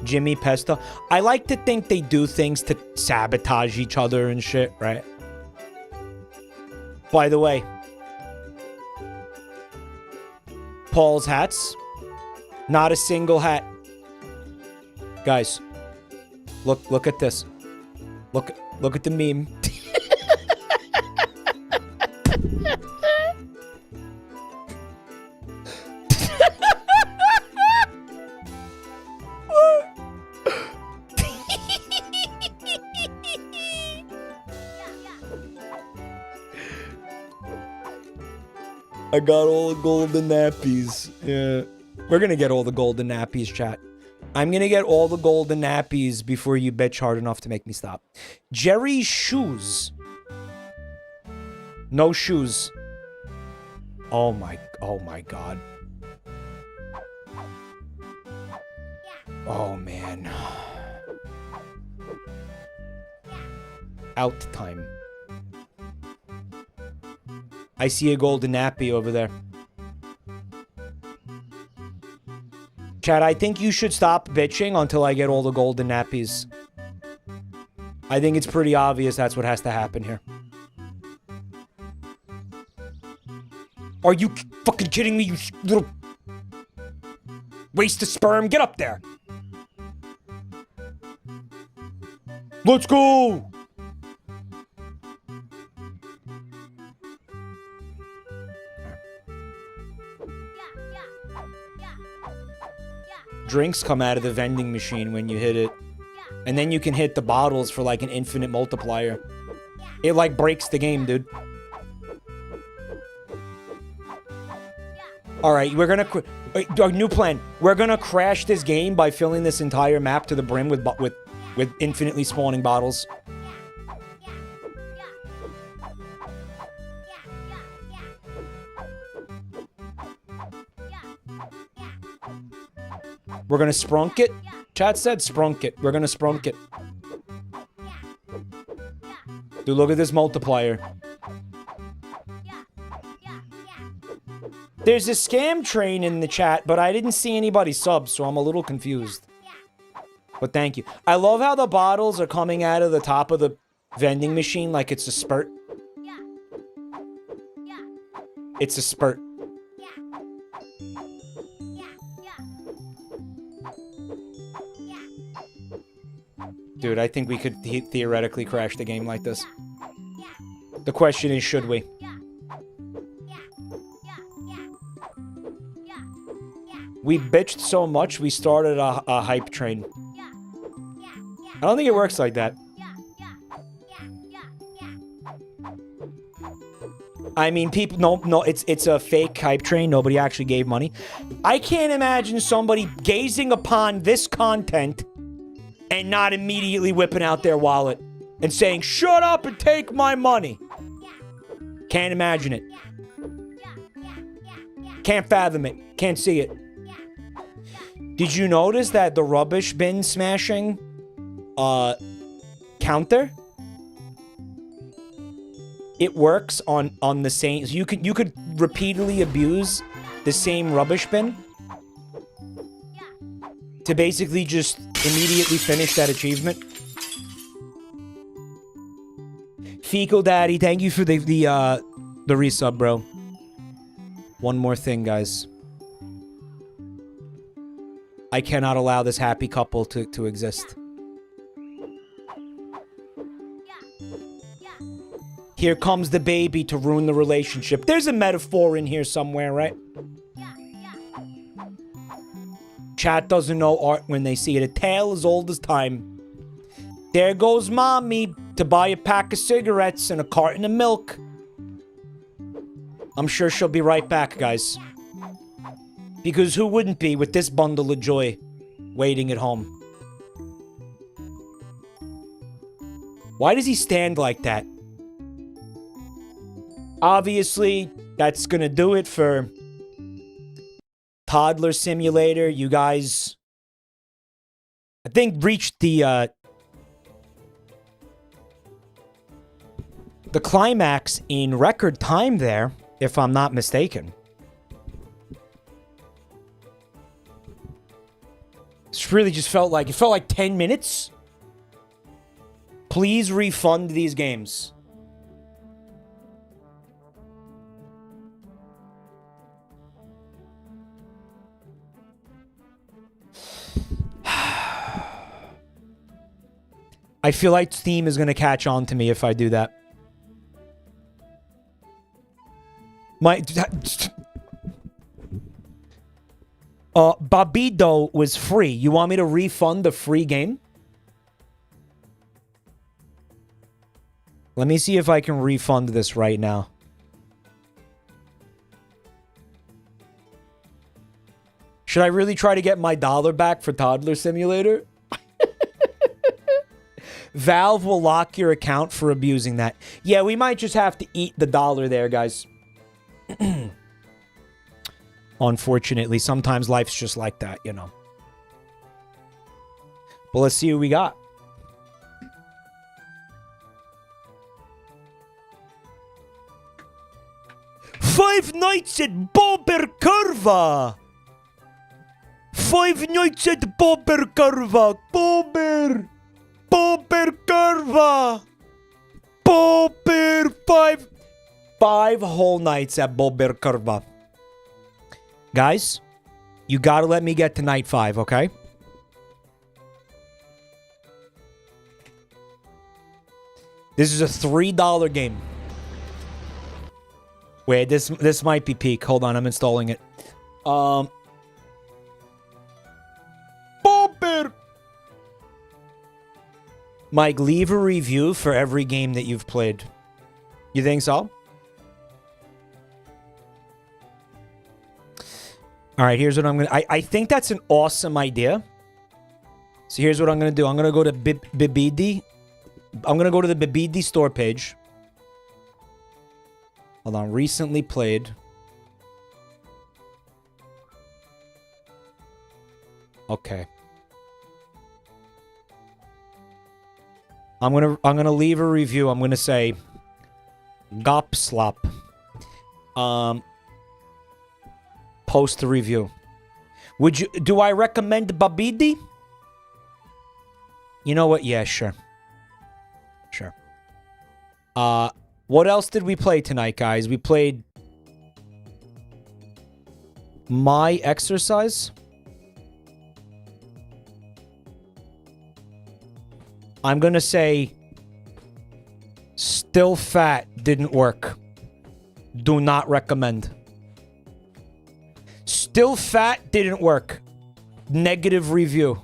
Jimmy Pesto. I like to think they do things to sabotage each other and shit, right? By the way, Paul's hats. Not a single hat. Guys, look at this. Look at the meme. I got all the golden nappies. Yeah. We're gonna get all the golden nappies, chat. I'm gonna get all the golden nappies before you bitch hard enough to make me stop. Jerry's shoes. No shoes. Oh my god. Oh man. Out time. I see a golden nappy over there. Chad, I think you should stop bitching until I get all the golden nappies. I think it's pretty obvious that's what has to happen here. Are you fucking kidding me, you little waste of sperm? Get up there. Let's go. Drinks come out of the vending machine when you hit it. And then you can hit the bottles for like an infinite multiplier. It like breaks the game, dude. Alright, we're gonna... Our new plan. We're gonna crash this game by filling this entire map to the brim with infinitely spawning bottles. We're gonna sprunk it. Chat said sprunk it. We're gonna sprunk it. Dude, look at this multiplier. There's a scam train in the chat, but I didn't see anybody sub, so I'm a little confused. But thank you. I love how the bottles are coming out of the top of the vending machine like it's a spurt. It's a spurt. Dude, I think we could theoretically crash the game like this. The question is, should we? We bitched so much, we started a hype train. I don't think it works like that. I mean, people... No, it's a fake hype train. Nobody actually gave money. I can't imagine somebody gazing upon this content and not immediately whipping out their wallet and saying, shut up and take my money. Can't imagine it. Can't fathom it. Can't see it. Did you notice that the rubbish bin smashing counter? It works on the same. So you could repeatedly abuse the same rubbish bin to basically just immediately finish that achievement. Fecal Daddy, thank you for the resub, bro. One more thing, guys. I cannot allow this happy couple to exist. Here comes the baby to ruin the relationship. There's a metaphor in here somewhere, right? Chat doesn't know art when they see it. A tale as old as time. There goes mommy to buy a pack of cigarettes and a carton of milk. I'm sure she'll be right back, guys. Because who wouldn't be with this bundle of joy waiting at home? Why does he stand like that? Obviously, that's gonna do it for Toddler Simulator. You guys, I think, reached the climax in record time there, if I'm not mistaken. This really just felt like 10 minutes. Please refund these games. I feel like Steam is going to catch on to me if I do that. Babbdi was free. You want me to refund the free game? Let me see if I can refund this right now. Should I really try to get my $1 back for Toddler Simulator? Valve will lock your account for abusing that. Yeah, we might just have to eat the $1 there, guys. Unfortunately, sometimes life's just like that, you know. But let's see what we got. Five Nights at Bobr Kurwa. 5 Nights at Bobr Kurwa. Bobr Kurwa. Bobr 5 whole nights at Bobr Kurwa. Guys, you gotta let me get to night 5, okay? This is a $3 game. Wait, this might be peak. Hold on, I'm installing it. Bobr. Mike, leave a review for every game that you've played. You think so? All right, here's what I'm going to... I think that's an awesome idea. So here's what I'm going to do. I'm going to go to Babbdi. I'm going to go to the Babbdi store page. Hold on. Recently played. Okay. I'm gonna leave a review. I'm gonna say Gopslop. Post the review. Do I recommend Babbdi? You know what? Yeah, sure. Sure. What else did we play tonight, guys? We played My Exercise. I'm gonna say Still Fat didn't work. Do not recommend. Still Fat didn't work. Negative review.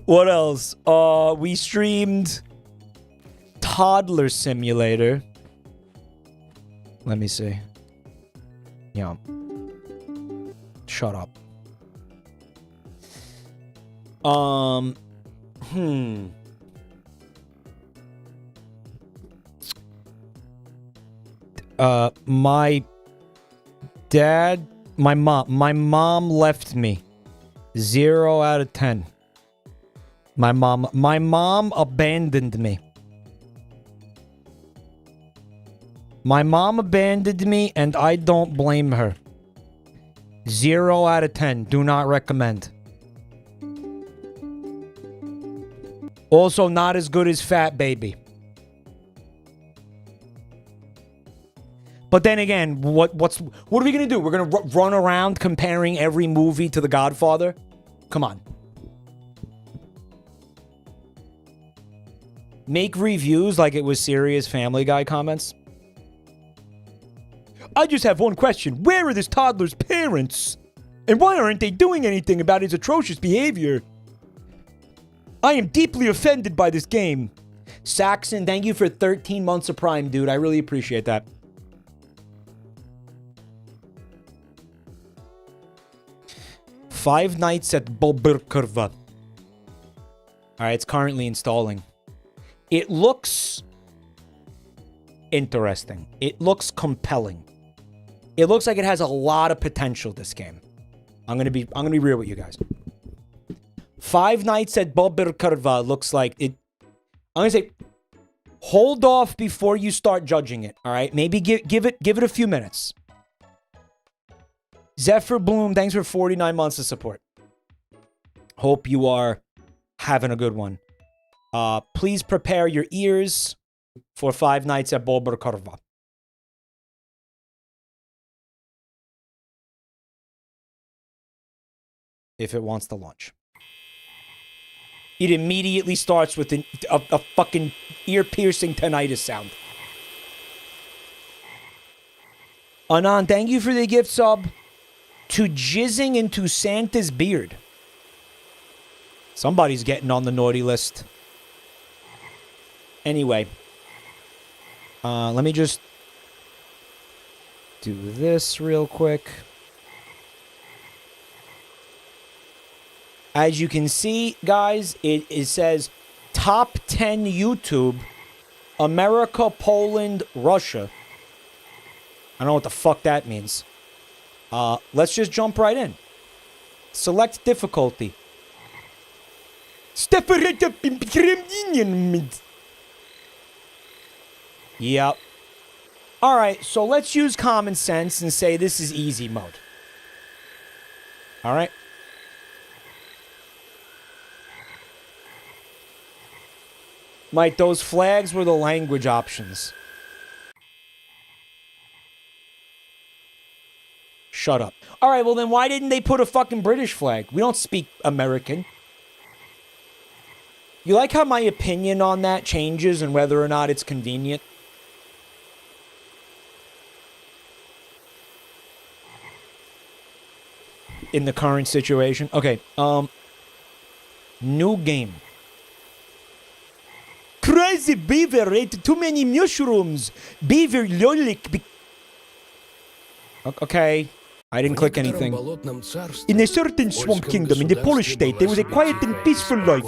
What else? We streamed Toddler Simulator. Let me see. Yeah. Shut up. My dad, my mom left me. 0 out of 10. My mom abandoned me. My mom abandoned me, and I don't blame her. 0 out of 10. Do not recommend. Also, not as good as Fat Baby. But then again, what are we gonna do? We're gonna run around comparing every movie to The Godfather? Come on. Make reviews like it was serious Family Guy comments. I just have one question. Where are this toddler's parents? And why aren't they doing anything about his atrocious behavior? I am deeply offended by this game. Saxon, thank you for 13 months of Prime, dude. I really appreciate that. Five Nights at Bobr Kurwa. Alright, it's currently installing. It looks interesting. It looks compelling. It looks like it has a lot of potential, this game. I'm gonna be real with you guys. Five Nights at Bobr Kurwa looks like it. I'm gonna say, hold off before you start judging it. All right, maybe give it a few minutes. Zephyr Bloom, thanks for 49 months of support. Hope you are having a good one. Please prepare your ears for Five Nights at Bobr Kurwa. If it wants to launch. It immediately starts with a fucking ear-piercing tinnitus sound. Anan, thank you for the gift sub to jizzing into Santa's beard. Somebody's getting on the naughty list. Anyway. Let me just do this real quick. As you can see, guys, it says top 10 YouTube, America, Poland, Russia. I don't know what the fuck that means. Let's just jump right in. Select difficulty. Yep. Alright, so let's use common sense and say this is easy mode. Alright. Mike, those flags were the language options. Shut up. Alright, well then why didn't they put a fucking British flag? We don't speak American. You like how my opinion on that changes and whether or not it's convenient? In the current situation? Okay, new game. Crazy beaver ate too many mushrooms. Beaver lolik. Okay. I didn't click anything. In a certain swamp kingdom in the Polish state, there was a quiet and peaceful life.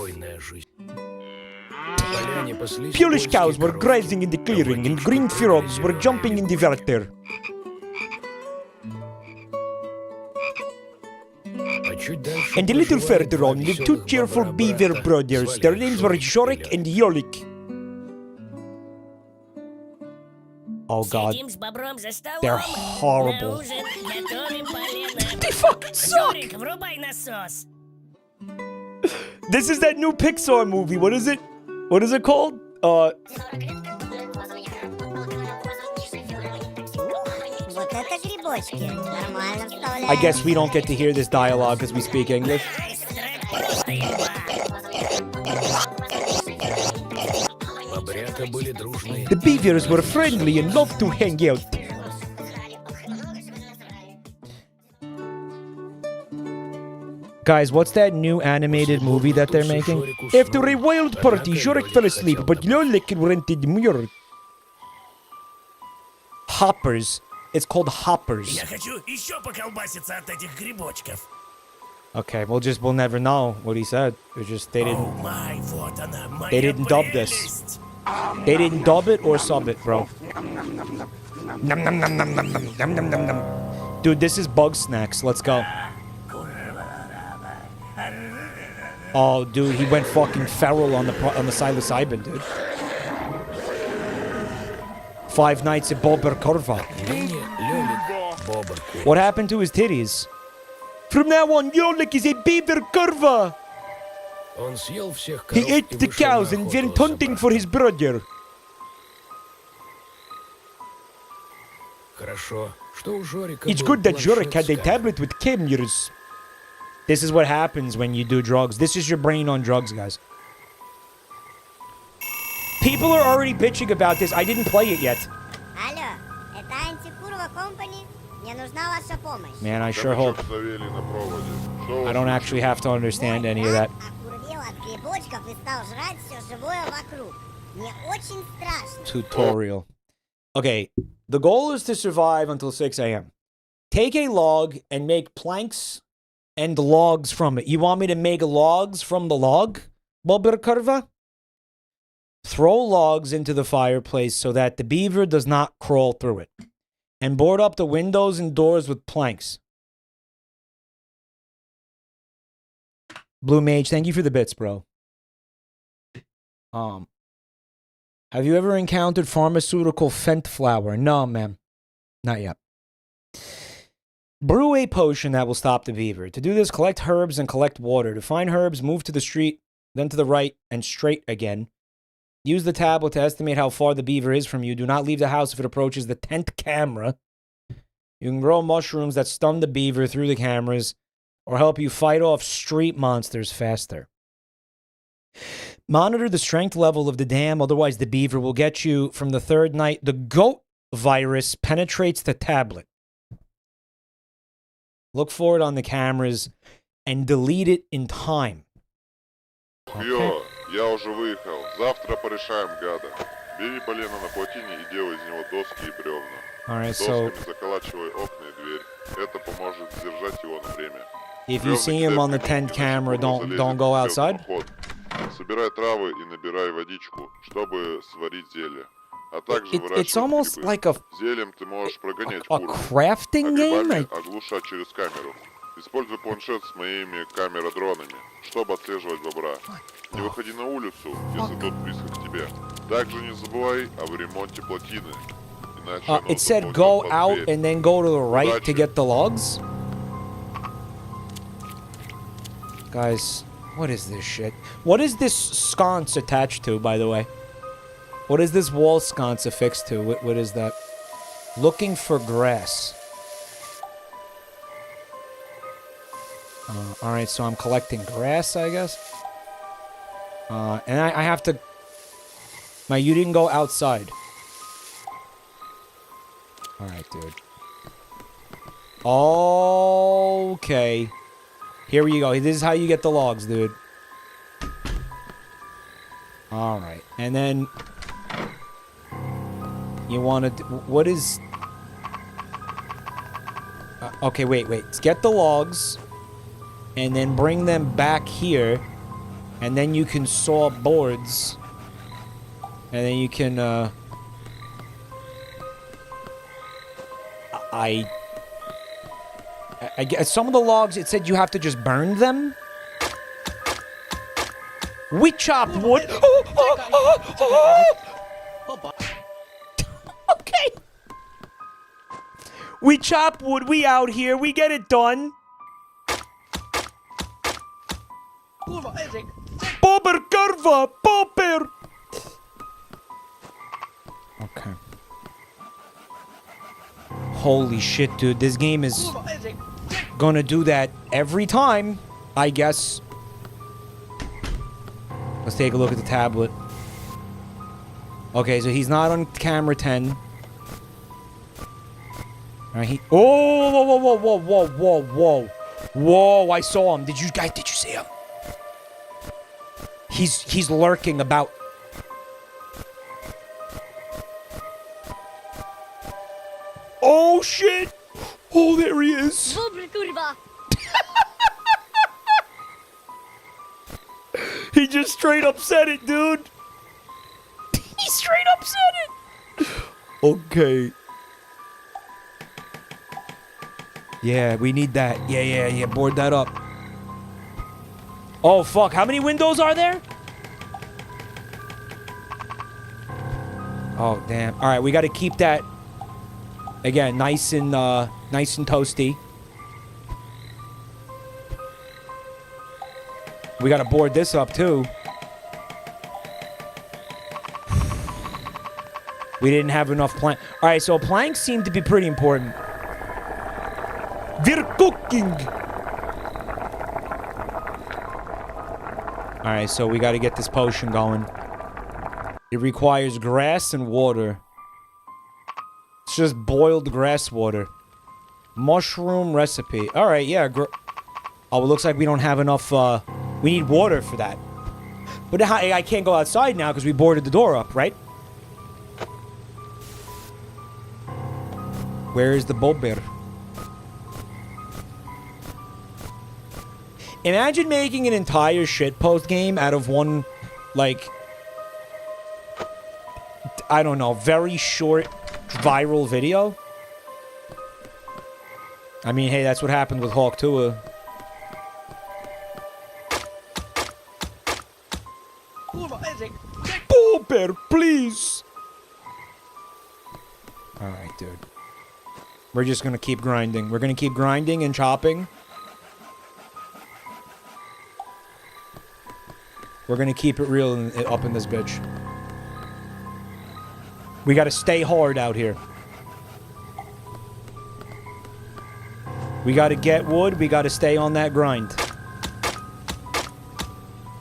Polish cows were grazing in the clearing, and green frogs were jumping in the water. And a little further on lived two cheerful beaver brothers. Their names were Jorik and Yolik. Oh god. They're horrible. They fucking suck! This is that new Pixar movie. What is it? What is it called? I guess we don't get to hear this dialogue because we speak English. The beavers were friendly and loved to hang out. Guys, what's that new animated movie that they're making? After a wild party, Jorik fell asleep, but Lolik rented Muir. Hoppers. It's called Hoppers. Okay, we'll never know what he said. It's just they didn't dub this. They didn't dub it or sub it, bro. Nom nom nom nom nom nom nom nom nom nom. Dude, this is bug snacks. Let's go. Oh, dude, he went fucking feral on the psilocybin, dude. 5 nights at Bobr Kurwa. What happened to his titties? From now on, Yolik is a beaver Kurwa. He ate the cows and went hunting for his brother. It's good that Jorik had a tablet with cameras. This is what happens when you do drugs. This is your brain on drugs, guys. People are already bitching about this. I didn't play it yet. Man, I sure hope. I don't actually have to understand any of that. Tutorial. Okay, the goal is to survive until 6 a.m. Take a log and make planks and logs from it. You want me to make logs from the log, Bobr Kurwa? Throw logs into the fireplace so that the beaver does not crawl through it. And board up the windows and doors with planks. Blue Mage, thank you for the bits, bro. Have you ever encountered pharmaceutical fent flower? No, ma'am. Not yet. Brew a potion that will stop the beaver. To do this, collect herbs and collect water. To find herbs, move to the street, then to the right, and straight again. Use the tablet to estimate how far the beaver is from you. Do not leave the house if it approaches the 10th camera. You can grow mushrooms that stun the beaver through the cameras or help you fight off street monsters faster. Monitor the strength level of the dam, otherwise the beaver will get you from the 3rd night. The goat virus penetrates the tablet. Look for it on the cameras and delete it in time. Йо, я уже выехал. Завтра порешаем, гада. Бери полено на плотине и делай из него доски и бревна. Досками заколачивай окна и дверь. Это поможет сдержать его на время. If you see him on the 10th camera, don't go outside. Собирай травы и набирай водичку, чтобы сварить зелье. А также It's almost like a зельем ты можешь прогонять a crafting game. Оглушать через камеру. Используй планшет с моими камеродронами, чтобы отслеживать бобра. Не выходи на улицу, если тот близко к тебе. Также не забывай об ремонте плотины. It said go out and then go to the right to get the logs. Guys, what is this shit? What is this sconce attached to, by the way? What is this wall sconce affixed to? What is that? Looking for grass. Alright, so I'm collecting grass, I guess. And I have to... You didn't go outside. Alright, dude. Okay. Here you go. This is how you get the logs, dude. Alright. And then... You want to... What is... okay, wait. Let's get the logs. And then bring them back here. And then you can saw boards. And then you can, I guess some of the logs, it said you have to just burn them. We chop wood. Okay. We chop wood. We out here. We get it done. Bobr Kurwa, Bobr. Okay. Holy shit, dude. This game is gonna do that every time, I guess. Let's take a look at the tablet. Okay, so he's not on camera 10. Alright, whoa, I saw him. Did you see him? He's lurking about. Oh shit! Oh, there he is. He just straight up said it, dude. He straight up said it. Okay. Yeah, we need that. Yeah. Board that up. Oh, fuck. How many windows are there? Oh, damn. All right, we got to keep that, again, nice and toasty. We got to board this up, too. We didn't have enough plank. All right, so planks seem to be pretty important. We're cooking. All right, so we got to get this potion going. It requires grass and water. It's just boiled grass water. Mushroom recipe. All right, yeah. Oh, it looks like we don't have enough. We need water for that. But I can't go outside now because we boarded the door up, right? Where is the Bobr? Imagine making an entire shitpost game out of one, like, I don't know, very short viral video. I mean, hey, that's what happened with Hawk Tua. Bobr, please. Alright, dude. We're just gonna keep grinding. We're gonna keep grinding and chopping. We're gonna keep it real up in this bitch. We gotta stay hard out here. We gotta get wood. We gotta stay on that grind.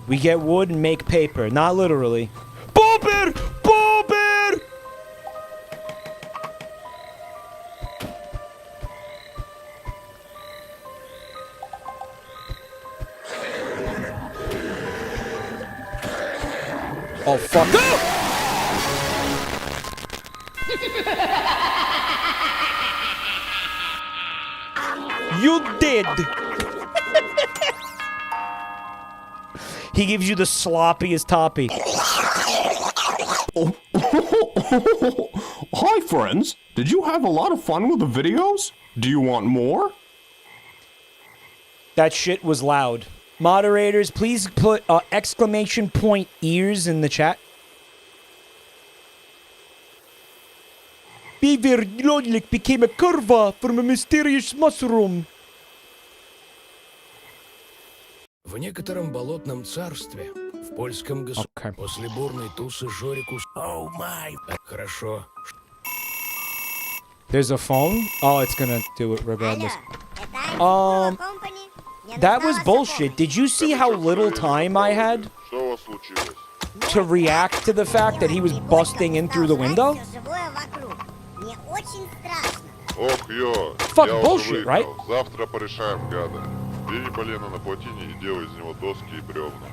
We get wood and make paper. Not literally. Bobr! Bobr! Oh, fuck. No! You did! He gives you the sloppiest toppy. Hi, friends. Did you have a lot of fun with the videos? Do you want more? That shit was loud. Moderators, please put exclamation point ears in the chat. Beaver Lodlik became a Kurwa from a mysterious mushroom. В некотором болотном царстве, в польском государстве, после бурной тусы Жорику... Оу май! Хорошо. There's a phone? Oh, it's gonna do it regardless. That was bullshit. Did you see how little time I had to react to the fact that he was busting in through the window? Ох, ё, Fuck я bullshit, уже right? выехал. Завтра порешаем, гада. Бери полено на плотине и делай из него доски и бревна.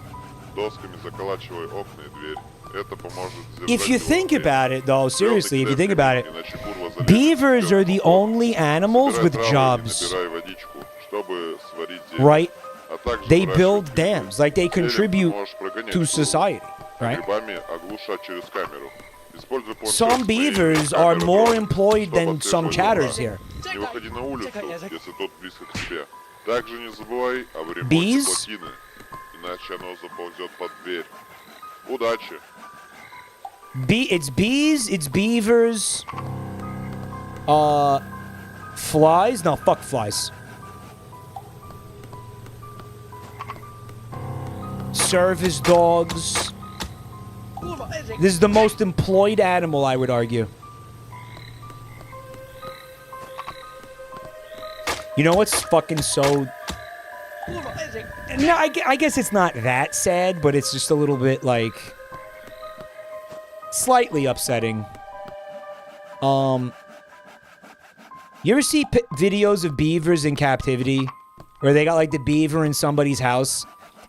Досками заколачивай окна и дверь. Это поможет сдержать If you его think время. about it, though, seriously, if you think about it, Иначе Kurwa залезет beavers в are the only animals with Собирай травы и jobs, набирай водичку, чтобы сварить зелень. right? А также They выращивай build грибы. dams, like they Зелень contribute можешь прогонять to в society, right? Грибами оглушать через камеру. Используй планшет Some с моей beavers are камерой more дрона, employed чтобы than some отслеживать chatters врага. here. Не выходи на улицу, если тот близко к тебе. Также не забывай об ремонте Bees? плотины, иначе оно заползет под дверь. Удачи! It's bees, it's beavers, flies? No, fuck flies. Service dogs. This is the most employed animal, I would argue. You know what's fucking so... No, I guess it's not that sad, but it's just a little bit, like... slightly upsetting. You ever see videos of beavers in captivity? Where they got, like, the beaver in somebody's house,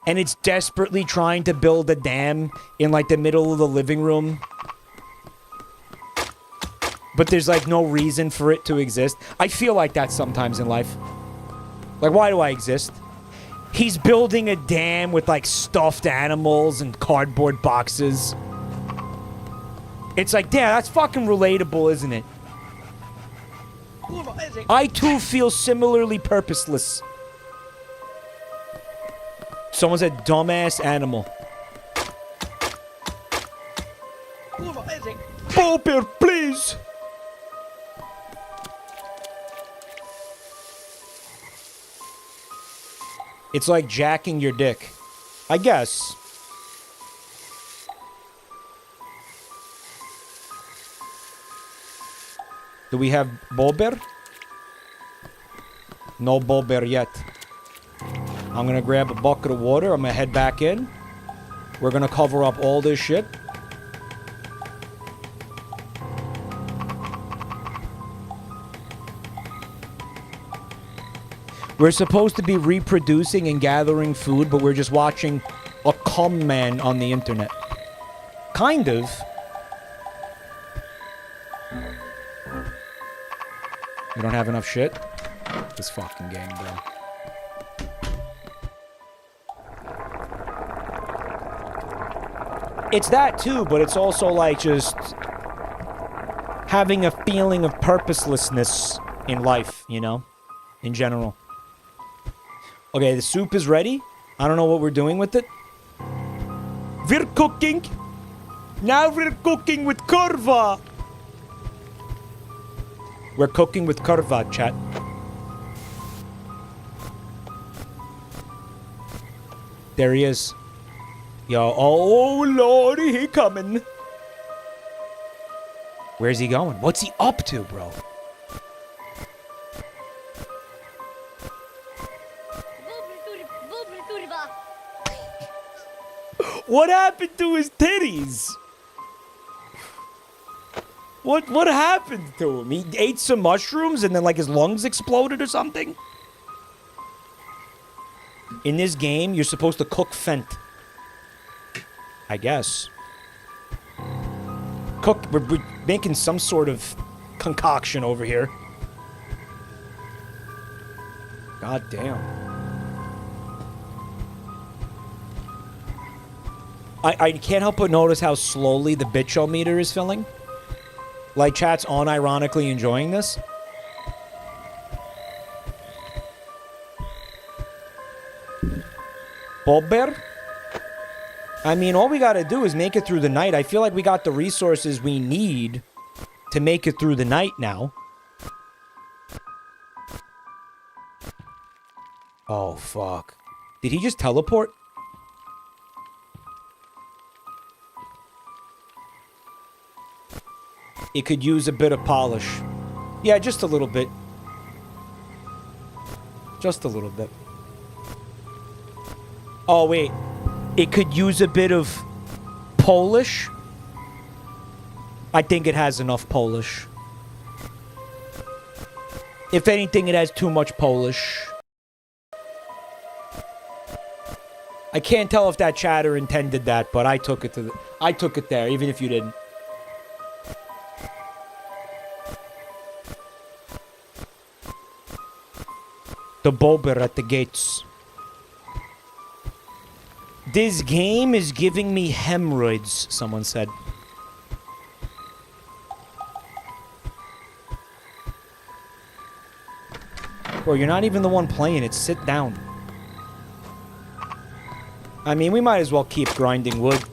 and it's desperately trying to build a dam in, like, the middle of the living room? But there's, like, no reason for it to exist. I feel like that sometimes in life. Like, why do I exist? He's building a dam with, like, stuffed animals and cardboard boxes. It's like, damn, that's fucking relatable, isn't it? I too feel similarly purposeless. Someone said dumbass animal. Bobr, please. It's like jacking your dick. I guess. Do we have Bobr? No Bobr yet. I'm gonna grab a bucket of water. I'm gonna head back in. We're gonna cover up all this shit. We're supposed to be reproducing and gathering food, but we're just watching a cum man on the internet. Kind of. We don't have enough shit. This fucking game, bro. It's that too, but it's also like just having a feeling of purposelessness in life, you know? In general. Okay, the soup is ready. I don't know what we're doing with it. We're cooking. Now we're cooking with Kurwa. We're cooking with Kurwa, chat. There he is. Yo, oh lord, he coming. Where's he going? What's he up to, bro? What happened to his titties? What happened to him? He ate some mushrooms and then like his lungs exploded or something? In this game, you're supposed to cook Fent. I guess. We're making some sort of concoction over here. God damn. I can't help but notice how slowly the tch-O-Meter is filling. Like, chat's unironically enjoying this. Bobr? I mean, all we gotta do is make it through the night. I feel like we got the resources we need to make it through the night now. Oh, fuck. Did he just teleport? It could use a bit of polish. Yeah, just a little bit. Just a little bit. Oh, wait. It could use a bit of Polish. I think it has enough Polish. If anything, it has too much Polish. I can't tell if that chatter intended that, but I took it there, even if you didn't. The Bobr at the gates. This game is giving me hemorrhoids, someone said. Bro, you're not even the one playing it. Sit down. I mean, we might as well keep grinding wood.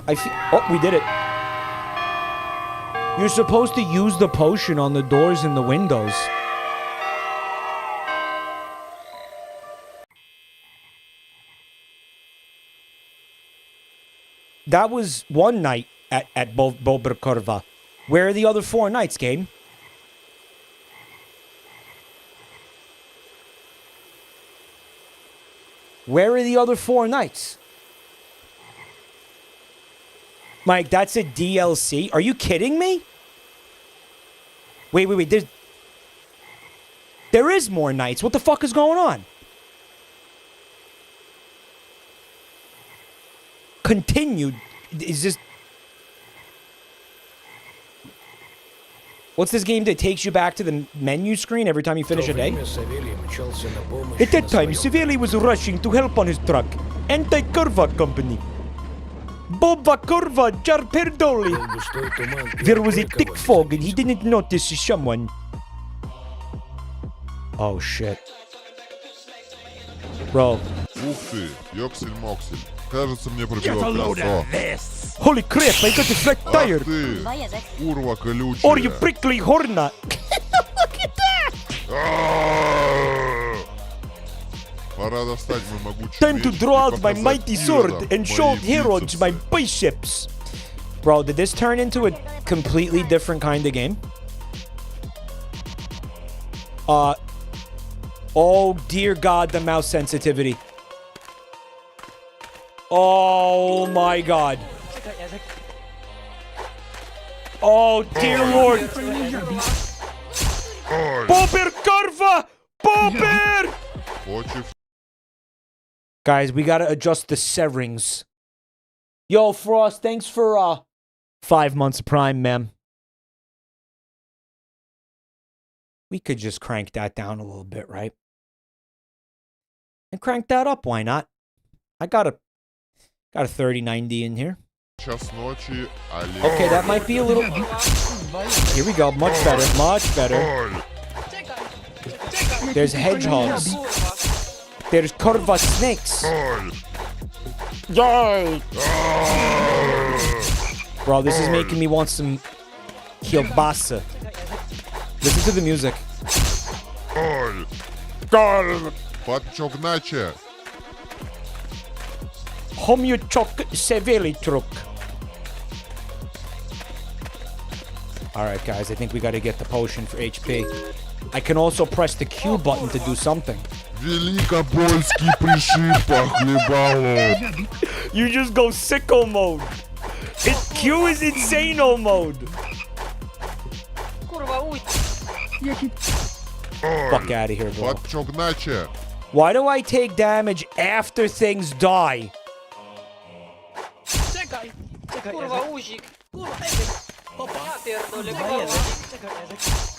Oh, we did it. You're supposed to use the potion on the doors and the windows. That was one night at Bobr Kurwa. Where are the other 4 nights, game? Where are the other 4 nights? Mike, that's a DLC? Are you kidding me? Wait. There is more nights. What the fuck is going on? Continued. Is this... What's this game that takes you back to the menu screen every time you finish a day? At that time, Saveli was rushing to help on his truck. Anti-Kurwa company. Boba Kurwa, Jarperdoli. Густой туман. и There was a только thick вот. fog and he didn't notice someone. Oh shit. Bro. Ух ты, ёксель-моксель. Кажется, мне пробило колесо. Holy crap, I got a flat Ах tire. ты, курва колючая. Or you prickly horna. А-а-а! Пора достать мой могучий Time to меч draw и out my показать mighty sword Кирзам and show мои heroes my бицепсы. biceps. Bro, did this turn into a completely different kind of game? Oh dear God, the mouse sensitivity. Oh my God. Oh dear Lord. Bobr Kurwa! Bobr! Хочешь? Guys, we gotta adjust the settings. Yo, Frost, thanks for 5 months of Prime, ma'am. We could just crank that down a little bit, right? And crank that up, why not? I got a 3090 in here. Час ночи, Okay, that might be a little... Here we go, much better, much better. There's hedgehogs. There's Kurwa snakes. Yay! Bro, this is making me want some kielbasa. Listen to the music. Подчогначе. Homyuchok Sevelitruk. Alright, guys, I think we gotta get the potion for HP. I can also press the Q button to do something. Великопольский пришиб по хлебалу. You just go sicko mode. Q is insano mode. Fuck out of here, bro. Подчогначе. Why do I take damage after things die?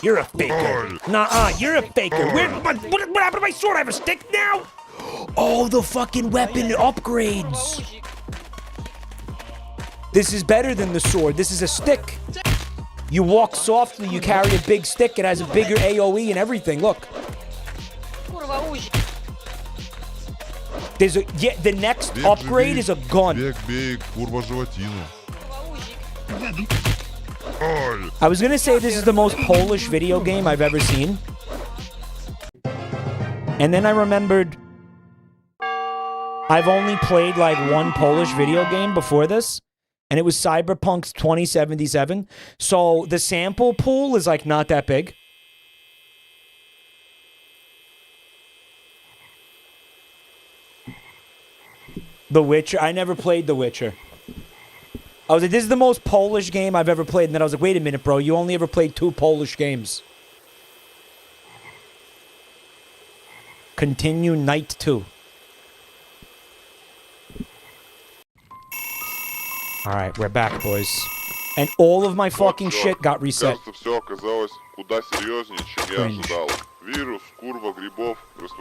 You're a faker. Nuh-uh, you're a faker. What happened to my sword? I have a stick now? Oh, the fucking weapon upgrades. This is better than the sword. This is a stick. You walk softly, you carry a big stick, it has a bigger AoE and everything. Look. There's a the next upgrade is a gun. Бег, бег, курва животину. I was gonna say this is the most Polish video game I've ever seen. And then I remembered I've only played like one Polish video game before this, and it was Cyberpunk 2077. So the sample pool is like not that big. The Witcher. I never played The Witcher. I was like, this is the most Polish game I've ever played. And then I was like, wait a minute, bro. You only ever played 2 Polish games. Continue Night 2. Alright, we're back, boys. And all of my fucking shit got reset. Кажется, все оказалось куда серьезнее, чем я ожидал. Вирус, курва грибов,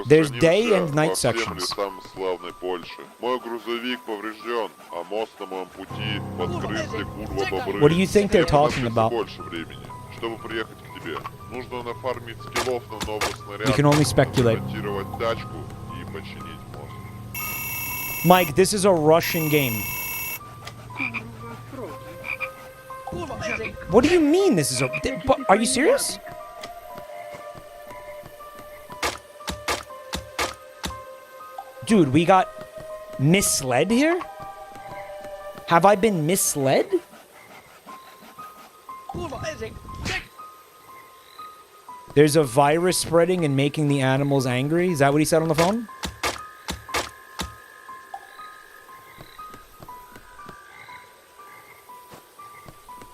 There's day and распространился night по всем sections. лесам славной Польши. Мой грузовик поврежден, а мост на моем пути подгрызли курва-бобры. What do you think they're Мне talking понадобится about? больше времени, чтобы приехать к тебе. Нужно нафармить скиллов на новый снаряд, You can only speculate. ремонтировать тачку и починить мост. Mike, this is a Russian game. What do you mean this is a... Are you serious? Dude, we got misled here? Have I been misled? There's a virus spreading and making the animals angry? Is that what he said on the phone?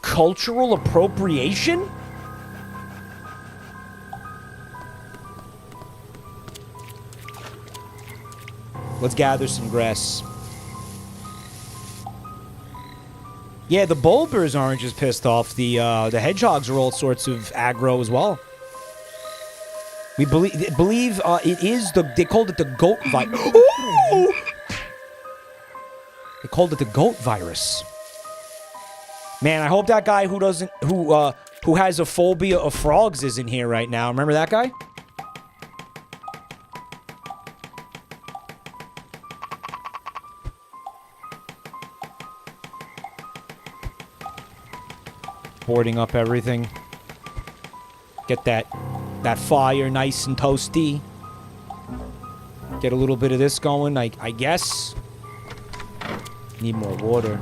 Cultural appropriation? Let's gather some grass. Yeah, the Bobrs aren't just pissed off. The hedgehogs are all sorts of aggro as well. We believe it is they called it the goat virus. Ooh! They called it the goat virus. Man, I hope that guy who has a phobia of frogs is in here right now. Remember that guy? Boarding up everything. Get that fire nice and toasty. Get a little bit of this going, I guess. Need more water.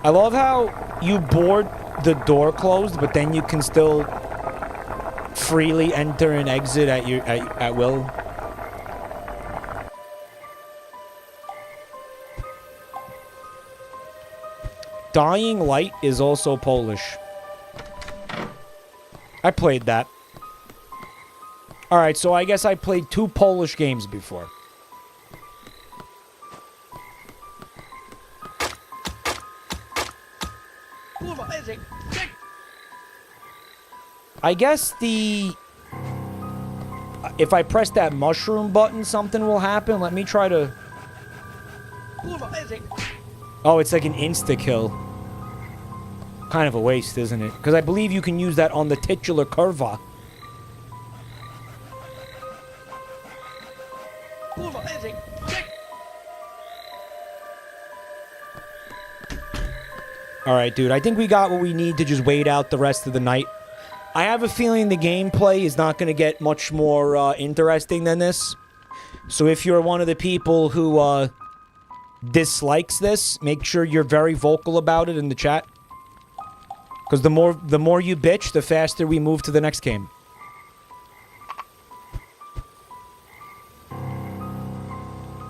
I love how you board the door closed, but then you can still freely enter and exit at will. Dying Light is also Polish. I played that. Alright, so I guess I played 2 Polish games before. I guess if I press that mushroom button, something will happen. Let me try to... Oh, it's like an insta-kill. Kind of a waste, isn't it? Because I believe you can use that on the titular Kurwa. Alright, dude. I think we got what we need to just wait out the rest of the night. I have a feeling the gameplay is not going to get much more interesting than this. So if you're one of the people who dislikes this, make sure you're very vocal about it in the chat. Because the more you bitch, the faster we move to the next game.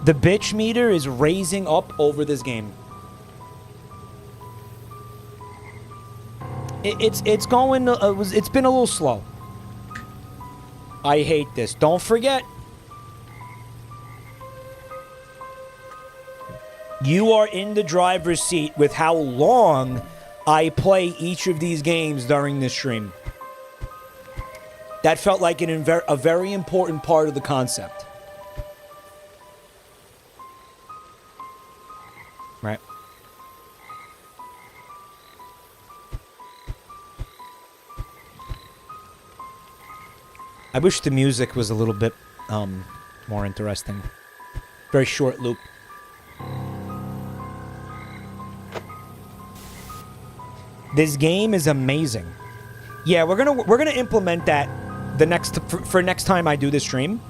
The bitch meter is raising up over this game. It's going. It's been a little slow. I hate this. Don't forget. You are in the driver's seat with how long I play each of these games during this stream. That felt like a very important part of the concept. Right. I wish the music was a little bit more interesting. Very short loop. This game is amazing. Yeah, we're gonna implement that for next time I do this stream.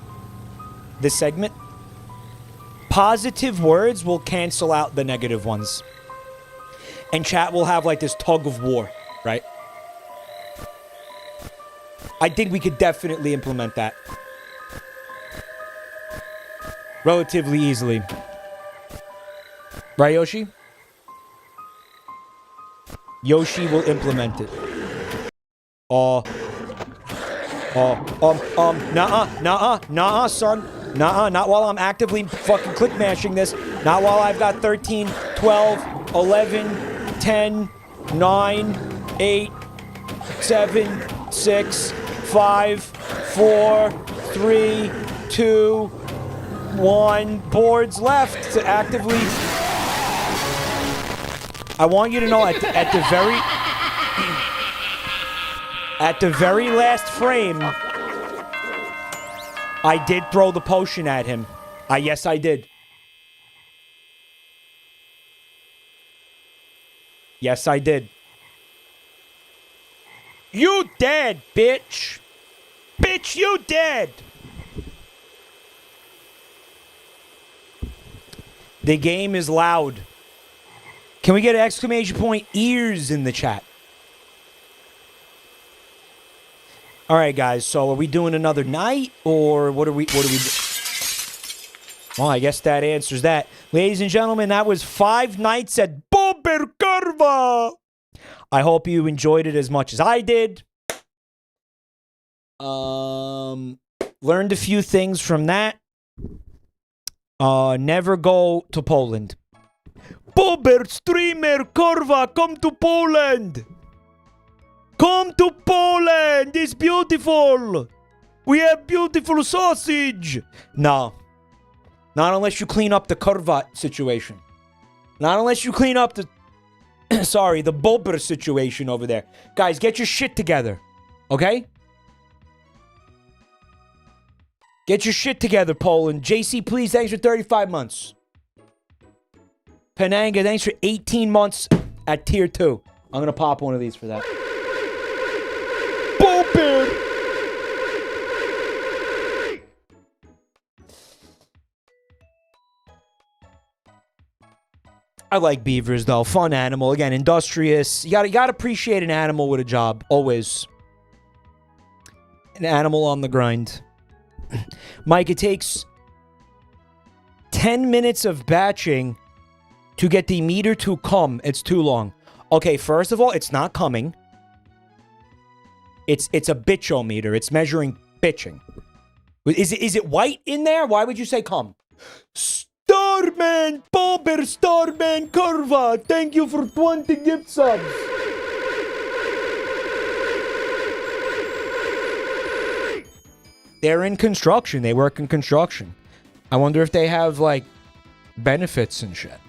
This segment. Positive words will cancel out the negative ones. And chat will have like this tug of war, right? I think we could definitely implement that. Relatively easily. Right, Yoshi? Yoshi will implement it. Nuh-uh, son. Nuh-uh, not while I'm actively fucking click mashing this. Not while I've got 13, 12, 11, 10, 9, 8, 7, 6, 5, 4, 3, 2, 1. Boards left to actively... I want you to know at the very last frame, I did throw the potion at him. Yes, I did. Yes, I did. You dead, bitch! Bitch, you dead! The game is loud. Can we get an exclamation point ears in the chat? All right, guys. So are we doing another night or what are we do? Well, I guess that answers that. Ladies and gentlemen, that was 5 nights at Bobr Kurwa. I hope you enjoyed it as much as I did. Learned a few things from that. Never go to Poland. Bobr streamer Kurwa, come to Poland. Come to Poland. It's beautiful. We have beautiful sausage. No, Not unless you clean up the Kurwa situation. Not unless you clean up the... sorry, the Bobr situation over there. Guys, get your shit together. Okay? Get your shit together, Poland. JC, please, thanks for 35 months. Penanga, thanks for 18 months at tier 2. I'm gonna pop one of these for that. Bobr! I like beavers, though. Fun animal. Again, industrious. You gotta appreciate an animal with a job. Always. An animal on the grind. Mike, it takes 10 minutes of batching to get the meter to come. It's too long. Okay, first of all, it's not coming. It's a tch-O-Meter. It's measuring bitching. Is it white in there? Why would you say come? Starman, Bobr, Starman, Kurwa. Thank you for 20 gift subs. They're in construction. They work in construction. I wonder if they have, like, benefits and shit.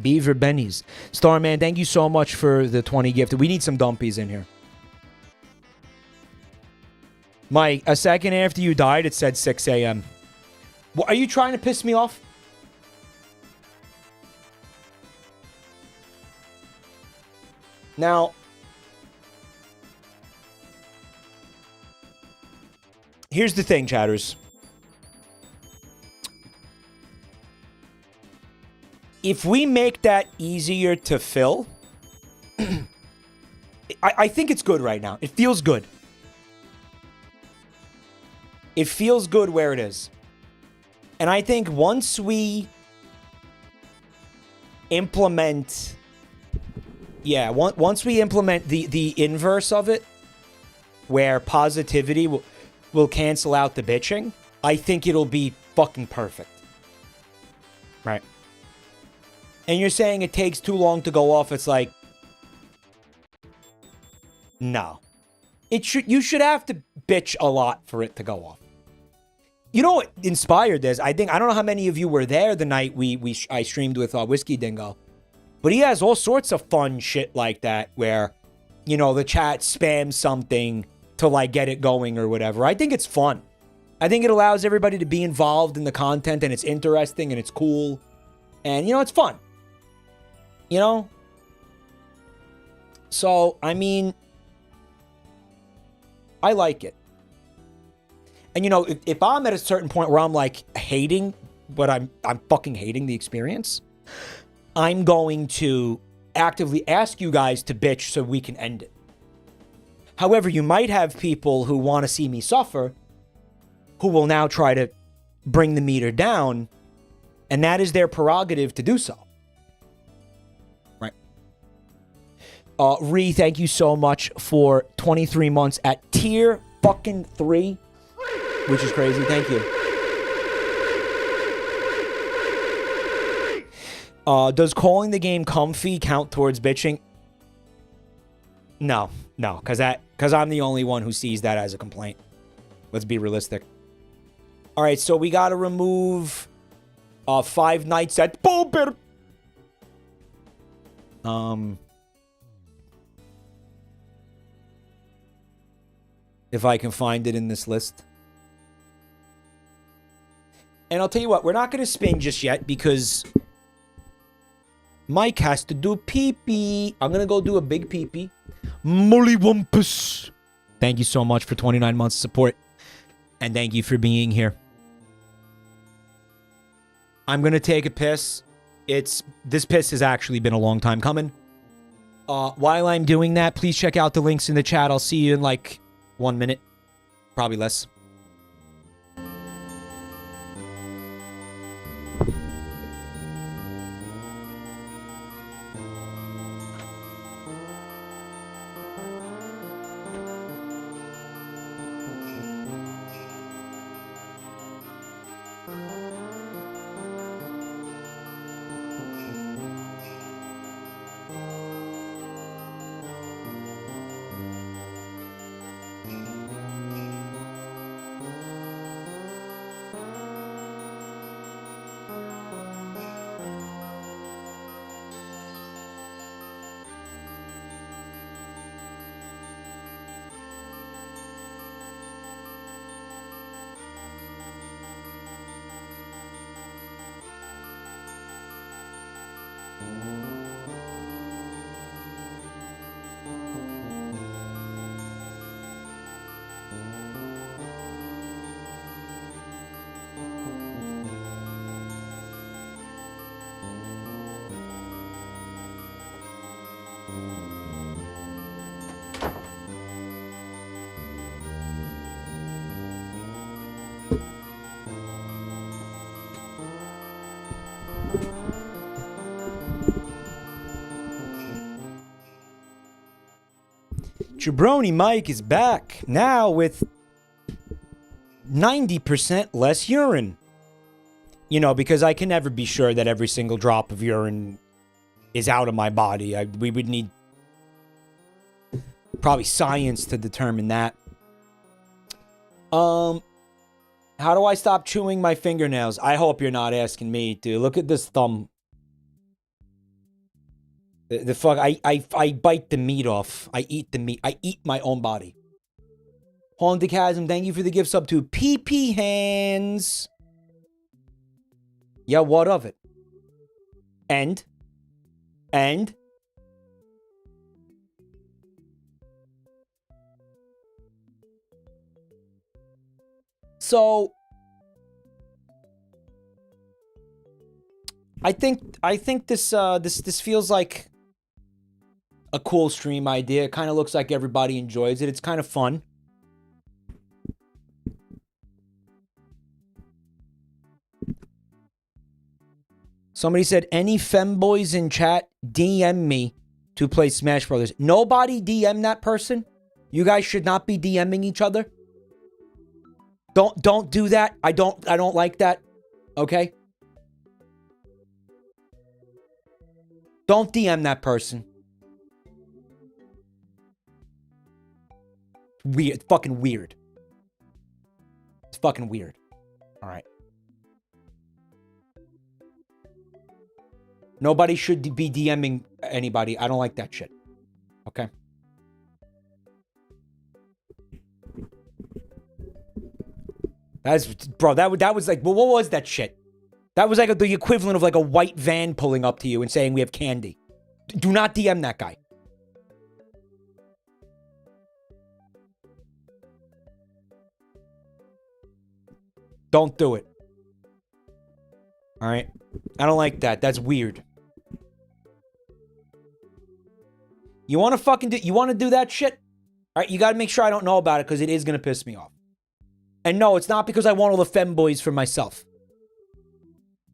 Beaver Bennies. Starman, thank you so much for the 20 gifted. We need some dumpies in here. Mike, a second after you died, it said 6 a.m. What, are you trying to piss me off? Now, here's the thing, chatters. If we make that easier to fill, I think it's good right now. It feels good. It feels good where it is. And I think once we implement... Yeah, once we implement the inverse of it, where positivity will cancel out the bitching, I think it'll be fucking perfect. Right. And you're saying it takes too long to go off. It's like... No. You should have to bitch a lot for it to go off. You know what inspired this? I don't know how many of you were there the night I streamed with Whiskey Dingo. But he has all sorts of fun shit like that where, you know, the chat spams something to, like, get it going or whatever. I think it's fun. I think it allows everybody to be involved in the content, and it's interesting, and it's cool. And, you know, it's fun. You know? So, I mean, I like it. And, you know, if I'm at a certain point where I'm, like, hating, but I'm fucking hating the experience, I'm going to actively ask you guys to bitch so we can end it. However, you might have people who want to see me suffer who will now try to bring the meter down, and that is their prerogative to do so. Right. Ree, thank you so much for 23 months at tier fucking 3, which is crazy. Thank you. Does calling the game comfy count towards bitching? No, because I'm the only one who sees that as a complaint. Let's be realistic. All right, so we got to remove 5 nights at Bobr. If I can find it in this list. And I'll tell you what, we're not going to spin just yet because Mike has to do pee-pee. I'm going to go do a big pee-pee. Mollywampus. Thank you so much for 29 months of support. And thank you for being here. I'm going to take a piss. This piss has actually been a long time coming. While I'm doing that, please check out the links in the chat. I'll see you in like 1 minute. Probably less. Jabronimike is back now with 90% less urine. You know, because I can never be sure that every single drop of urine is out of my body. We would need probably science to determine that. How do I stop chewing my fingernails? I hope you're not asking me to. Look at this thumb. The fuck, I bite the meat off. I eat the meat. I eat my own body. Haunted Chasm, thank you for the gift sub to PP Hands. Yeah, what of it? And? So I think this feels like a cool stream idea. It kind of looks like everybody enjoys it. It's kind of fun. Somebody said, any femboys in chat, DM me to play Smash Brothers. Nobody DM that person. You guys should not be DMing each other. Don't do that. I don't like that. Okay? Don't DM that person. Weird. It's fucking weird. It's fucking weird. All right. Nobody should be DMing anybody. I don't like that shit. Okay? Bro, that was like, well, what was that shit? That was like the equivalent of like a white van pulling up to you and saying we have candy. Do not DM that guy. Don't do it. All right? I don't like that. That's weird. You want to do that shit? All right, you got to make sure I don't know about it because it is going to piss me off. And no, it's not because I want all the femboys for myself.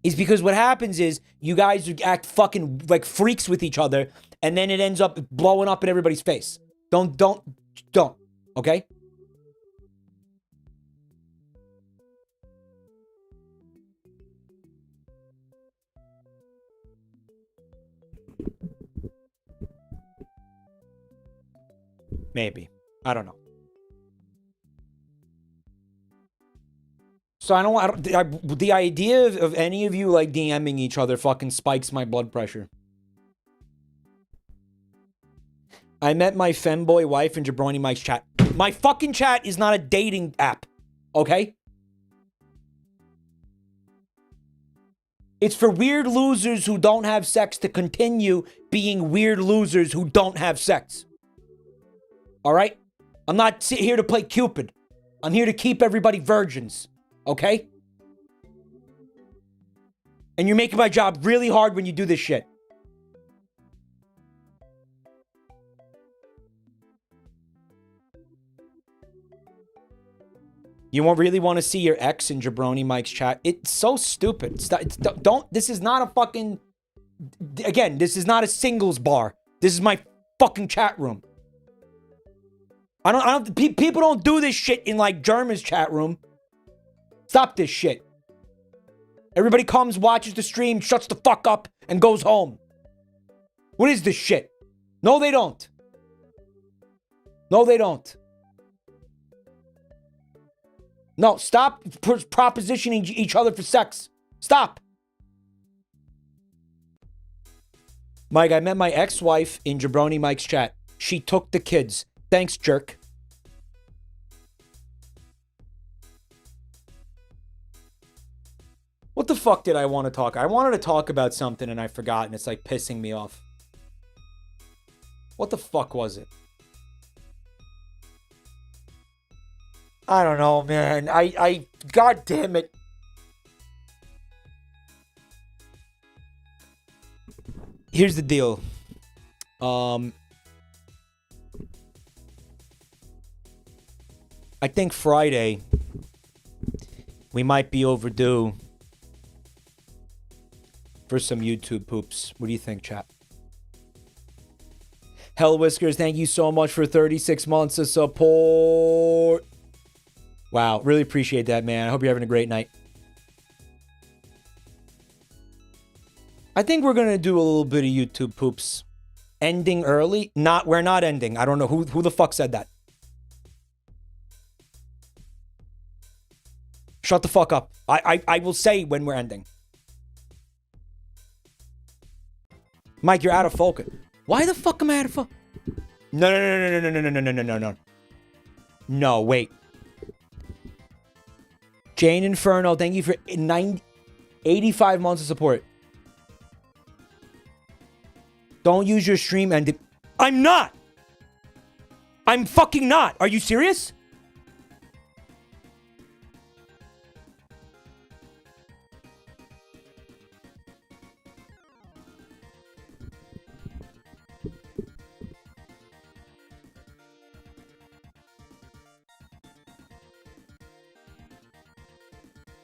It's because what happens is you guys act fucking like freaks with each other and then it ends up blowing up in everybody's face. Don't. Okay? Maybe. I don't know. So the idea of any of you like DMing each other fucking spikes my blood pressure. I met my femboy wife in Jabronimike's chat. My fucking chat is not a dating app. Okay? It's for weird losers who don't have sex to continue being weird losers who don't have sex. All right? I'm not here to play Cupid. I'm here to keep everybody virgins. Okay? And you're making my job really hard when you do this shit. You won't really want to see your ex in Jabronimike's chat. It's so stupid. This is not a fucking... Again, this is not a singles bar. This is my fucking chat room. People don't do this shit in like German's chat room. Stop this shit. Everybody comes, watches the stream, shuts the fuck up, and goes home. What is this shit? No, they don't. No, they don't. No, stop propositioning each other for sex. Stop. Mike, I met my ex-wife in Jabronimike's chat. She took the kids. Thanks, jerk. What the fuck did I want to talk? I wanted to talk about something and I forgot, and it's like pissing me off. What the fuck was it? I don't know, man. God damn it. Here's the deal. I think Friday we might be overdue for some YouTube poops. What do you think, chat? Hell Whiskers, thank you so much for 36 months of support. Wow, really appreciate that, man. I hope you're having a great night. I think we're gonna do a little bit of YouTube poops. Ending early? We're not ending. I don't know who the fuck said that. Shut the fuck up. I will say when we're ending. Mike, you're out of focus. Why the fuck am I out of focus? No. No, wait. Jane Inferno, thank you for 85 months of support. Don't use your stream ending. I'm not. I'm fucking not. Are you serious?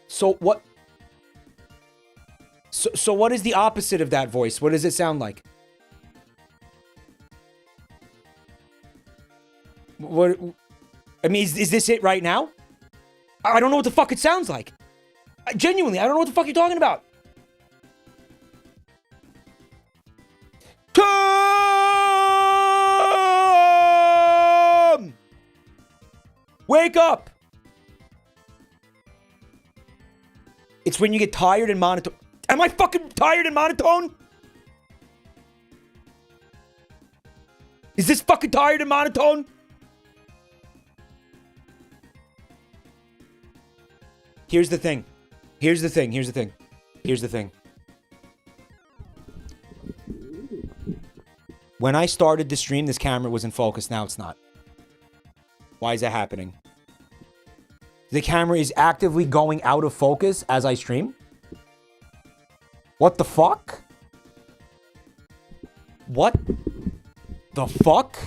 So what? So what is the opposite of that voice? What does it sound like? What? I mean, is this it right now? I don't know what the fuck it sounds like. Genuinely, I don't know what the fuck you're talking about. Tom! Wake up! It's when you get tired and monotone. Am I fucking tired and monotone? Is this fucking tired and monotone? Here's the thing. When I started the stream, this camera was in focus. Now it's not. Why is that happening? The camera is actively going out of focus as I stream? What the fuck? What the fuck?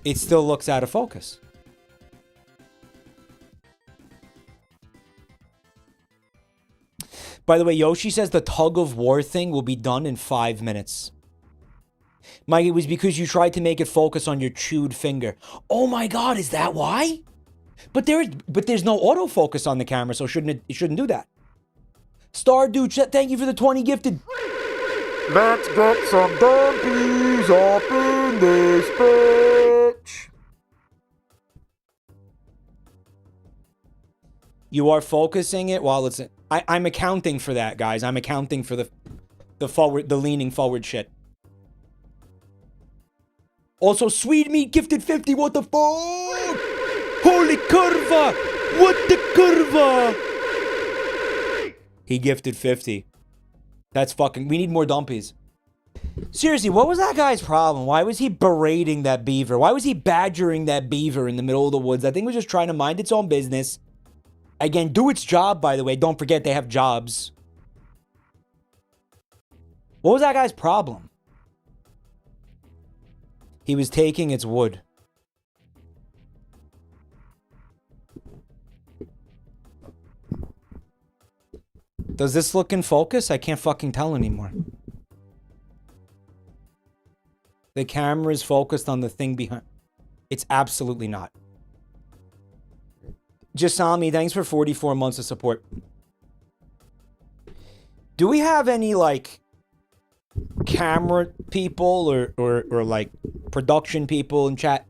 It still looks out of focus. By the way, Yoshi says the tug of war thing will be done in 5 minutes. Mike, it was because you tried to make it focus on your chewed finger. Oh my god, is that why? But there's no autofocus on the camera, so it shouldn't do that. Stardew, thank you for the 20 gifted. Let's get some dumpies up in this bitch. You are focusing it while it's... I'm accounting for that, guys. I'm accounting for the leaning forward shit. Also, Sweet Meat gifted 50. What the fuck? Holy Kurwa! What the Kurwa? He gifted 50. That's fucking... We need more dumpies. Seriously, what was that guy's problem? Why was he berating that beaver? Why was he badgering that beaver in the middle of the woods? That thing was just trying to mind its own business. Again, do its job, by the way. Don't forget they have jobs. What was that guy's problem? He was taking its wood. Does this look in focus? I can't fucking tell anymore. The camera is focused on the thing behind. It's absolutely not. Jasami, thanks for 44 months of support. Do we have any, like, camera people or like, production people in chat?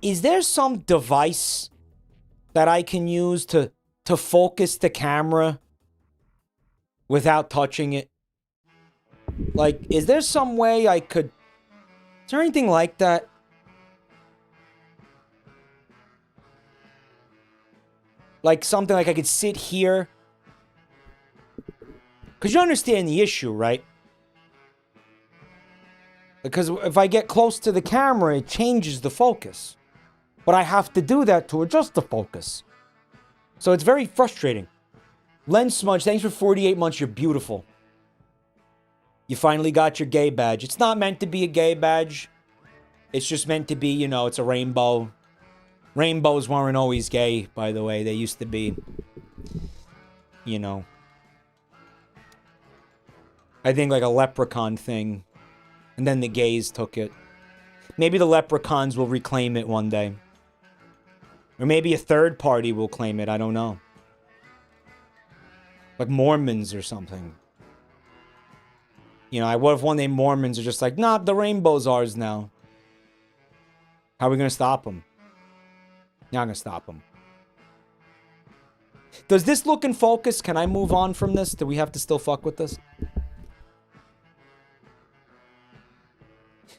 Is there some device that I can use to focus the camera without touching it? Like, is there some way I could Is there anything like that? Like something like I could sit here. Because you understand the issue, right? Because if I get close to the camera, it changes the focus. But I have to do that to adjust the focus. So it's very frustrating. Lens Smudge, thanks for 48 months. You're beautiful. You finally got your gay badge. It's not meant to be a gay badge. It's just meant to be, you know, it's a rainbow. Rainbows weren't always gay, by the way. They used to be, you know, I think like a leprechaun thing. And then the gays took it. Maybe the leprechauns will reclaim it one day. Or maybe a third party will claim it. I don't know. Like Mormons or something. You know, what if one day Mormons are just like, nah, the rainbow's ours now. How are we going to stop them? Not going to stop them. Does this look in focus? Can I move on from this? Do we have to still fuck with this?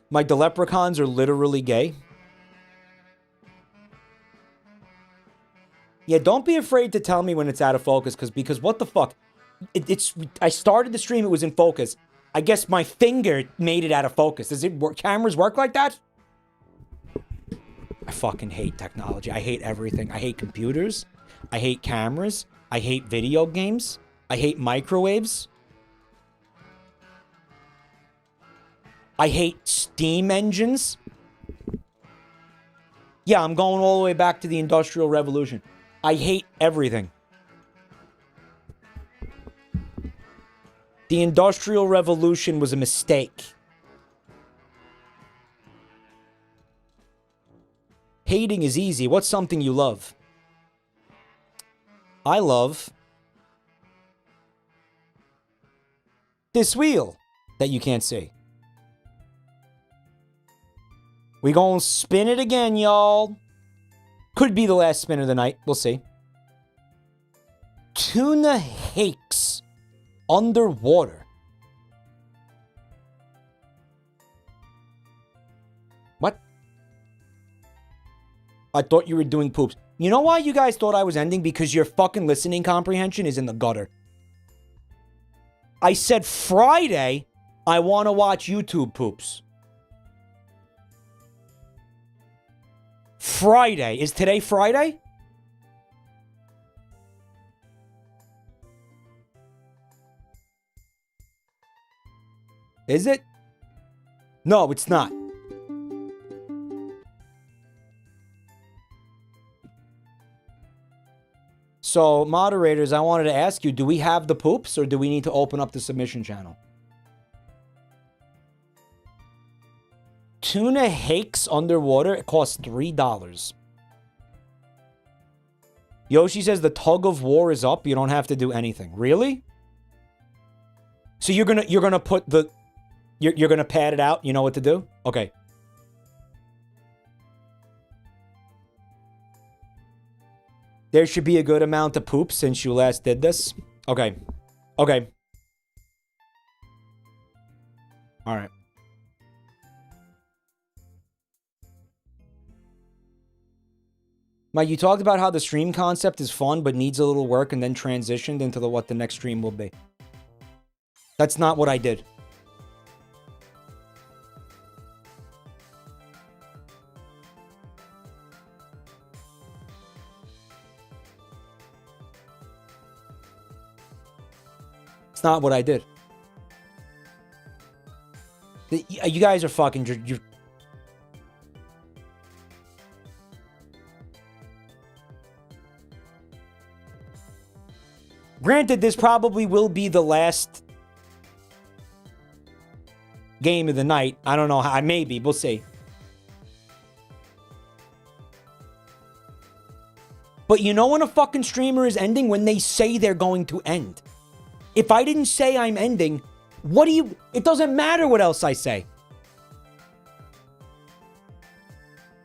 Mike, the leprechauns are literally gay. Yeah, don't be afraid to tell me when it's out of focus, because what the fuck? I started the stream, it was in focus. I guess my finger made it out of focus. Does it work? Cameras work like that? I fucking hate technology. I hate everything. I hate computers. I hate cameras. I hate video games. I hate microwaves. I hate steam engines. Yeah, I'm going all the way back to the Industrial Revolution. I hate everything. The Industrial Revolution was a mistake. Hating is easy. What's something you love? I love this wheel that you can't see. We gonna spin it again, y'all. Could be the last spin of the night. We'll see. Tuna hakes underwater. What? I thought you were doing poops. You know why you guys thought I was ending? Because your fucking listening comprehension is in the gutter. I said Friday, I want to watch YouTube poops. Friday. Is today Friday? Is it? No, it's not. So, moderators, I wanted to ask you, do we have the poops or do we need to open up the submission channel? Tuna hakes underwater. It costs $3. Yoshi says the tug of war is up. You don't have to do anything. Really? So you're gonna put the you're gonna pad it out. You know what to do? Okay. There should be a good amount of poop since you last did this. Okay. Okay. All right. Mike, you talked about how the stream concept is fun, but needs a little work and then transitioned into what the next stream will be. That's not what I did. It's not what I did. You guys are fucking... You're, granted, this probably will be the last game of the night. I don't know how. Maybe. We'll see. But you know when a fucking streamer is ending? When they say they're going to end. If I didn't say I'm ending, what do you... It doesn't matter what else I say.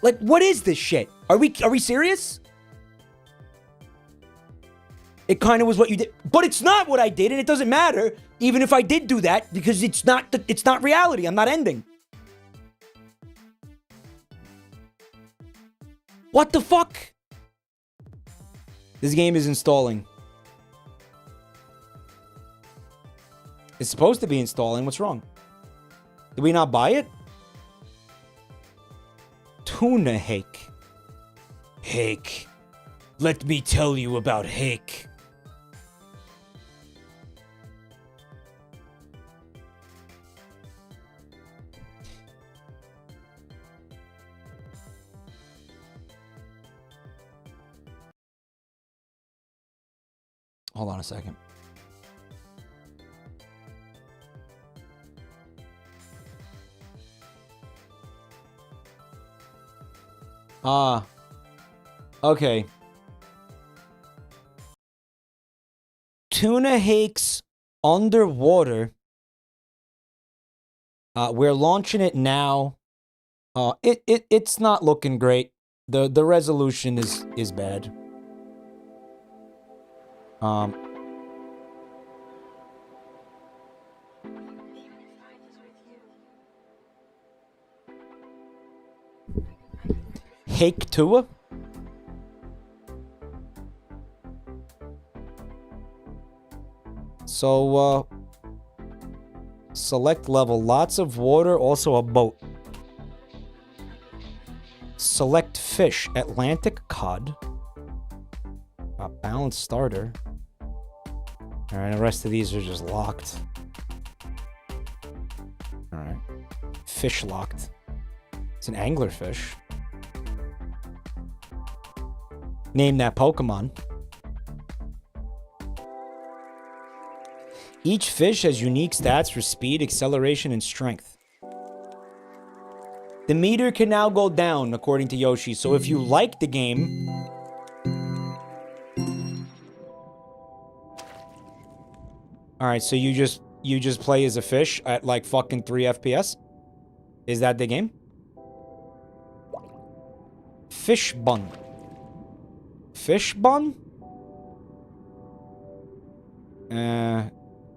Like, what is this shit? Are we serious? It kind of was what you did. But it's not what I did, and it doesn't matter, even if I did do that, because it's not reality. I'm not ending. What the fuck? This game is installing. It's supposed to be installing. What's wrong? Did we not buy it? Tuna hake. Hake. Let me tell you about hake. Hold on a second. Okay. Tuna hakes underwater. We're launching it now. It's not looking great. The resolution is bad. Hake Tua? So, select level. Lots of water, also a boat. Select fish. Atlantic cod. Balanced starter. Alright, the rest of these are just locked. Alright. Fish locked. It's an anglerfish. Name that Pokemon. Each fish has unique stats for speed, acceleration, and strength. The meter can now go down, according to Yoshi. So if you like the game... Alright, so you just play as a fish at like fucking 3 FPS? Is that the game? Fish bun. Fish bun?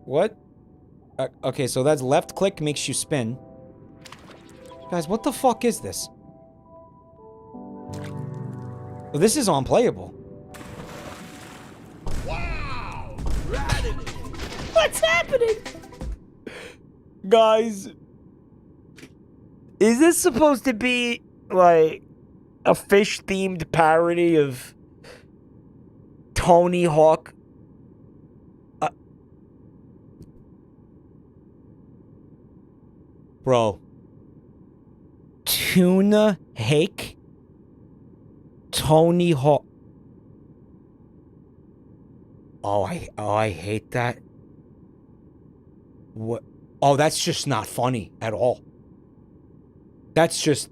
What? Okay, so that's left click makes you spin. Guys, what the fuck is this? Well, this is unplayable. Wow! What's happening? Guys, is this supposed to be like a fish-themed parody of Tony Hawk? Bro. Tuna hake? Tony Hawk. Oh, I hate that. What? Oh, that's just not funny at all. That's just...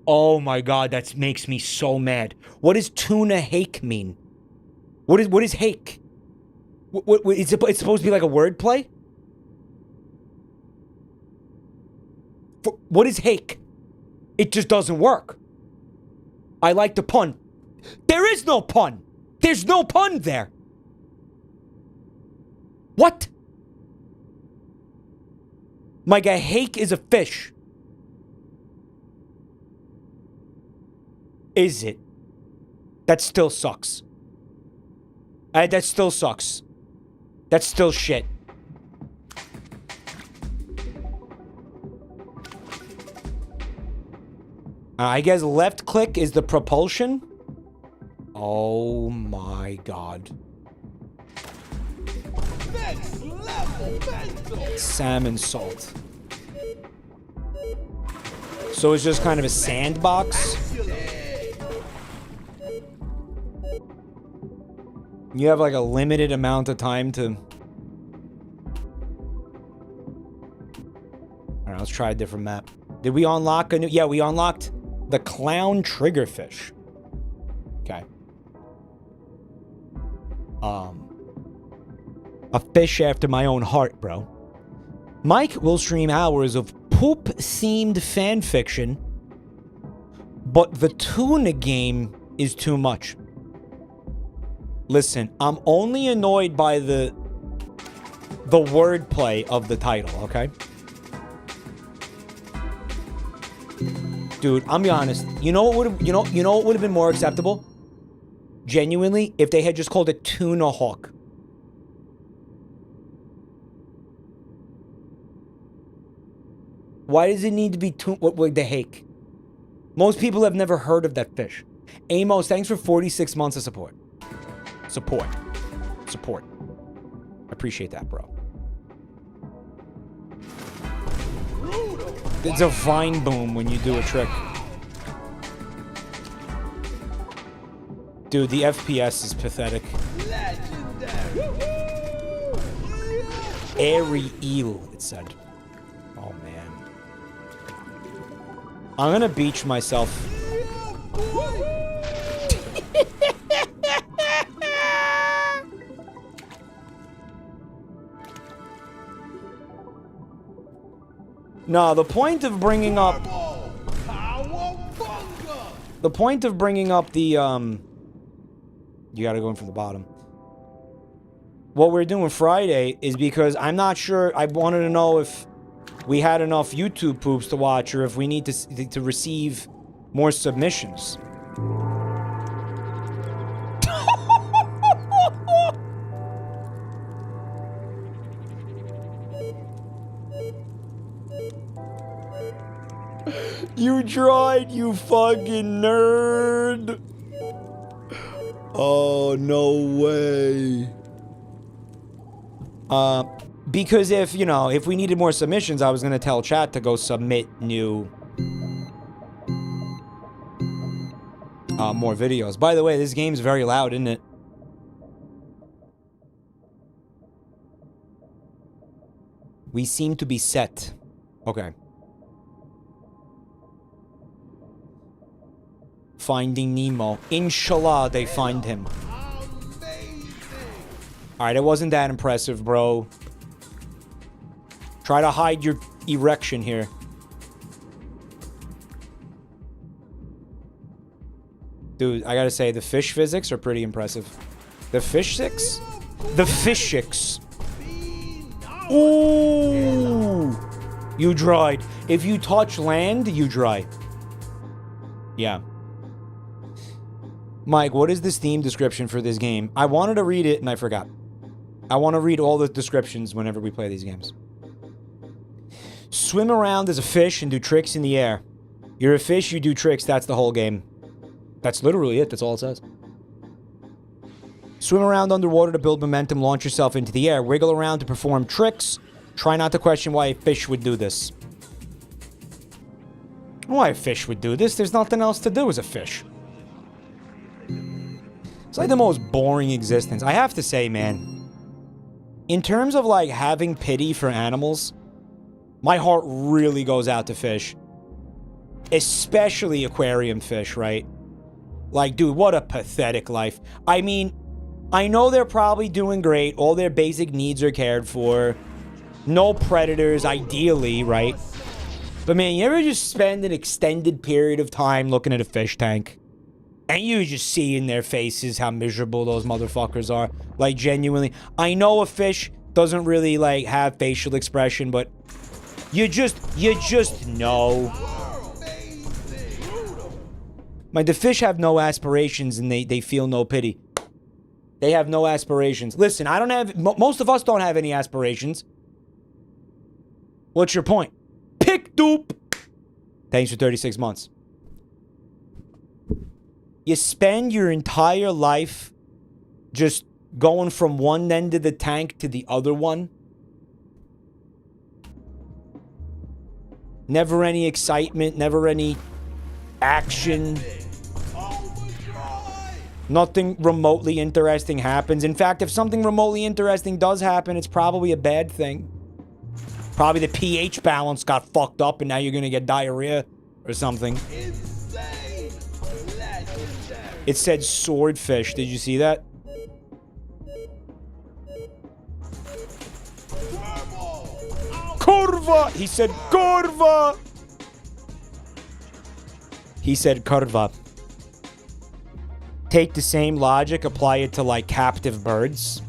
Oh my god, that makes me so mad. What does tuna hake mean? What is hake? What it's supposed to be like a wordplay? What is hake? It just doesn't work. I like the pun. There is no pun. There's no pun there. What? My guy, hake is a fish. Is it? That still sucks. That still sucks. That's still shit. I guess left click is the propulsion. Oh my god. Next level mental. Salmon salt. So it's just kind of a sandbox. You have like a limited amount of time to... Alright, let's try a different map. Did we unlock a new... Yeah, we unlocked the clown triggerfish. Okay. A fish after my own heart, bro. Mike will stream hours of poop-themed fanfiction, but the tuna game is too much. Listen, I'm only annoyed by the wordplay of the title, okay? Dude, I'm be honest. You know what would have been more acceptable? Genuinely, if they had just called it tuna hawk. Why does it need to be the hake? Most people have never heard of that fish. Amos, thanks for 46 months of support. Support. I appreciate that, bro. It's a vine boom when you do a trick. Dude, the FPS is pathetic. Airy eel, it said. Oh, man. I'm gonna beach myself. No, the point of bringing up... The point of bringing up the, You gotta go in from the bottom. What we're doing Friday is because I'm not sure... I wanted to know if we had enough YouTube poops to watch or if we need to receive more submissions. You tried, you fucking nerd. Oh, no way. Because if we needed more submissions, I was going to tell chat to go submit new more videos. By the way, this game's very loud, isn't it? We seem to be set. Okay. Finding Nemo. Inshallah, they find him. Alright, it wasn't that impressive, bro. Try to hide your erection here. Dude, I gotta say, the fish physics are pretty impressive. The fish physics? The physics. Ooh! You dried. If you touch land, you dry. Yeah. Mike, what is the Steam description for this game? I wanted to read it and I forgot. I want to read all the descriptions whenever we play these games. Swim around as a fish and do tricks in the air. You're a fish, you do tricks, that's the whole game. That's literally it, that's all it says. Swim around underwater to build momentum, launch yourself into the air, wiggle around to perform tricks. Try not to question why a fish would do this. Why a fish would do this? There's nothing else to do as a fish. It's like the most boring existence. I have to say, man, in terms of like having pity for animals, my heart really goes out to fish. Especially aquarium fish, right? Like, dude, what a pathetic life. I mean, I know they're probably doing great. All their basic needs are cared for. No predators, ideally, right? But man, you ever just spend an extended period of time looking at a fish tank? And you just see in their faces how miserable those motherfuckers are. Like, genuinely. I know a fish doesn't really, like, have facial expression, but you just know. Like, the fish have no aspirations and they feel no pity. They have no aspirations. Listen, I don't have... most of us don't have any aspirations. What's your point? Pick doop! Thanks for 36 months. You spend your entire life just going from one end of the tank to the other one. Never any excitement, never any action. Nothing remotely interesting happens. In fact, if something remotely interesting does happen, it's probably a bad thing. Probably the pH balance got fucked up and now you're gonna get diarrhea or something. It said swordfish. Did you see that? Kurwa! He said kurwa! He said kurwa. Take the same logic, apply it to, like, captive birds.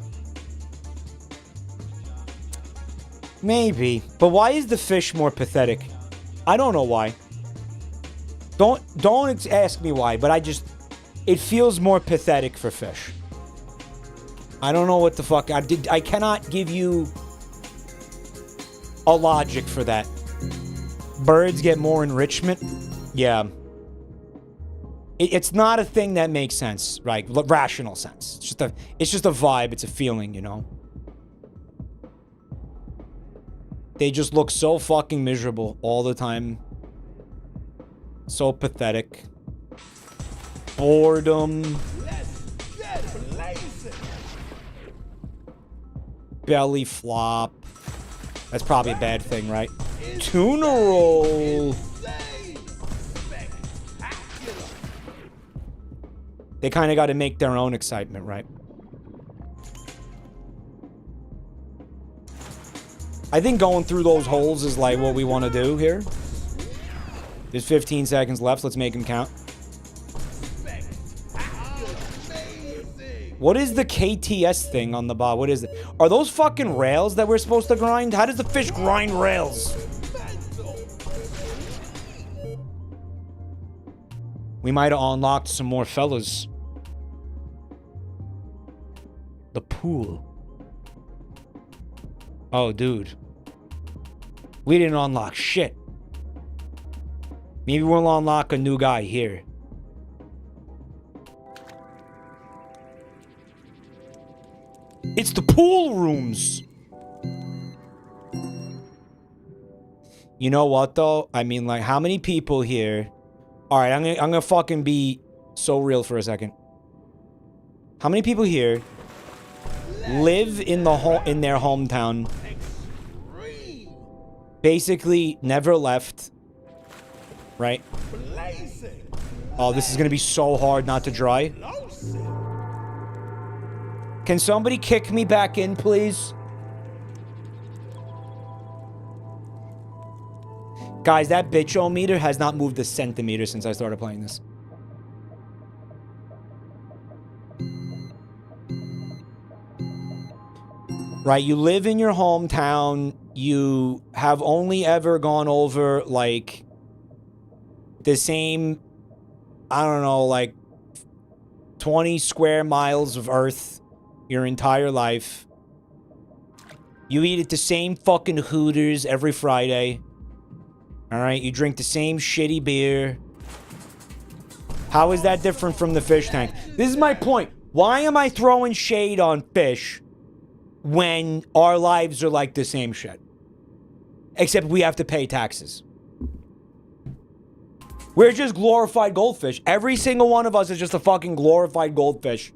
Maybe. But why is the fish more pathetic? I don't know why. Don't ask me why, but it feels more pathetic for fish. I don't know what the fuck I cannot give you a logic for that. Birds get more enrichment? Yeah. It's not a thing that makes sense, right? Rational sense. It's just a vibe. It's a feeling, you know? They just look so fucking miserable all the time. So pathetic. Boredom. Belly flop. That's probably a bad thing, right? Tuna roll. They kind of got to make their own excitement, right? I think going through those holes is like what we want to do here. There's 15 seconds left. Let's make them count. What is the KTS thing on the bottom? What is it? Are those fucking rails that we're supposed to grind? How does the fish grind rails? We might have unlocked some more fellas. The pool. Oh, dude. We didn't unlock shit. Maybe we'll unlock a new guy here. It's the pool rooms. You know what, though? I mean, like, how many people here... Alright, I'm gonna fucking be so real for a second. How many people here live in their hometown, basically never left, right? Oh, this is gonna be so hard not to dry. Can somebody kick me back in, please? Guys, that tch-O-Meter has not moved a centimeter since I started playing this. Right, you live in your hometown. You have only ever gone over, like, the same, I don't know, like, 20 square miles of Earth your entire life. You eat at the same fucking Hooters every Friday. Alright, you drink the same shitty beer. How is that different from the fish tank? This is my point. Why am I throwing shade on fish when our lives are like the same shit? Except we have to pay taxes. We're just glorified goldfish. Every single one of us is just a fucking glorified goldfish.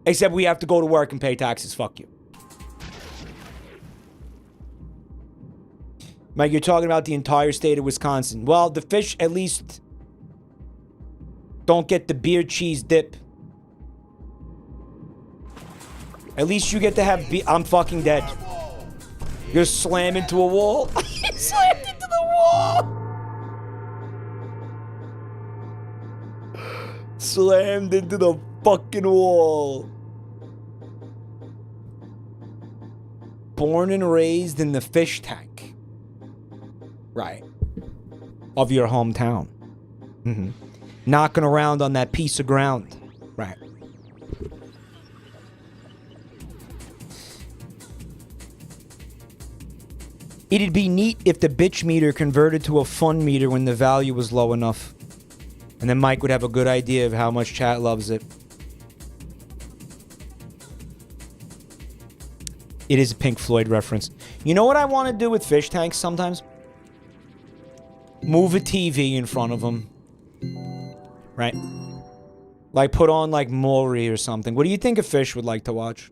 Except we have to go to work and pay taxes. Fuck you. Mike, you're talking about the entire state of Wisconsin. Well, the fish at least don't get the beer cheese dip. At least you get to have I'm fucking dead. You're slammed into a wall. You slammed into the wall. Slammed into the fucking wall. Born and raised in the fish tank. Right. Of your hometown. Mm-hmm. Knocking around on that piece of ground. Right. It'd be neat if the bitch meter converted to a fun meter when the value was low enough. And then Mike would have a good idea of how much chat loves it. It is a Pink Floyd reference. You know what I want to do with fish tanks sometimes? Move a TV in front of them. Right? Like put on like Maury or something. What do you think a fish would like to watch?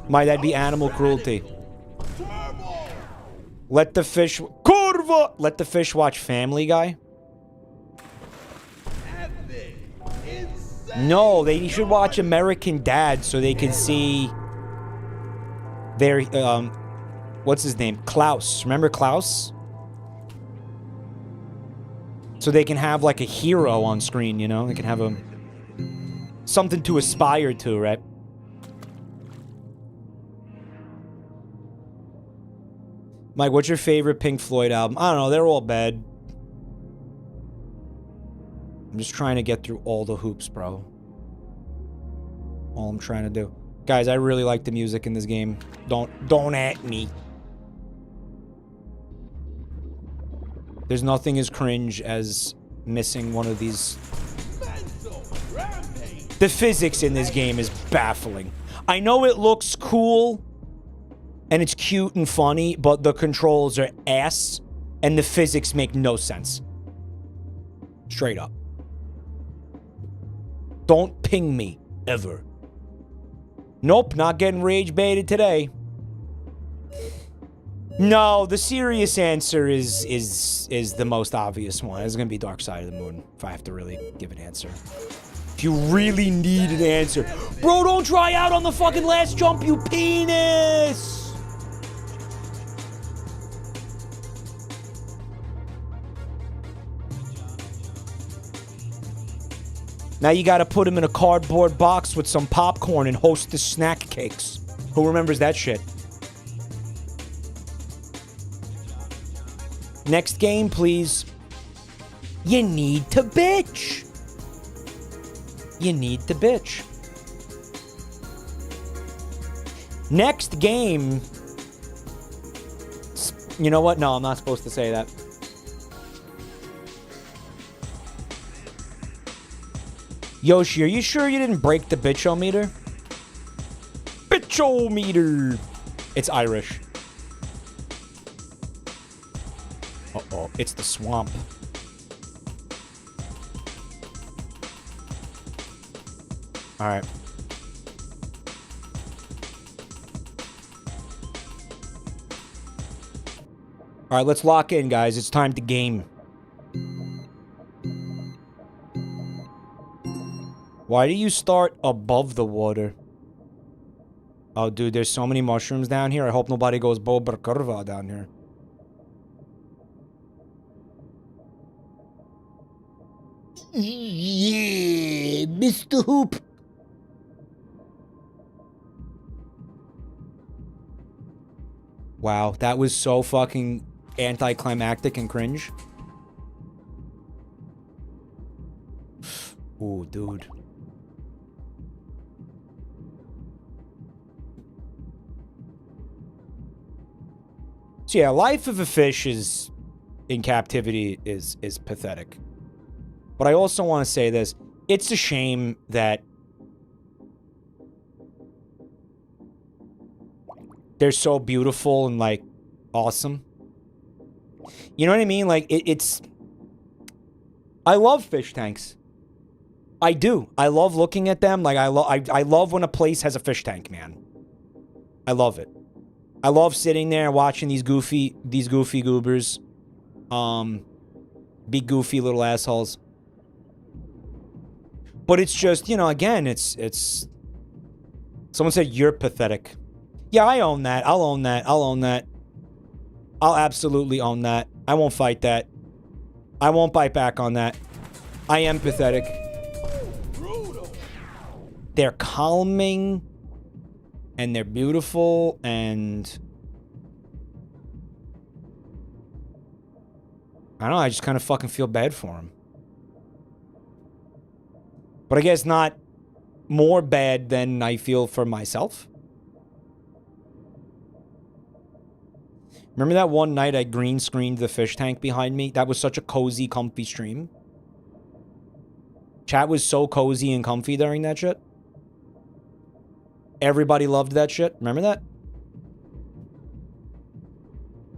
Might that be animal cruelty? Let the fish... Kurwa! Let the fish watch Family Guy? No, they should watch American Dad so they can see their, what's his name? Klaus. Remember Klaus? So they can have like a hero on screen, you know? They can have something to aspire to, right? Mike, what's your favorite Pink Floyd album? I don't know. They're all bad. I'm just trying to get through all the hoops, bro. All I'm trying to do. Guys, I really like the music in this game. Don't at me. There's nothing as cringe as missing one of these. The physics in this game is baffling. I know it looks cool and it's cute and funny, but the controls are ass and the physics make no sense. Straight up. Don't ping me, ever. Nope, not getting rage baited today. No, the serious answer is the most obvious one. It's gonna be Dark Side of the Moon, if I have to really give an answer. If you really need an answer. Bro, don't try out on the fucking last jump, you penis! Now you gotta put him in a cardboard box with some popcorn and Hostess snack cakes. Who remembers that shit? Next game, please. You need to bitch. You need to bitch. Next game. You know what? No, I'm not supposed to say that. Yoshi, are you sure you didn't break the tch-O-Meter? Tch-O-Meter. It's Irish. Uh-oh, it's the swamp. Alright. Alright, let's lock in, guys. It's time to game. Why do you start above the water? Oh, dude, there's so many mushrooms down here. I hope nobody goes Bobr Kurwa down here. Yeah, Mr. Hoop. Wow, that was so fucking anticlimactic and cringe. Ooh, dude. So yeah, life of a fish is in captivity is pathetic. But I also want to say this. It's a shame that they're so beautiful and, like, awesome. You know what I mean? Like, it's... I love fish tanks. I do. I love looking at them. Like, I love when a place has a fish tank, man. I love it. I love sitting there and watching these goofy goobers. Big goofy little assholes. But it's just, you know, again, it's... Someone said, you're pathetic. Yeah, I own that. I'll own that. I'll own that. I'll absolutely own that. I won't fight that. I won't bite back on that. I am pathetic. They're calming. And they're beautiful. And... I don't know. I just kind of fucking feel bad for them. But I guess not more bad than I feel for myself. Remember that one night I green screened the fish tank behind me? That was such a cozy, comfy stream. Chat was so cozy and comfy during that shit. Everybody loved that shit. Remember that?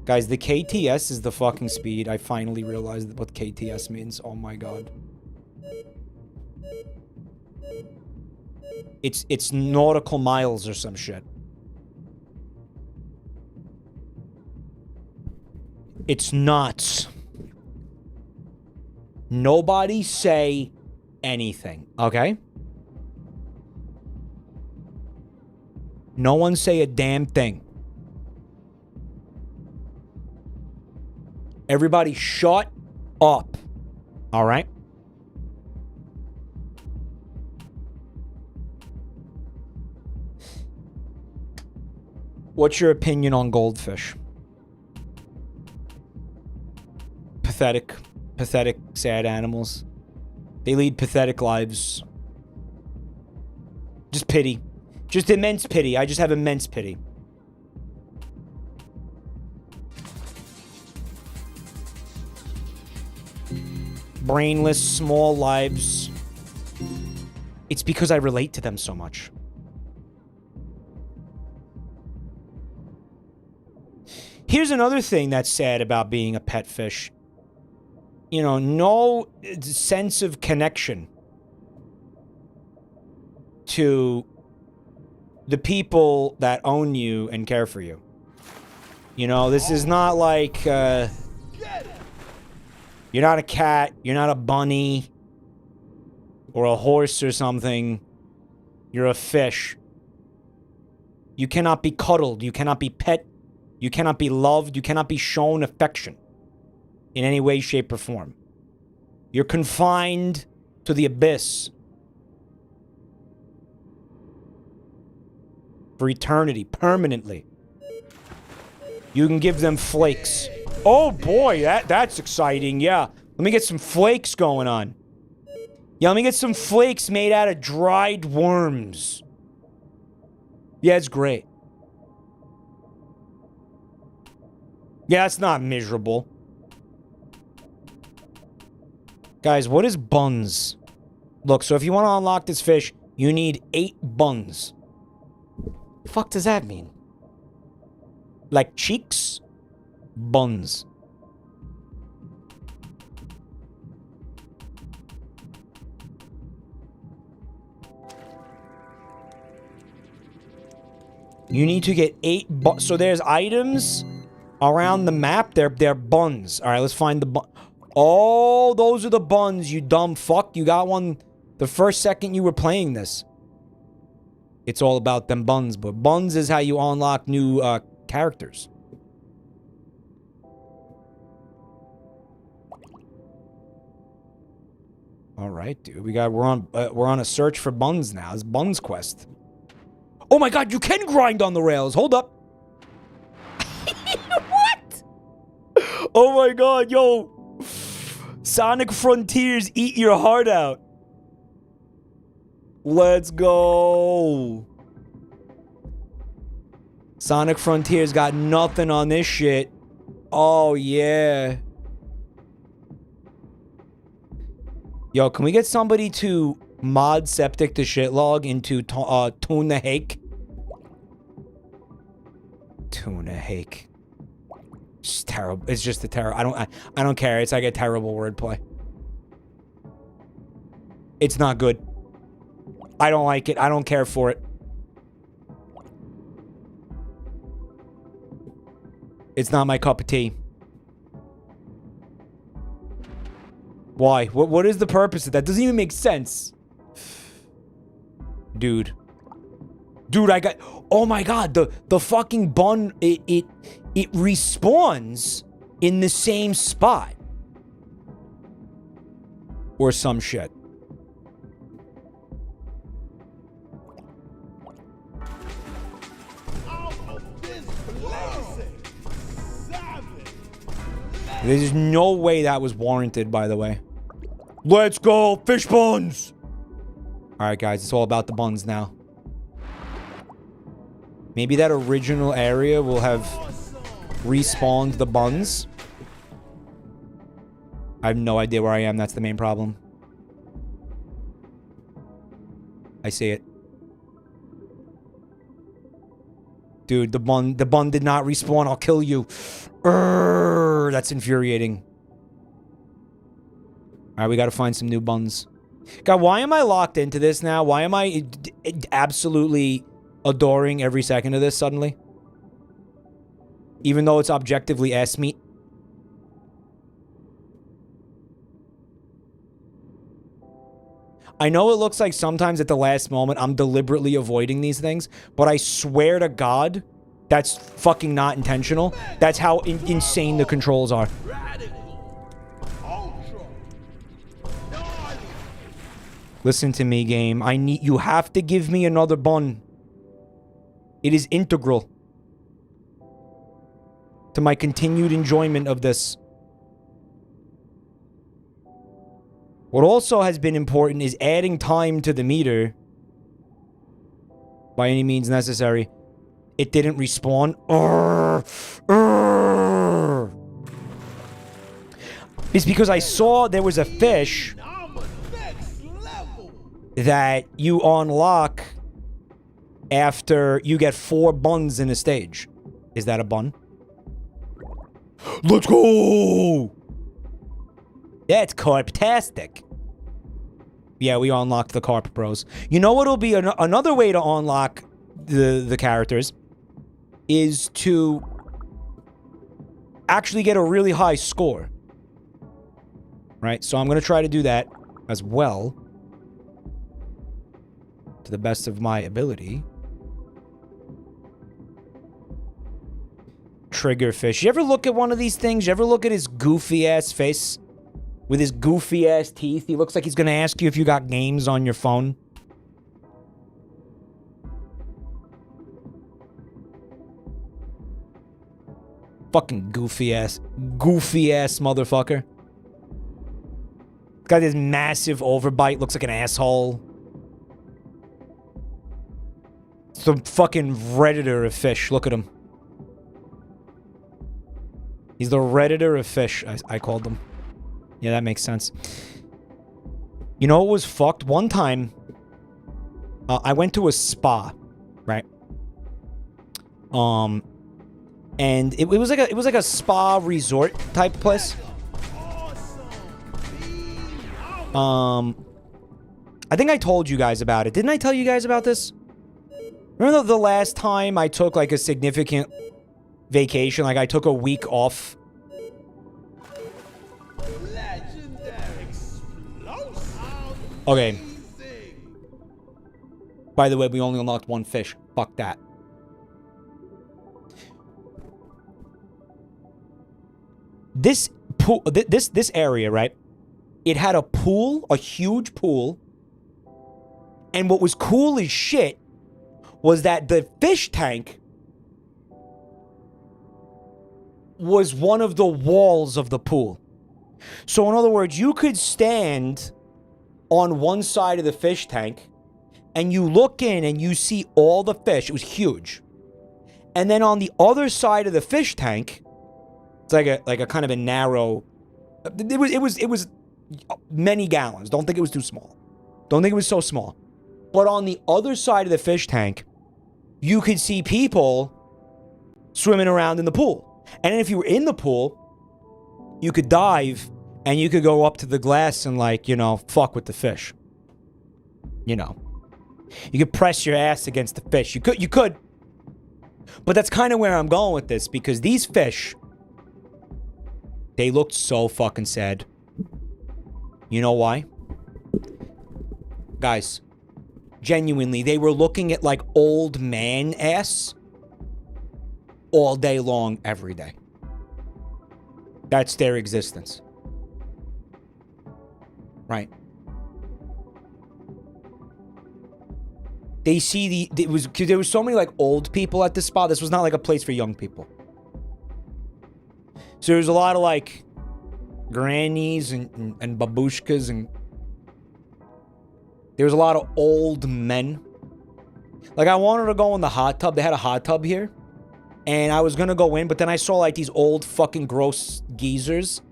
Guys, the KTS is the fucking speed. I finally realized what KTS means. Oh my god. It's nautical miles or some shit. It's nuts. Nobody say anything, okay? No one say a damn thing. Everybody shut up. All right? What's your opinion on goldfish? pathetic. Pathetic, sad animals. They lead pathetic lives. Just pity. Just immense pity. I just have immense pity. Brainless, small lives. It's because I relate to them so much. Here's another thing that's sad about being a pet fish. You know, no sense of connection to the people that own you and care for you. You know, this is not like, you're not a cat, you're not a bunny, or a horse or something. You're a fish. You cannot be cuddled, you cannot be pet, you cannot be loved, you cannot be shown affection in any way, shape, or form. You're confined to the abyss for eternity, permanently. You can give them flakes. Oh boy, that's exciting, yeah. Let me get some flakes going on. Yeah, let me get some flakes made out of dried worms. Yeah, it's great. Yeah, it's not miserable. Guys, what is buns? Look, so if you want to unlock this fish, you need 8 buns. The fuck does that mean? Like cheeks? Buns. You need to get 8 buns. So there's items around the map. They're buns. All right, let's find the bun. Oh, those are the buns, you dumb fuck. You got one the first second you were playing this. It's all about them buns, but buns is how you unlock new characters. All right, dude. We're on a search for buns now. It's Buns Quest. Oh my god, you can grind on the rails. Hold up. What? Oh my god, yo. Sonic Frontiers, eat your heart out. Let's go. Sonic Frontiers got nothing on this shit. Oh, yeah. Yo, can we get somebody to mod septic to shitlog into tuna hake? Tuna hake. It's terrible. It's just a terrible. I don't care. It's like a terrible wordplay. It's not good. I don't like it. I don't care for it. It's not my cup of tea. Why? What is the purpose of that? Doesn't even make sense. Dude. Dude, I got... Oh my god, the fucking bun... It respawns in the same spot. Or some shit. There's no way that was warranted, by the way. Let's go, fish buns! Alright, guys, it's all about the buns now. Maybe that original area will have respawned the buns. I have no idea where I am. That's the main problem. I see it. Dude, the bun did not respawn. I'll kill you. Urgh, that's infuriating. Alright, we gotta find some new buns. God, why am I locked into this now? Why am I absolutely adoring every second of this suddenly? Even though it's objectively ass meat. I know it looks like sometimes at the last moment I'm deliberately avoiding these things, but I swear to God, that's fucking not intentional. That's how insane the controls are. Listen to me, game. You have to give me another bun. It is integral to my continued enjoyment of this. What also has been important is adding time to the meter. By any means necessary. It didn't respawn. It's because I saw there was a fish that you unlock after you get 4 buns in a stage. Is that a bun? Let's go! That's carptastic. Yeah, we unlocked the carp bros. You know what'll be another way to unlock the characters is to actually get a really high score. Right? So I'm going to try to do that as well. To the best of my ability. Triggerfish. You ever look at one of these things? You ever look at his goofy ass face? With his goofy ass teeth? He looks like he's gonna ask you if you got games on your phone. Fucking goofy ass motherfucker. Got this massive overbite, looks like an asshole. Some fucking redditor of fish. Look at him. He's the redditor of fish, I called him. Yeah, that makes sense. You know what was fucked? One time, I went to a spa, right? And it was like a spa resort type place. I think I told you guys about it. Didn't I tell you guys about this? Remember the last time I took like a significant vacation? Like I took a week off. Okay. By the way, we only unlocked 1 fish. Fuck that. This pool, this area, right? It had a pool, a huge pool. And what was cool as shit was that the fish tank was one of the walls of the pool. So in other words, you could stand on one side of the fish tank and you look in and you see all the fish. It was huge. And then on the other side of the fish tank, it's like a kind of a narrow, it was many gallons. Don't think it was too small. Don't think it was so small. But on the other side of the fish tank, you could see people swimming around in the pool. And if you were in the pool, you could dive and you could go up to the glass and, like, you know, fuck with the fish. You know. You could press your ass against the fish. You could. But that's kind of where I'm going with this, because these fish, they looked so fucking sad. You know why? Guys, genuinely, they were looking at like old man ass all day long, every day. That's their existence. Right. They see because there was so many like old people at this spot. This was not like a place for young people. So there's a lot of like grannies and babushkas, and there was a lot of old men. Like I wanted to go in the hot tub. They had a hot tub here. And I was going to go in, but then I saw like these old fucking gross geezers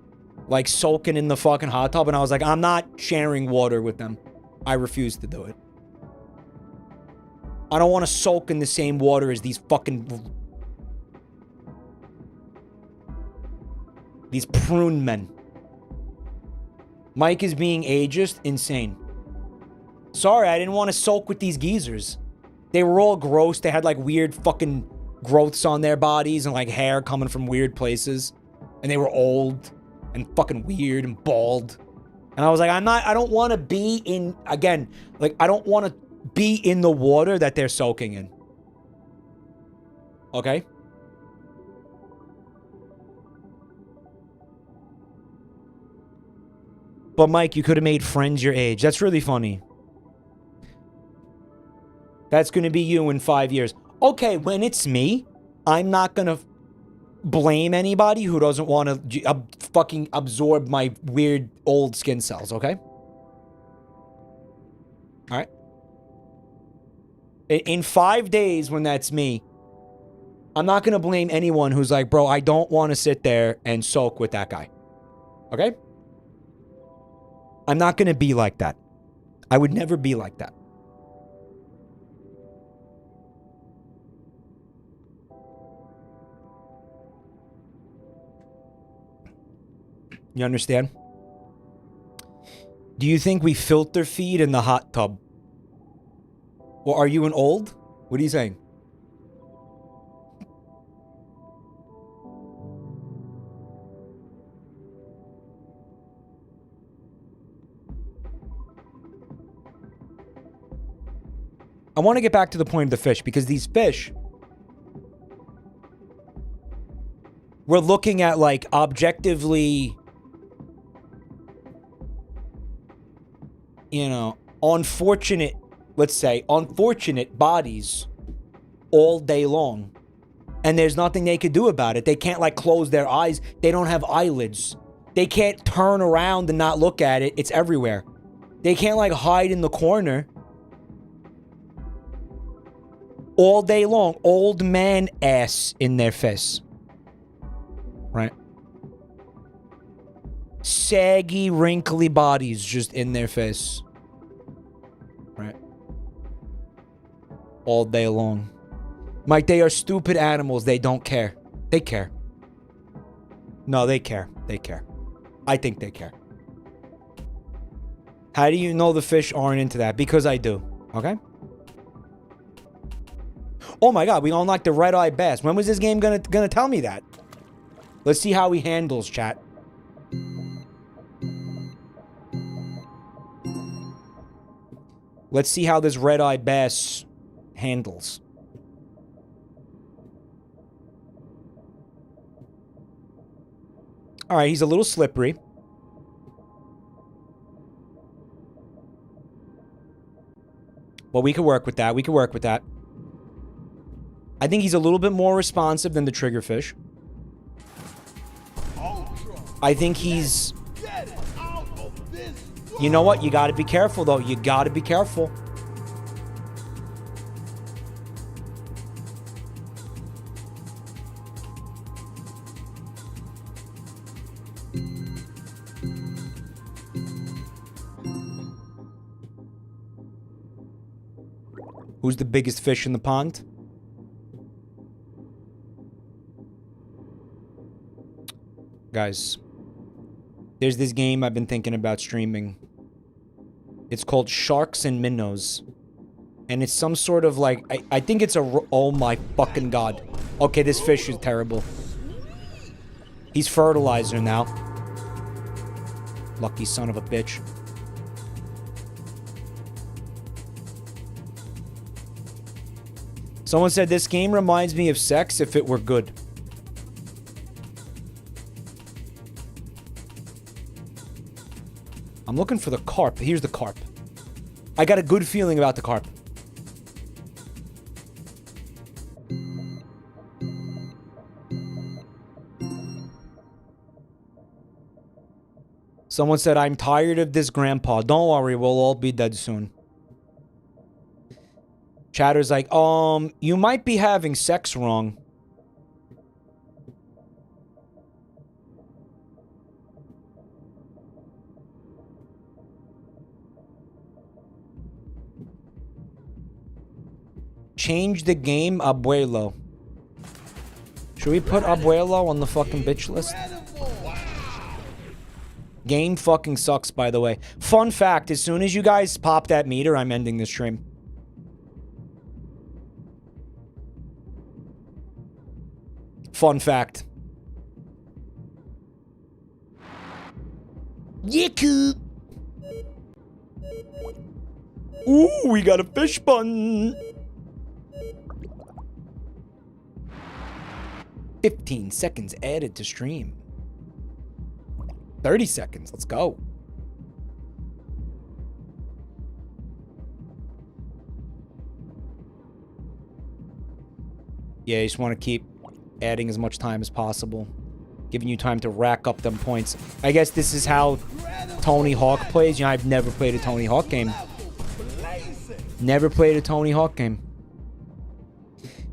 like soaking in the fucking hot tub. And I was like, I'm not sharing water with them. I refuse to do it. I don't want to soak in the same water as these fucking... these prune men. Mike is being ageist. Insane. Sorry, I didn't want to soak with these geezers. They were all gross. They had like weird fucking growths on their bodies and like hair coming from weird places. And they were old and fucking weird and bald. And I was like, I don't want to be in, again, like, I don't want to be in the water that they're soaking in. Okay? But Mike, you could have made friends your age. That's really funny. That's going to be you in 5 years. Okay, when it's me, I'm not going to blame anybody who doesn't want to fucking absorb my weird old skin cells, okay? All right? In 5 days, when that's me, I'm not going to blame anyone who's like, bro, I don't want to sit there and soak with that guy. Okay? I'm not going to be like that. I would never be like that. You understand? Do you think we filter feed in the hot tub? Or are you an old? What are you saying? I want to get back to the point of the fish, because these fish, we're looking at like objectively, you know, unfortunate, let's say, unfortunate bodies all day long. And there's nothing they could do about it. They can't like close their eyes. They don't have eyelids. They can't turn around and not look at it. It's everywhere. They can't like hide in the corner. All day long, old man ass in their face. Right? Saggy, wrinkly bodies just in their face. Right? All day long. Mike, they are stupid animals. They don't care. They care. No, they care. They care. I think they care. How do you know the fish aren't into that? Because I do. Okay? Oh my god, we unlocked the red-eye bass. When was this game gonna tell me that? Let's see how he handles, chat. Let's see how this red-eye bass handles. Alright, he's a little slippery. But we could work with that. We could work with that. I think he's a little bit more responsive than the triggerfish. I think he's... You know what? You gotta be careful, though. You gotta be careful. Who's the biggest fish in the pond? Guys, there's this game I've been thinking about streaming. It's called Sharks and Minnows. And it's some sort of like... I think it's a... Oh my fucking god. Okay, this fish is terrible. He's fertilizer now. Lucky son of a bitch. Someone said this game reminds me of sex if it were good. I'm looking for the carp. Here's the carp. I got a good feeling about the carp. Someone said, I'm tired of this, Grandpa. Don't worry, we'll all be dead soon. Chatter's like, you might be having sex wrong. Change the game, Abuelo. Should we put Abuelo on the fucking bitch list? Game fucking sucks, by the way. Fun fact, as soon as you guys pop that meter, I'm ending the stream. Fun fact. Yiku. Ooh, we got a fish bun. 15 seconds added to stream. 30 seconds. Let's go. Yeah, you just want to keep adding as much time as possible. Giving you time to rack up them points. I guess this is how Tony Hawk plays. You know, I've never played a Tony Hawk game. Never played a Tony Hawk game.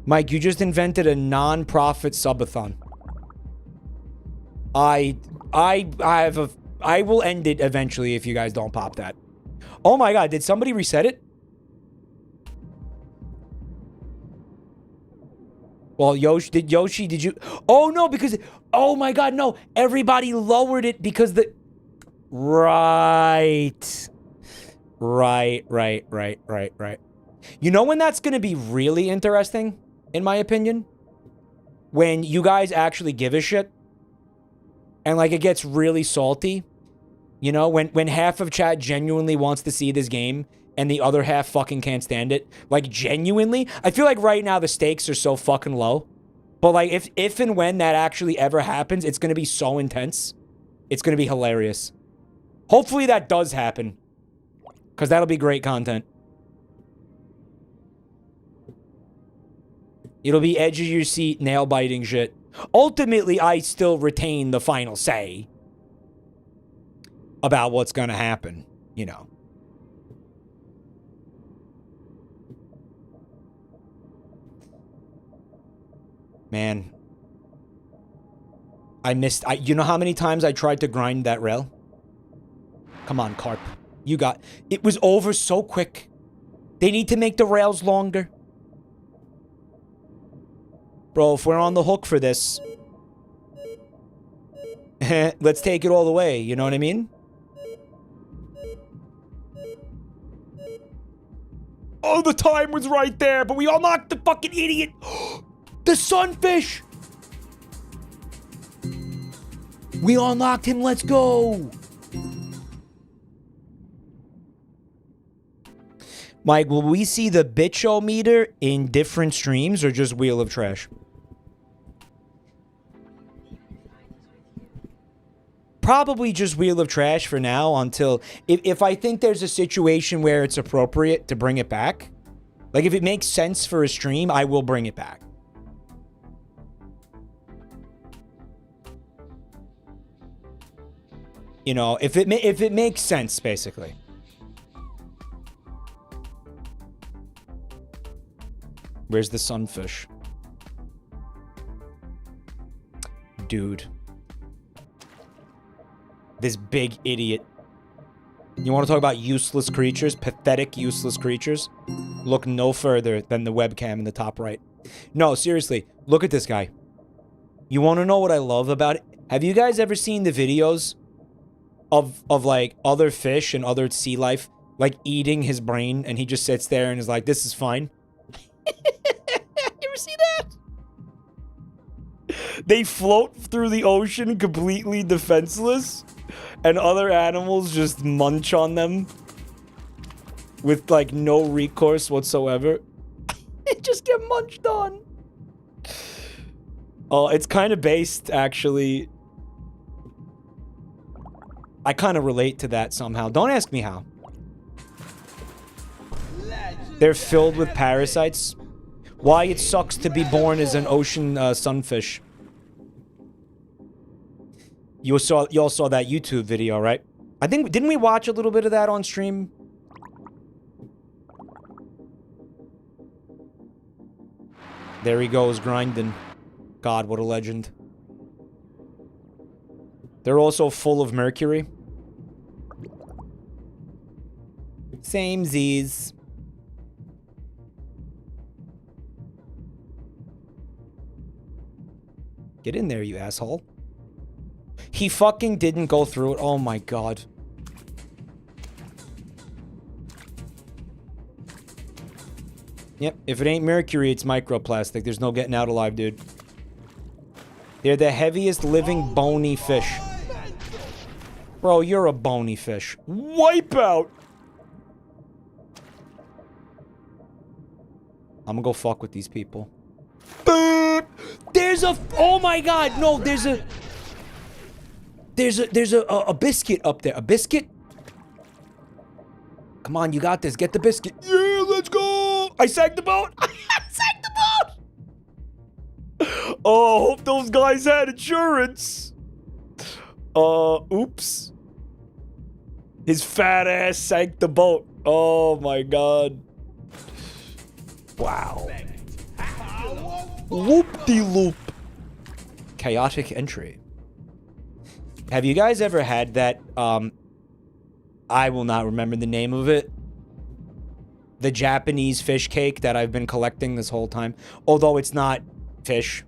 Mike, you just invented a non-profit subathon. I will end it eventually if you guys don't pop that. Oh my god, did somebody reset it? Well, Yoshi, did you? Oh no, because, oh my god, no. Everybody lowered it because the, right. You know when that's going to be really interesting, in my opinion? When you guys actually give a shit. And like it gets really salty. You know, when half of chat genuinely wants to see this game and the other half fucking can't stand it. Like genuinely. I feel like right now the stakes are so fucking low. But like if and when that actually ever happens, it's going to be so intense. It's going to be hilarious. Hopefully that does happen. Because that'll be great content. It'll be edge of your seat, nail-biting shit. Ultimately, I still retain the final say about what's gonna happen, you know. Man. You know how many times I tried to grind that rail? Come on, Carp. You got... It was over so quick. They need to make the rails longer. Bro, if we're on the hook for this... let's take it all the way, you know what I mean? Oh, the time was right there, but we unlocked the fucking idiot! The sunfish! We unlocked him, let's go! Mike, will we see the tch-O-Meter in different streams or just Wheel of Trash? Probably just Wheel of Trash for now until... If I think there's a situation where it's appropriate to bring it back, like if it makes sense for a stream, I will bring it back. You know, if it makes sense, basically. Where's the sunfish? Dude. This big idiot. You want to talk about useless creatures? Pathetic, useless creatures? Look no further than the webcam in the top right. No, seriously. Look at this guy. You want to know what I love about it? Have you guys ever seen the videos of like, other fish and other sea life, like, eating his brain, and he just sits there and is like, this is fine? You ever see that? They float through the ocean completely defenseless, and other animals just munch on them with like no recourse whatsoever. They just get munched on. Oh, it's kind of based, actually. I kind of relate to that somehow. Don't ask me how. They're filled with parasites. Why it sucks to be born as an ocean sunfish. You all saw that YouTube video, right? I think, didn't we watch a little bit of that on stream? There he goes, grinding. God, what a legend. They're also full of mercury. Same Z's. Get in there, you asshole. He fucking didn't go through it. Oh my god. Yep, if it ain't mercury, it's microplastic. There's no getting out alive, dude. They're the heaviest living bony fish. Bro, you're a bony fish. Wipeout! I'm gonna go fuck with these people. There's a... Oh my god, no, there's a biscuit up there. A biscuit? Come on, you got this. Get the biscuit. Yeah, let's go! I sank the boat! I sank the boat! Oh, hope those guys had insurance. Oops. His fat ass sank the boat. Oh my god. Wow. Whoop-de-loop. Chaotic entry. Have you guys ever had that, I will not remember the name of it. The Japanese fish cake that I've been collecting this whole time. Although it's not fish.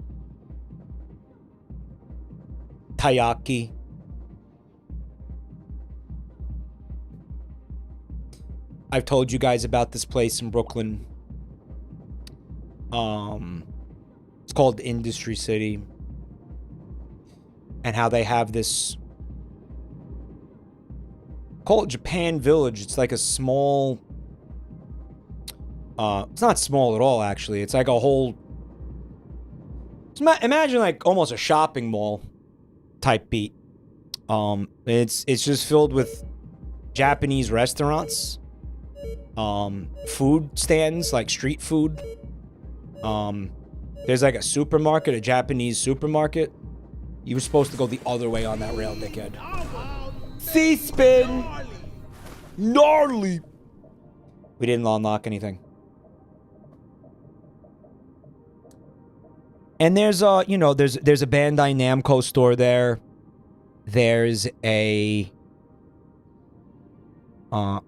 Taiyaki. I've told you guys about this place in Brooklyn. It's called Industry City. And how they have this... Call it Japan Village. It's like a small... it's not small at all, actually. It's like a whole... Imagine like almost a shopping mall type beat. It's just filled with Japanese restaurants. Food stands, like street food. There's like a supermarket, a Japanese supermarket. You were supposed to go the other way on that rail, dickhead. C-spin! Gnarly! We didn't unlock anything. And there's you know, there's a Bandai Namco store there. There's a I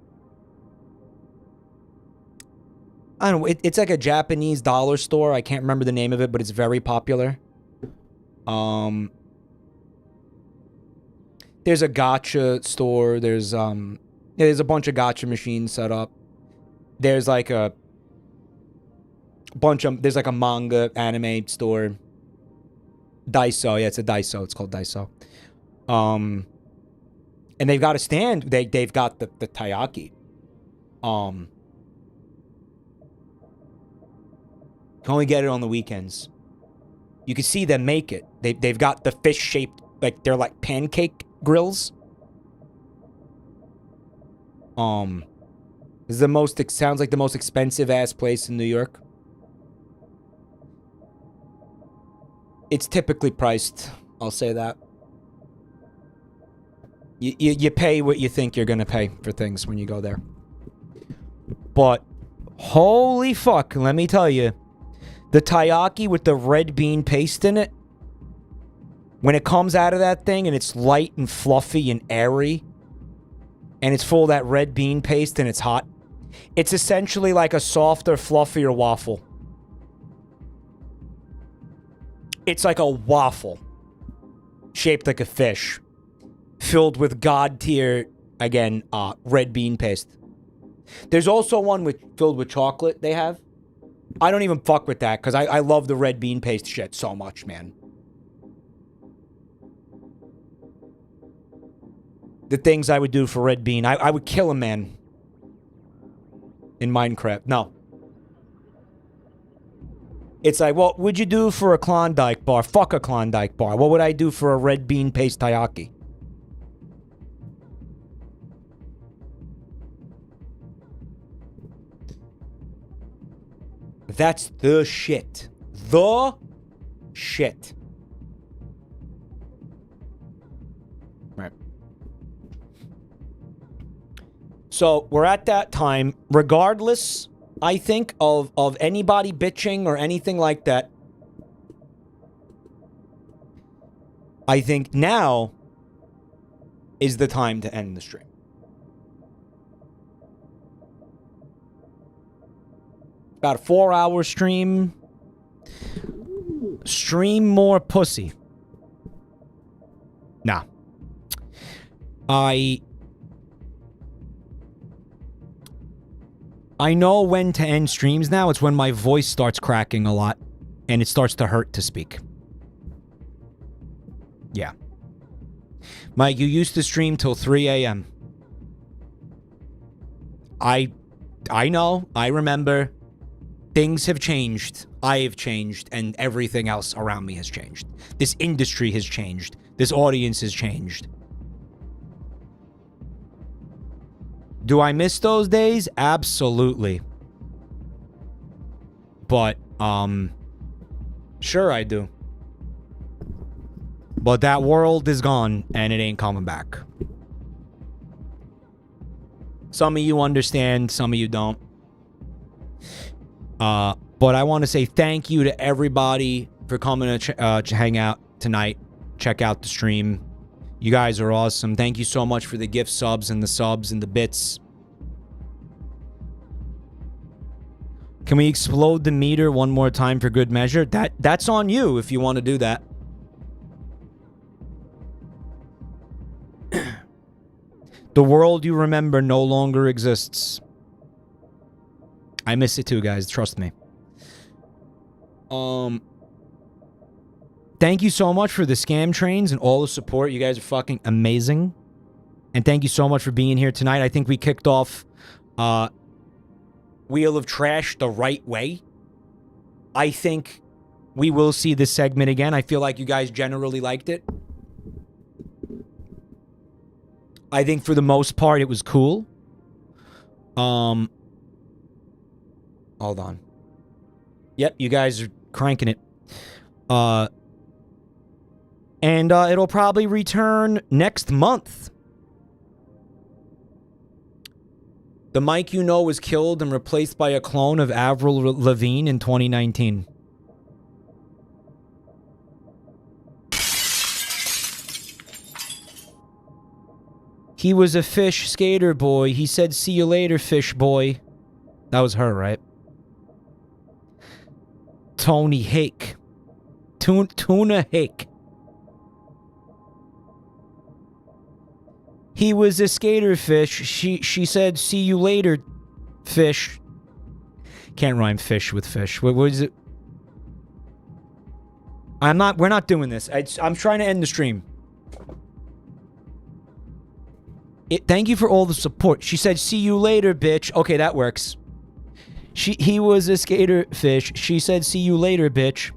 don't know, it's like a Japanese dollar store. I can't remember the name of it, but it's very popular. There's a gacha store. There's a bunch of gacha machines set up. There's like a bunch of, there's like a manga anime store. Daiso, yeah, it's a Daiso. It's called Daiso. And they've got a stand. They've got the taiyaki. You can only get it on the weekends. You can see them make it. They've got the fish shaped, like they're like pancake grills. This is the most, it sounds like the most expensive ass place in New York. It's typically priced, I'll say that. You pay what you think you're gonna pay for things when you go there. But holy fuck, let me tell you, the taiyaki with the red bean paste in it, when it comes out of that thing and it's light and fluffy and airy, and it's full of that red bean paste and it's hot, it's essentially like a softer, fluffier waffle. It's like a waffle shaped like a fish, filled with god tier, again, red bean paste. There's also one filled with chocolate they have. I don't even fuck with that because I love the red bean paste shit so much, man. The things I would do for red bean. I would kill a man in Minecraft. No. It's like, what would you do for a Klondike bar? Fuck a Klondike bar. What would I do for a red bean paste taiyaki? That's the shit. The shit. Right. So, we're at that time. Regardless, I think, of anybody bitching or anything like that, I think now is the time to end the stream. About a 4-hour stream. Stream more pussy. Nah. I know when to end streams now. It's when my voice starts cracking a lot and it starts to hurt to speak. Yeah. Mike, you used to stream till 3 a.m. I know. I remember. Things have changed. I have changed. And everything else around me has changed. This industry has changed. This audience has changed. Do I miss those days? Absolutely. But, sure I do. But that world is gone, and it ain't coming back. Some of you understand, some of you don't. But I want to say thank you to everybody for coming to hang out tonight. Check out the stream. You guys are awesome. Thank you so much for the gift subs and the bits. Can we explode the meter one more time for good measure? That's on you if you want to do that. The world you remember no longer exists. I miss it too, guys. Trust me. Thank you so much for the scam trains and all the support. You guys are fucking amazing. And thank you so much for being here tonight. I think we kicked off Wheel of Trash the right way. I think we will see this segment again. I feel like you guys generally liked it. I think for the most part it was cool. Hold on. Yep, you guys are cranking it. And it'll probably return next month. The Mike you know was killed and replaced by a clone of Avril Lavigne in 2019. He was a fish skater boy. He said, "See you later, fish boy." That was her, right? Tony Hake. Tuna Hake. He was a skater fish. She said, "See you later, fish." Can't rhyme fish with fish. What is it? We're not doing this. I'm trying to end the stream. Thank you for all the support. She said, "See you later, bitch." Okay, that works. He was a skater fish. She said, "See you later, bitch."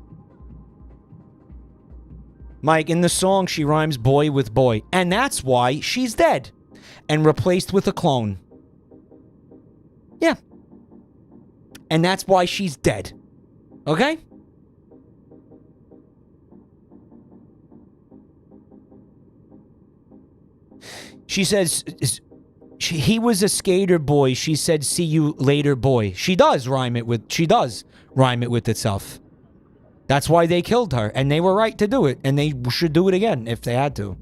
Mike, in the song, she rhymes boy with boy. And that's why she's dead. And replaced with a clone. Yeah. And that's why she's dead. Okay? She says, he was a skater boy. She said, "See you later, boy." She does rhyme it with itself. That's why they killed her, and they were right to do it, and they should do it again if they had to.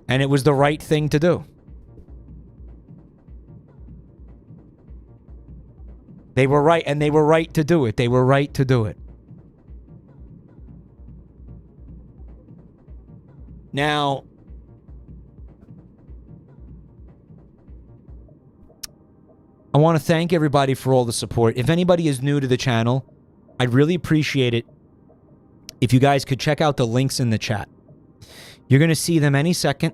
And it was the right thing to do. They were right, and they were right to do it. They were right to do it. Now, I want to thank everybody for all the support. If anybody is new to the channel, I'd really appreciate it if you guys could check out the links in the chat. You're going to see them any second.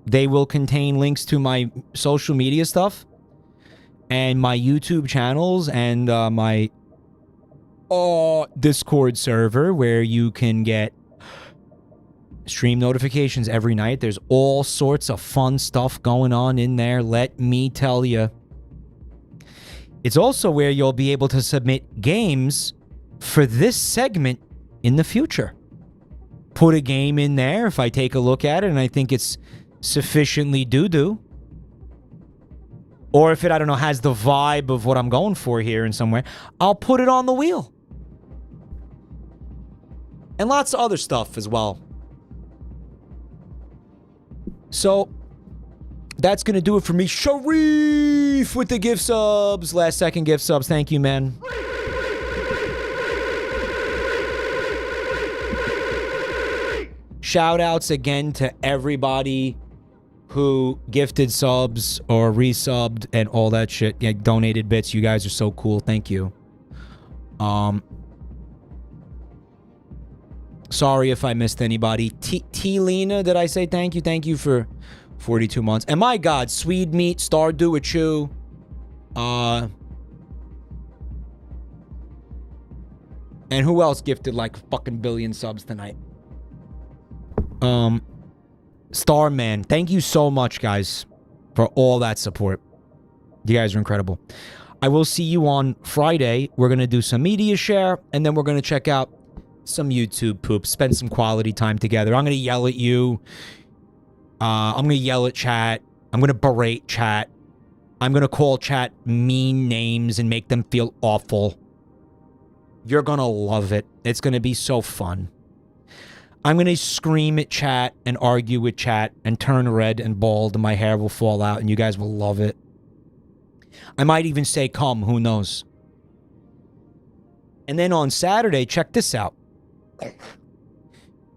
They will contain links to my social media stuff and my YouTube channels and my Discord server where you can get stream notifications every night. There's all sorts of fun stuff going on in there, let me tell you. It's also where you'll be able to submit games for this segment in the future. Put a game in there if I take a look at it and I think it's sufficiently doo-doo. Or if it, I don't know, has the vibe of what I'm going for here in somewhere, I'll put it on the wheel. And lots of other stuff as well. So, that's going to do it for me. Sharif with the gift subs. Last second gift subs. Thank you, man. Shout outs again to everybody who gifted subs or resubbed and all that shit. Yeah, donated bits. You guys are so cool. Thank you. Sorry if I missed anybody. T-Lena, did I say thank you? Thank you for 42 months. And my God, Swede Meat, Stardew a Chew. And who else gifted like a fucking billion subs tonight? Starman. Thank you so much, guys, for all that support. You guys are incredible. I will see you on Friday. We're going to do some media share, and then we're going to check out some YouTube poop, spend some quality time together. I'm going to yell at you. I'm going to yell at chat. I'm going to berate chat. I'm going to call chat mean names and make them feel awful. You're going to love it. It's going to be so fun. I'm going to scream at chat and argue with chat and turn red and bald and my hair will fall out and you guys will love it. I might even say come, who knows. And then on Saturday, check this out.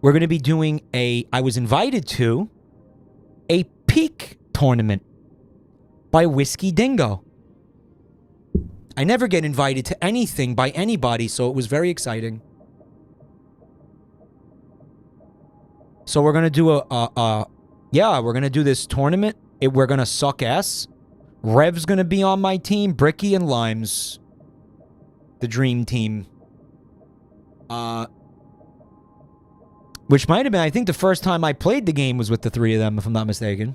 We're going to be doing I was invited to a peak tournament by Whiskey Dingo. I never get invited to anything by anybody, so it was very exciting. So we're going to do we're going to do this tournament. We're going to suck ass. Rev's going to be on my team. Bricky and Limes. The dream team. Which might have been, I think the first time I played the game was with the three of them, if I'm not mistaken.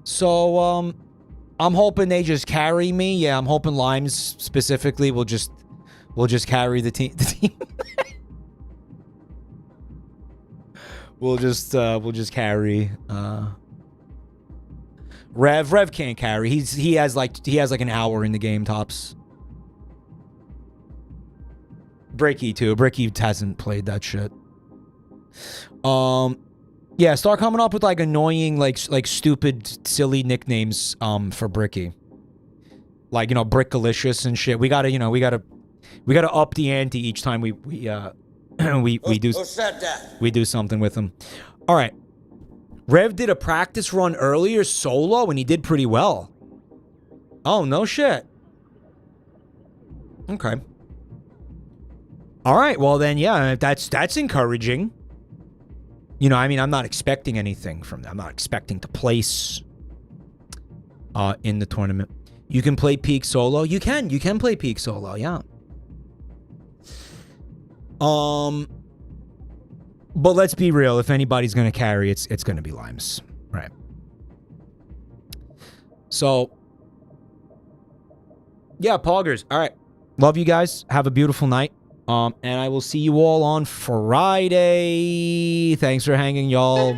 So, I'm hoping they just carry me. Yeah, I'm hoping Limes specifically will just carry the team. We'll just carry. Rev can't carry. He has like an hour in the game tops. Bricky too. Bricky hasn't played that shit. Yeah, start coming up with like annoying, like stupid, silly nicknames for Bricky. Like, you know, Brickalicious and shit. We gotta up the ante each time we do something with him. All right. Rev did a practice run earlier solo and he did pretty well. Oh, no shit. Okay. All right, well then, yeah, that's encouraging. You know, I mean, I'm not expecting anything from them. I'm not expecting to place in the tournament. You can play peak solo. You can play peak solo, yeah. But let's be real. If anybody's going to carry, it's going to be Limes. Right. So, yeah, Poggers. All right. Love you guys. Have a beautiful night. And I will see you all on Friday. Thanks for hanging, y'all.